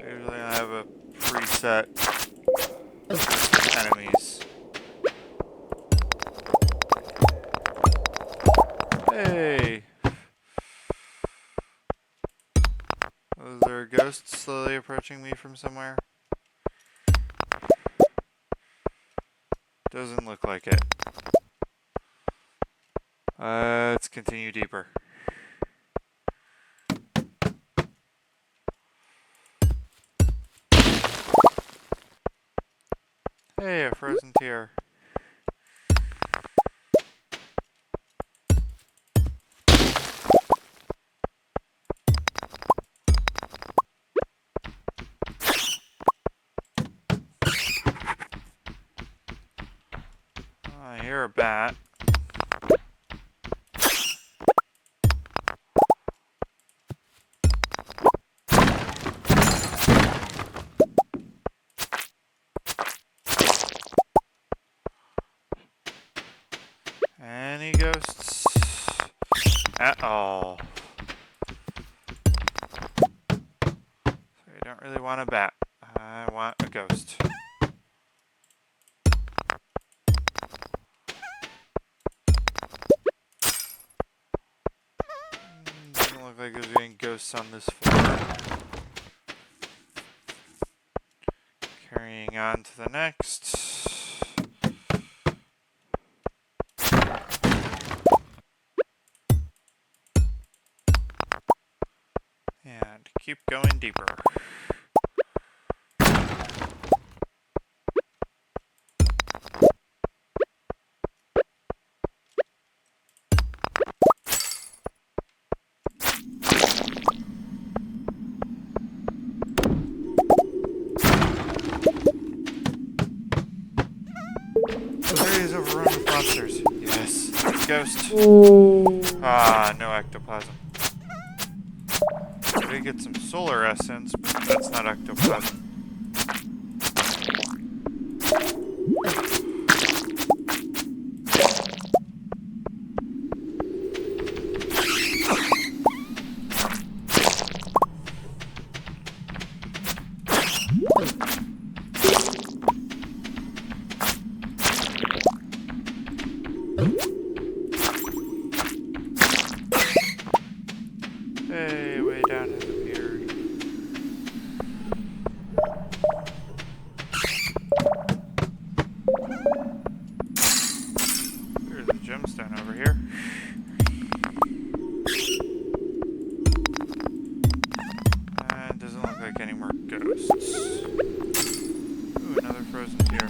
They usually have a preset enemies. Hey! Was there a ghost slowly approaching me from somewhere? Doesn't look like it. Let's continue deeper. Hey, a frozen tear. I hear a bat. Any ghosts at all? So I don't really want a bat. I want a ghost. Doesn't look like there's any ghosts on this floor. Carrying on to the next. And keep going deeper. Areas overrun with monsters. Yes. Ghost. Ah, no ectoplasm. I did get some solar essence, but that's not ectoplasm. Hey, way down has appeared. There's a gemstone over here. Doesn't look like any more ghosts. Ooh, another frozen tear.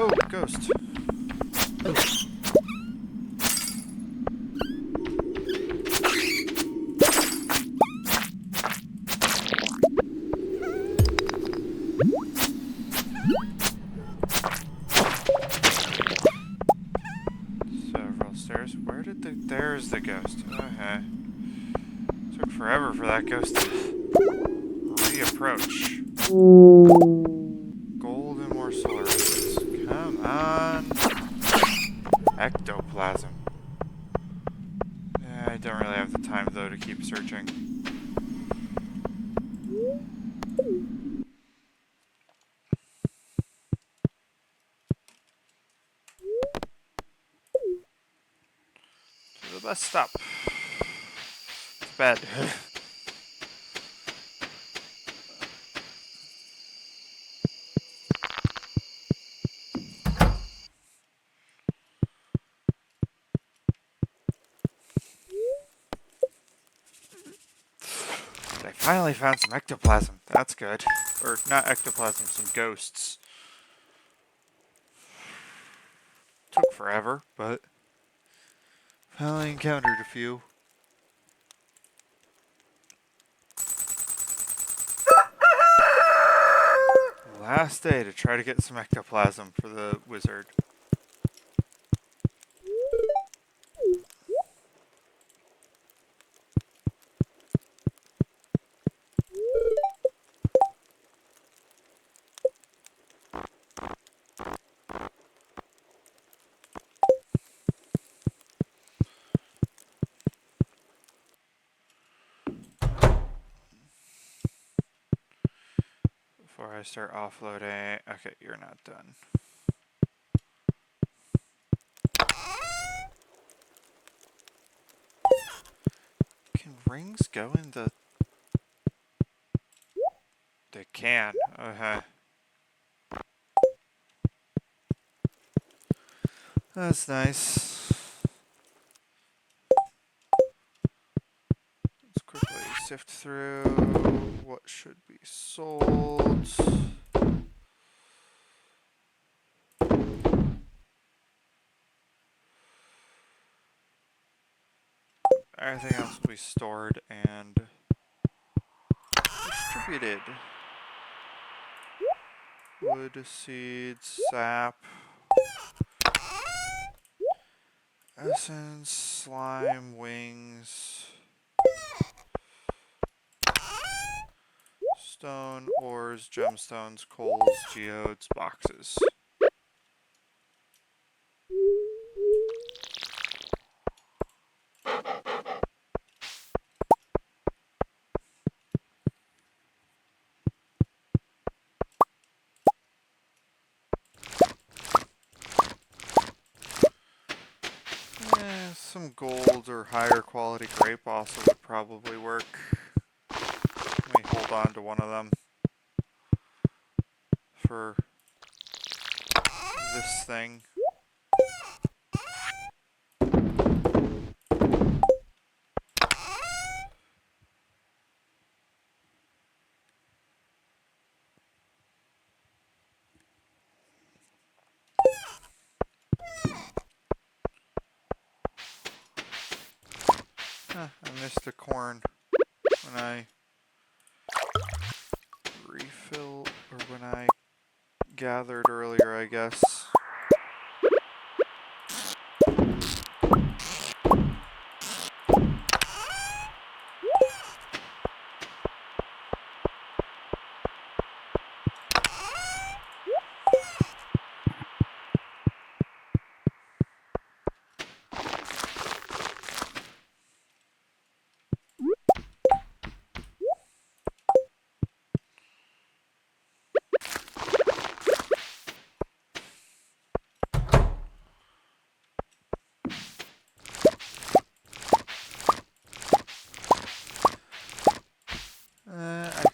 Oh, ghost. Several stairs. Where did the... There's the ghost. Okay. Took forever for that ghost to reapproach. Gold and more solar rays. Come on. Ectoplasm. Yeah, I don't really have the time, though, to keep searching. To the bus stop. It's bad. I finally found some ectoplasm. That's good. Or, not ectoplasm, some ghosts. Took forever, but finally encountered a few. Last day to try to get some ectoplasm for the wizard. Before I start offloading... Okay, you're not done. Can rings go in the... They can. Okay. That's nice. Let's quickly sift through what should be sold. Everything else will be stored and distributed. Wood, seeds, sap, essence, slime, wings, stone, ores, gemstones, coals, geodes, boxes. Some gold or higher quality grape also would probably work. Let me hold on to one of them for this thing. I missed the corn when I refilled, or when I gathered earlier, I guess.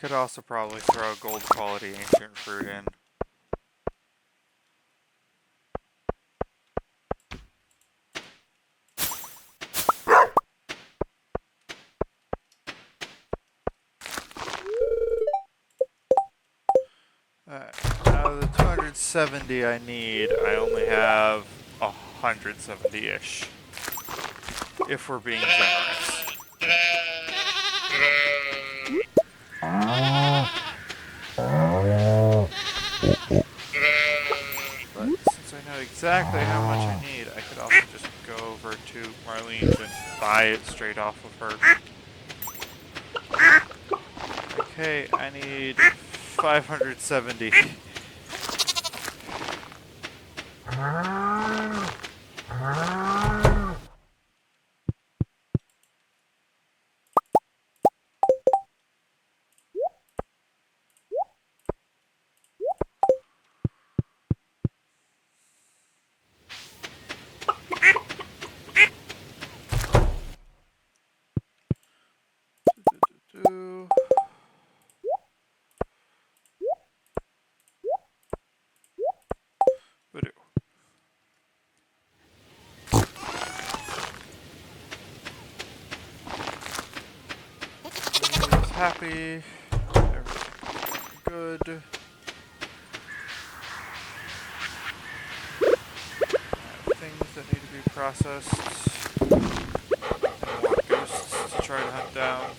could also probably throw a gold quality ancient fruit in. Out of the 270 I need, I only have 170-ish. If we're being generous. But since I know exactly how much I need, I could also just go over to Marlene's and buy it straight off of her. Okay, I need 570. Everybody's happy. Everything's good. Things that need to be processed. More ghosts to try to hunt down.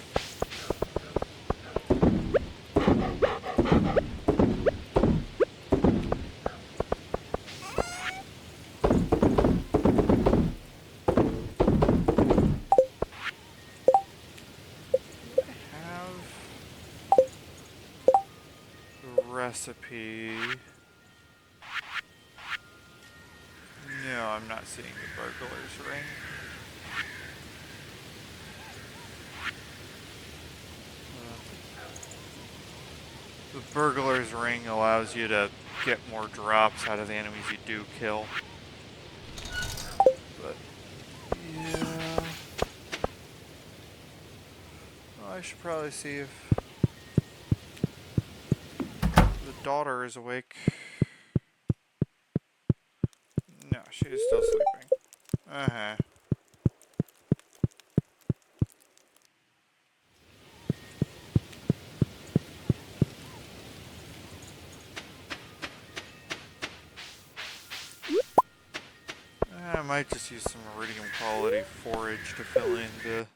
Recipe. No, I'm not seeing the burglar's ring. The burglar's ring allows you to get more drops out of the enemies you do kill. But, yeah. Well, I should probably see if the daughter is awake. No, she is still sleeping. Uh-huh. I might just use some iridium quality forage to fill in the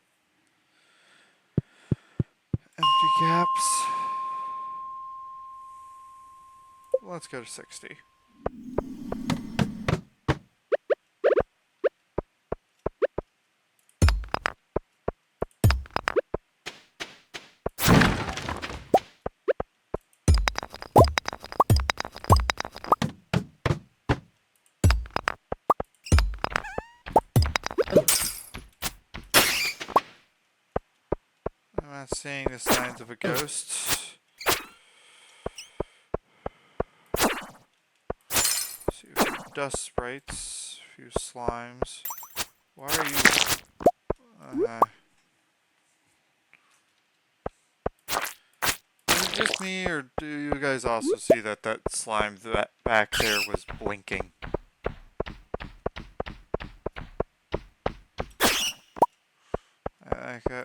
empty gaps. Let's go to 60. I'm not seeing the signs of a ghost. See a few dust sprites, a few slimes. Why are you... Is it just me, or do you guys also see that that slime that back there was blinking?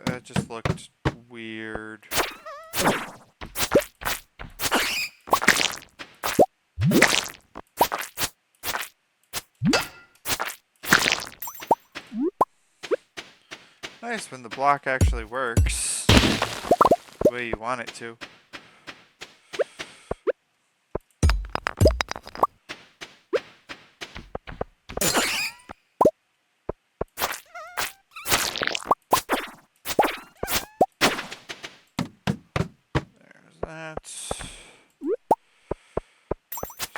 That just looked weird. Nice when the block actually works the way you want it to. There's that.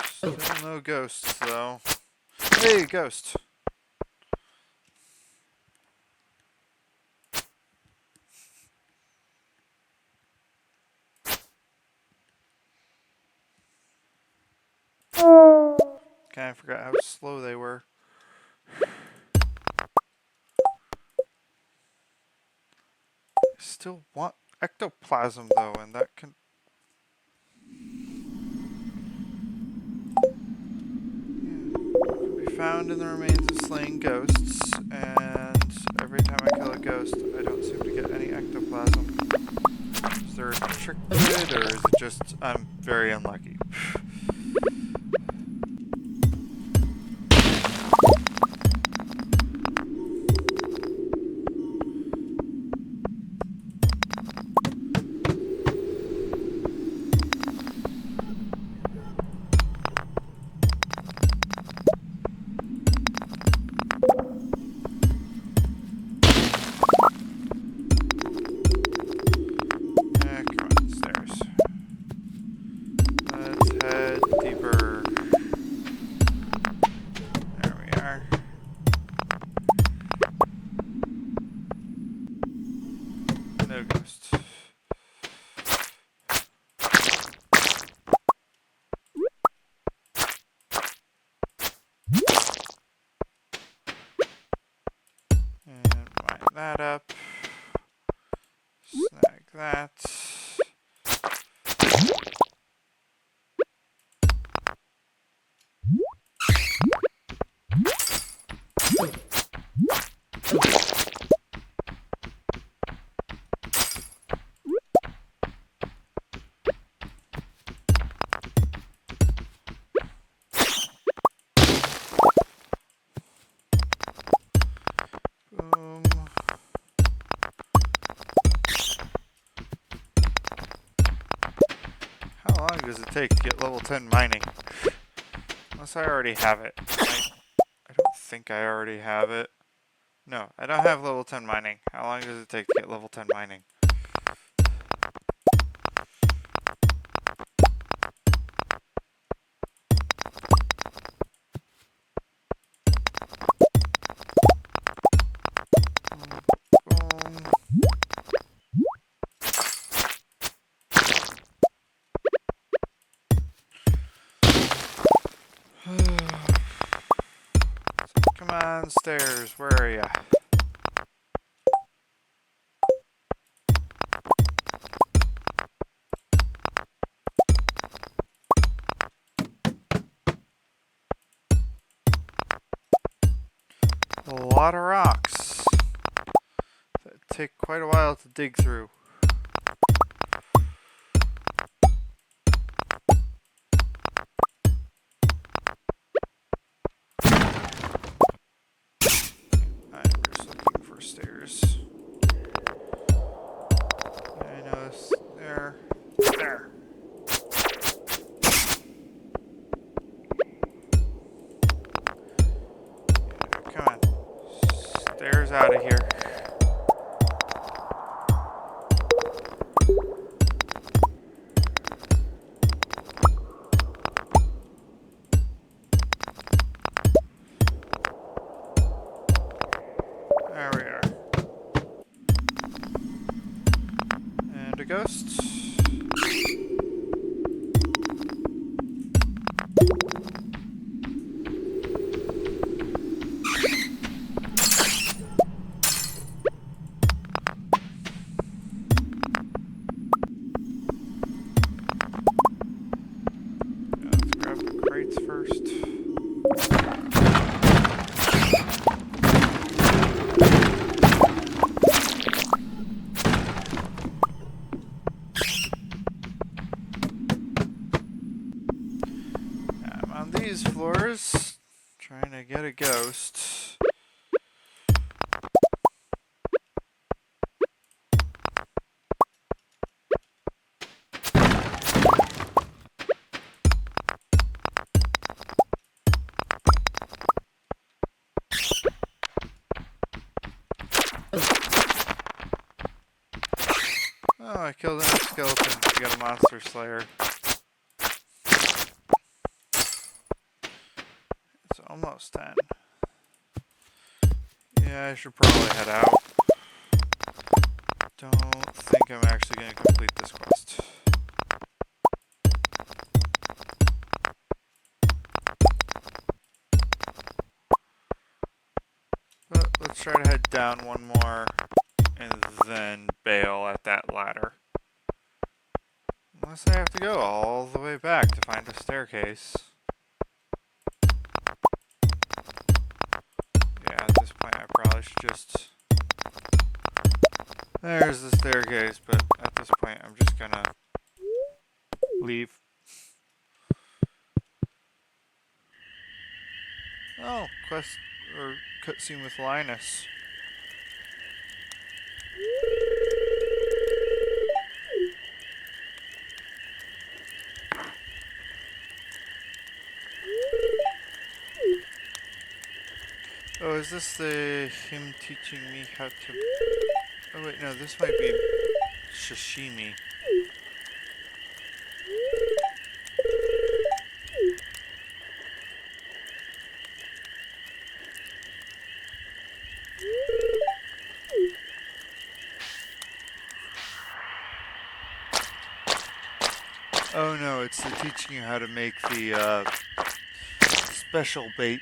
Still no ghosts though. Hey, ghost! Kinda forgot how slow they were. Still want ectoplasm though, and that can found in the remains of slaying ghosts, and every time I kill a ghost, I don't seem to get any ectoplasm. Is there a trick to it, or is it just I'm very unlucky? No ghost. And mine that up. Snag that. Boom. How long does it take to get level 10 mining? Unless I already have it. I don't think I already have it. No, I don't have level 10 mining. How long does it take to get level 10 mining? Come on, stairs, where are ya? A lot of rocks that take quite a while to dig through. I'm just looking for stairs. I noticed there. There. Come on. Stairs out of here. There we are. And a ghost. Let's grab the crates first. I'm on these floors, trying to get a ghost. Oh, I killed enough skeletons to get a monster slayer. It's almost 10. Yeah, I should probably head out. Don't think I'm actually going to complete this quest. But let's try to head down one more and then bail at that ladder. Unless I have to go all the way back to find a staircase. probably should just... There's the staircase, but at this point I'm just gonna leave. Oh, quest or cutscene with Linus. Oh, is this him teaching me how to... Oh wait, no, this might be sashimi. Oh no, it's the teaching you how to make the special bait.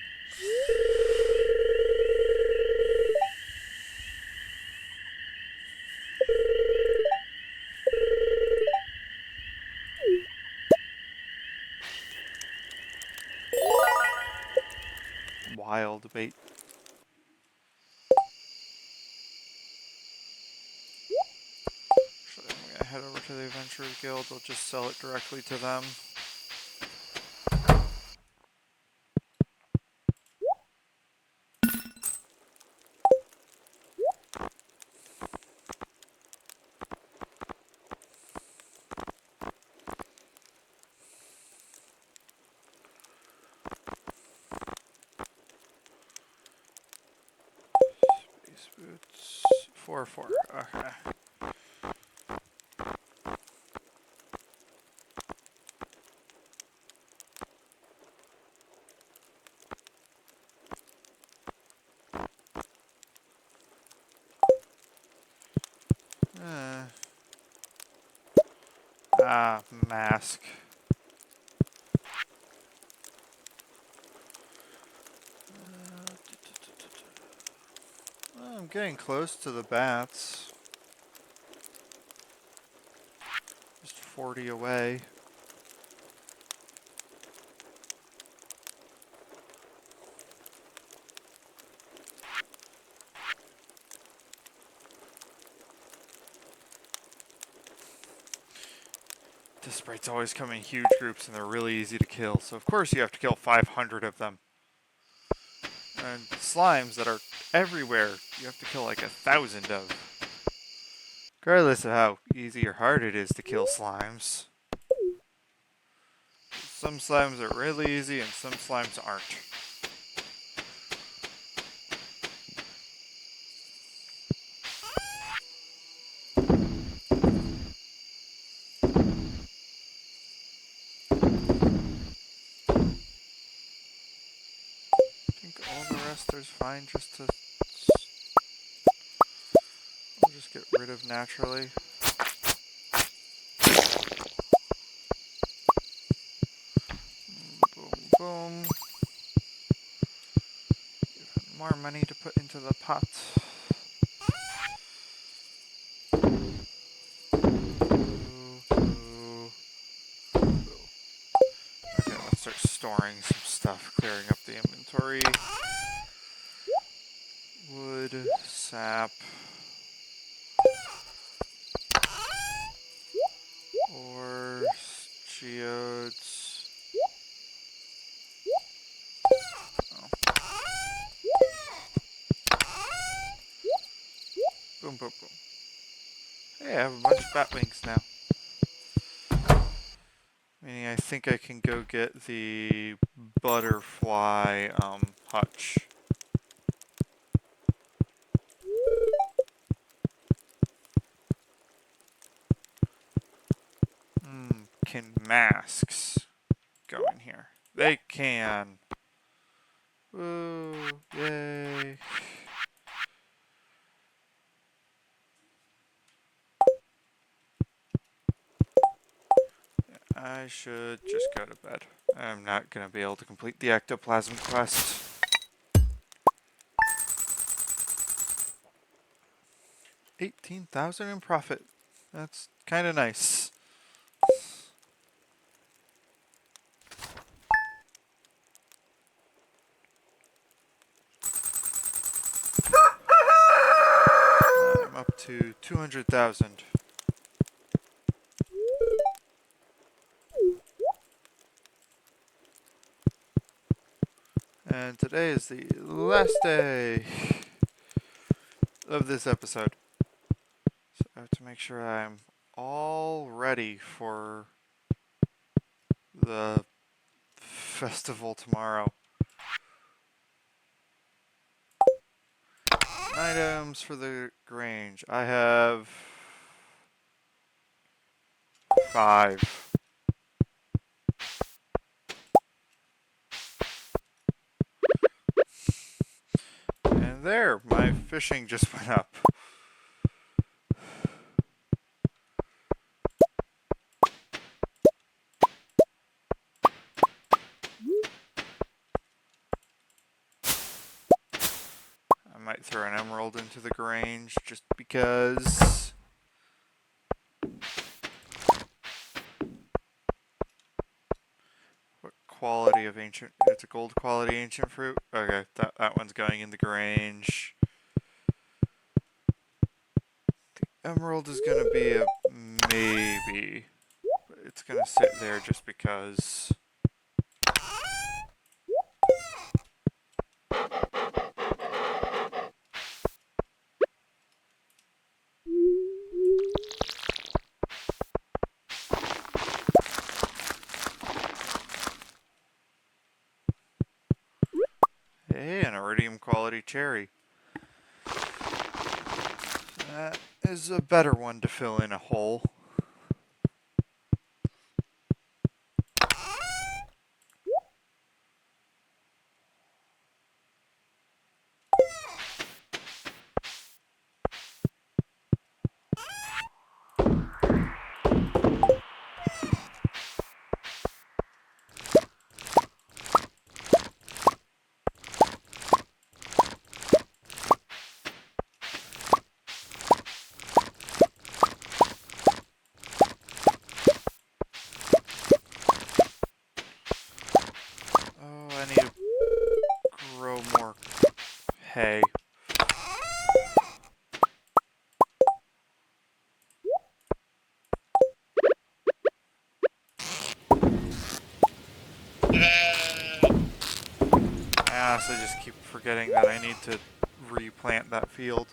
Wild bait. Actually, I'm gonna head over to the Adventurers Guild. I'll just sell it directly to them. Space boots. 4-4. Okay. Mask. I'm getting close to the bats. Just 40 away. The sprites always come in huge groups and they're really easy to kill, so of course you have to kill 500 of them. And slimes that are everywhere, you have to kill like 1,000 of. Regardless of how easy or hard it is to kill slimes. Some slimes are really easy and some slimes aren't. I think all the rest is fine just to... I'll just get rid of naturally. Boom, boom. Even more money to put into the pot. Okay, let's start storing some stuff, clearing up the inventory. Wood, sap, ores, geodes. Oh. Boom, boom, boom. Hey, I have a bunch of bat wings now. Meaning I think I can go get the butterfly hutch. Can masks go in here? They can. Woo, yay. I should just go to bed. I'm not going to be able to complete the ectoplasm quest. $18,000 in profit. That's kind of nice. to 200,000. And today is the last day of this episode. So I have to make sure I'm all ready for the festival tomorrow. Items for the Grange. I have 5. And there, my fishing just went up. I might throw an emerald into the Grange just because. What quality of ancient? It's a gold quality ancient fruit. Okay, that one's going in the Grange. The emerald is gonna be a maybe. But it's gonna sit there just because. Hey, an iridium quality cherry. That is a better one to fill in a hole. Oh, I need to grow more hay. I honestly just keep forgetting that I need to replant that field.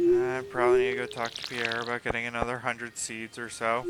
I probably need to go talk to Pierre about getting another 100 seeds or so.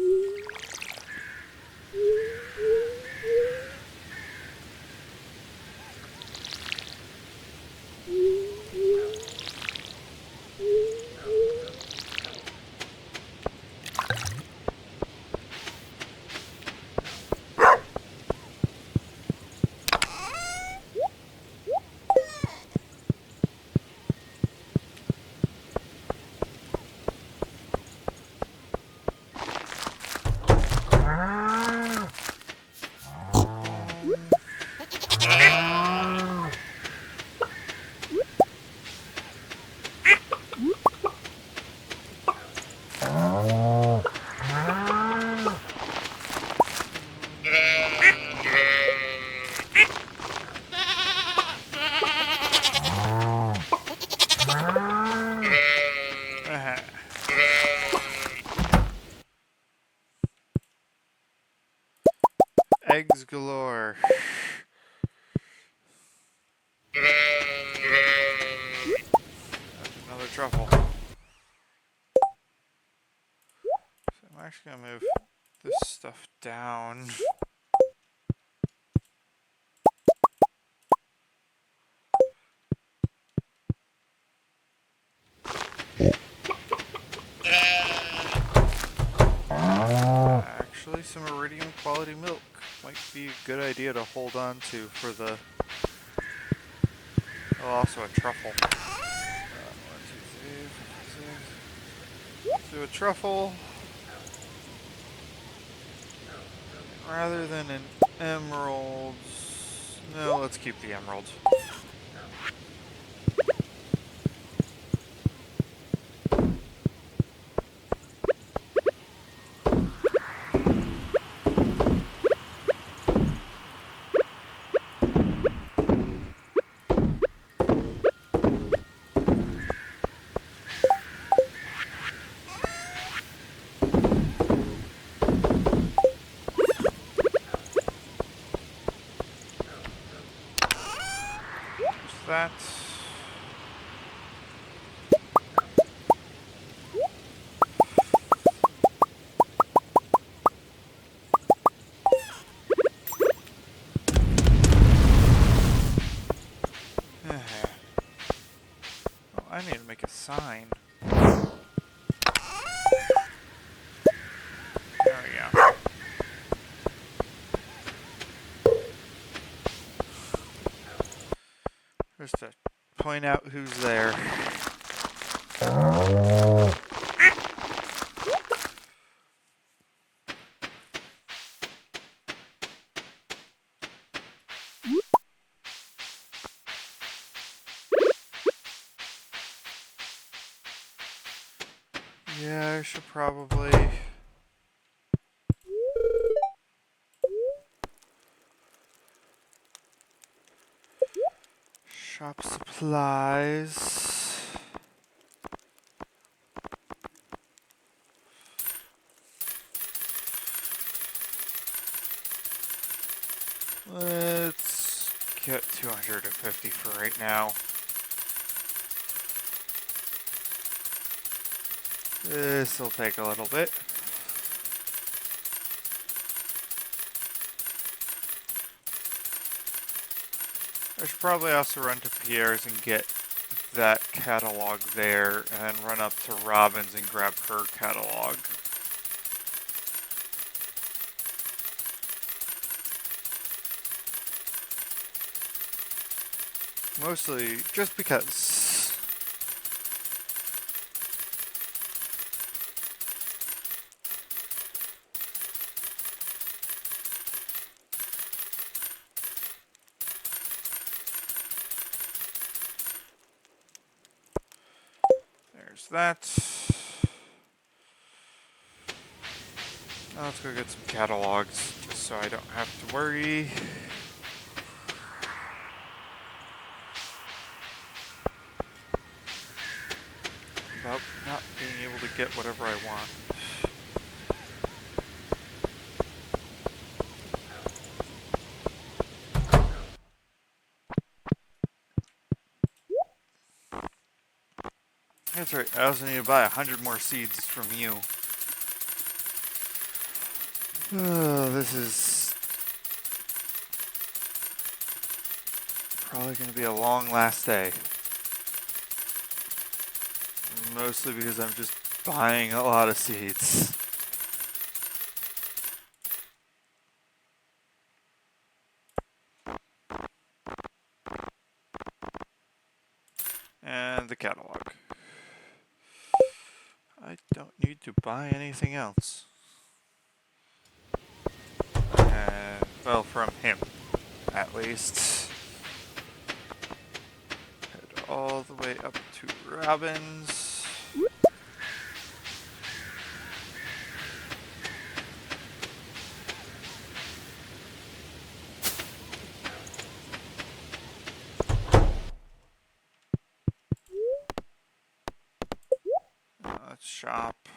Eggs galore. That's another truffle. So I'm actually gonna move this stuff down. Actually, some iridium quality milk might be a good idea to hold on to for the. Oh, also a truffle. 1, 2, 3, 4, 5, 6. do a truffle rather than an emerald. No, let's keep the emerald. That. Oh, I need to make a sign. There we go. Just to point out who's there. Yeah, I should probably... shop supplies. Let's get 250 for right now. This'll take a little bit. I should probably also run to Pierre's and get that catalog there, and then run up to Robin's and grab her catalog. Mostly just because. There's that. Now let's go get some catalogs, just so I don't have to worry. About not being able to get whatever I want. That's right, I also need to buy 100 more seeds from you. Oh, this is probably going to be a long last day. Mostly because I'm just buying a lot of seeds. And the catalog. I don't need to buy anything else. And, well, from him, at least. Head all the way up to Robin's. Let's shop.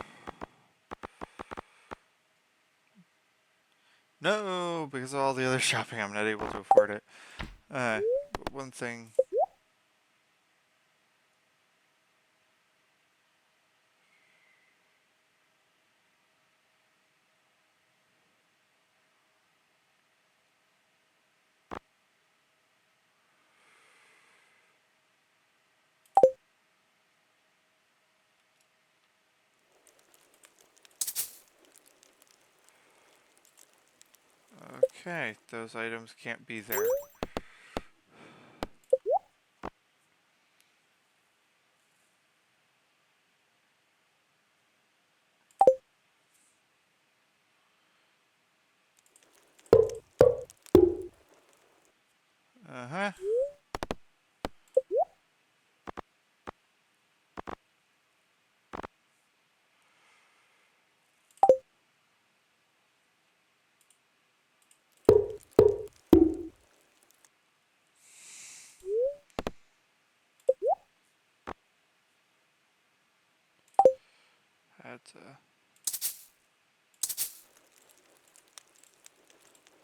No, because of all the other shopping, I'm not able to afford it. But one thing. Okay, those items can't be there.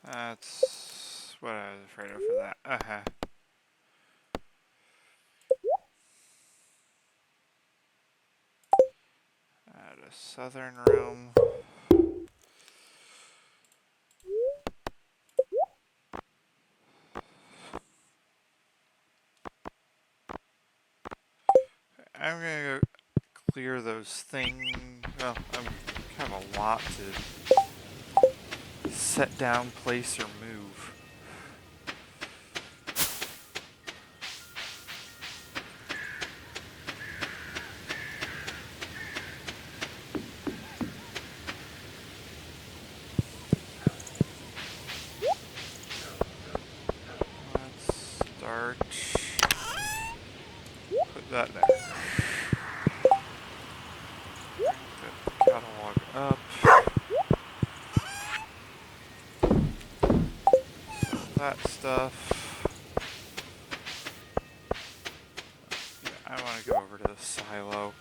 That's what I was afraid of for that. Add a southern room. I'm gonna go clear those things. Well, I'm kind of a lot to set down, place, or move. Let's start. Put that there. Put the catalog up. Sell that stuff. Yeah, I want to go over to the silo.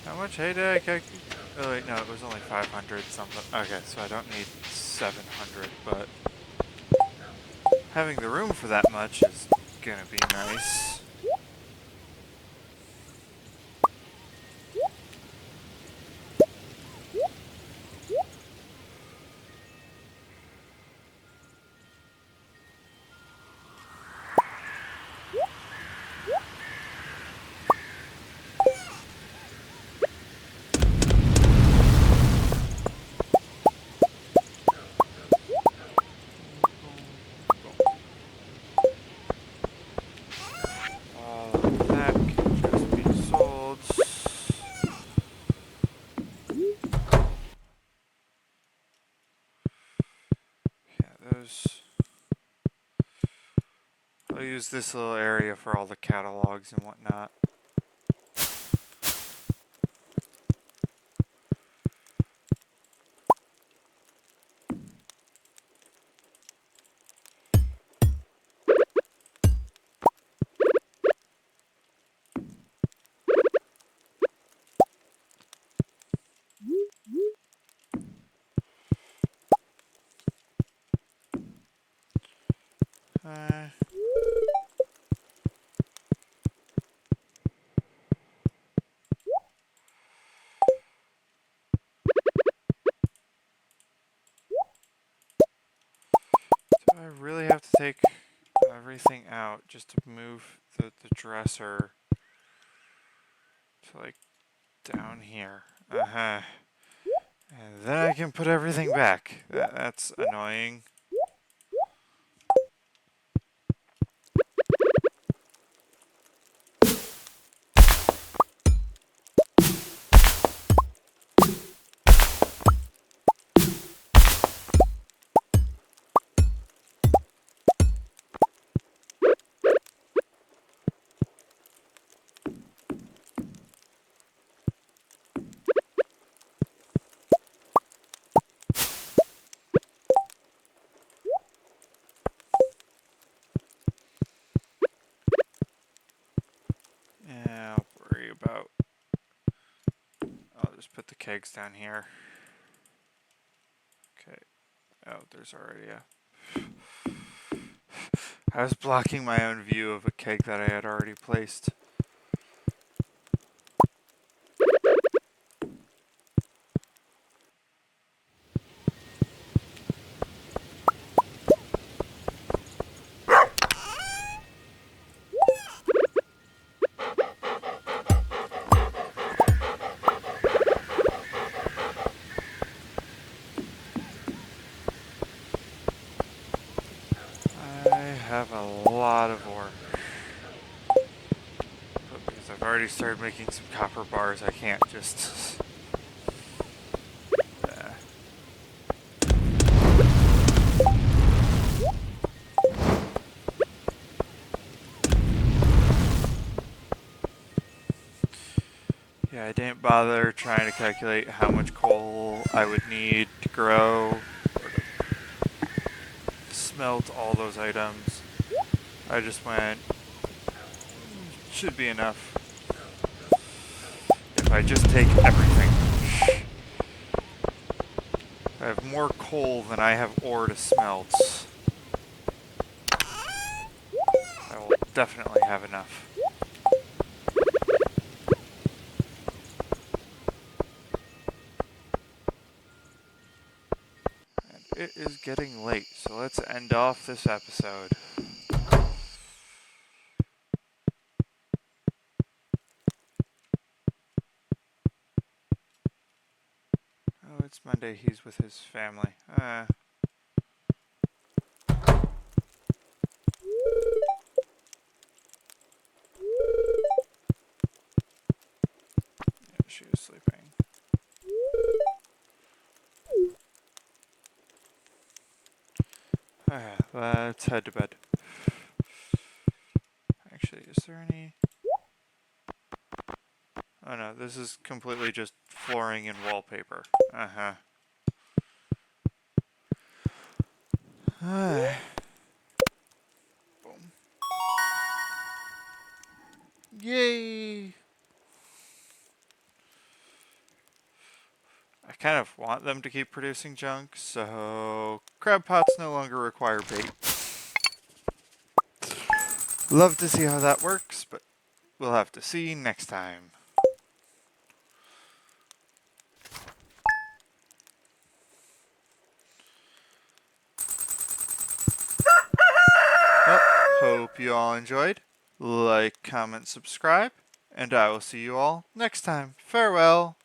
How much hay did I calculate? Oh wait, no, it was only 500 something. Okay, so I don't need 700, but having the room for that much is gonna be nice. That can just be sold. Yeah, those. I'll use this little area for all the catalogs and whatnot. Do I really have to take everything out just to move the dresser to like down here? And then I can put everything back. That's annoying. Yeah, I'll worry about. I'll just put the kegs down here. Okay. Oh, there's already a. I was blocking my own view of a keg that I had already placed. I have a lot of ore. But because I've already started making some copper bars, I can't just... Yeah, I didn't bother trying to calculate how much coal I would need to grow or to smelt all those items. I just went, should be enough. If I just take everything. I have more coal than I have ore to smelt. I will definitely have enough. And it is getting late, so let's end off this episode. Oh, it's Monday. He's with his family. Yeah, she is sleeping. Let's head to bed. Actually, is there any... Oh no, this is completely just flooring and wallpaper. Uh-huh. Boom. Yay! I kind of want them to keep producing junk, so crab pots no longer require bait. Love to see how that works, but we'll have to see next time. Well, hope you all enjoyed. Like, comment, subscribe, and I will see you all next time. Farewell!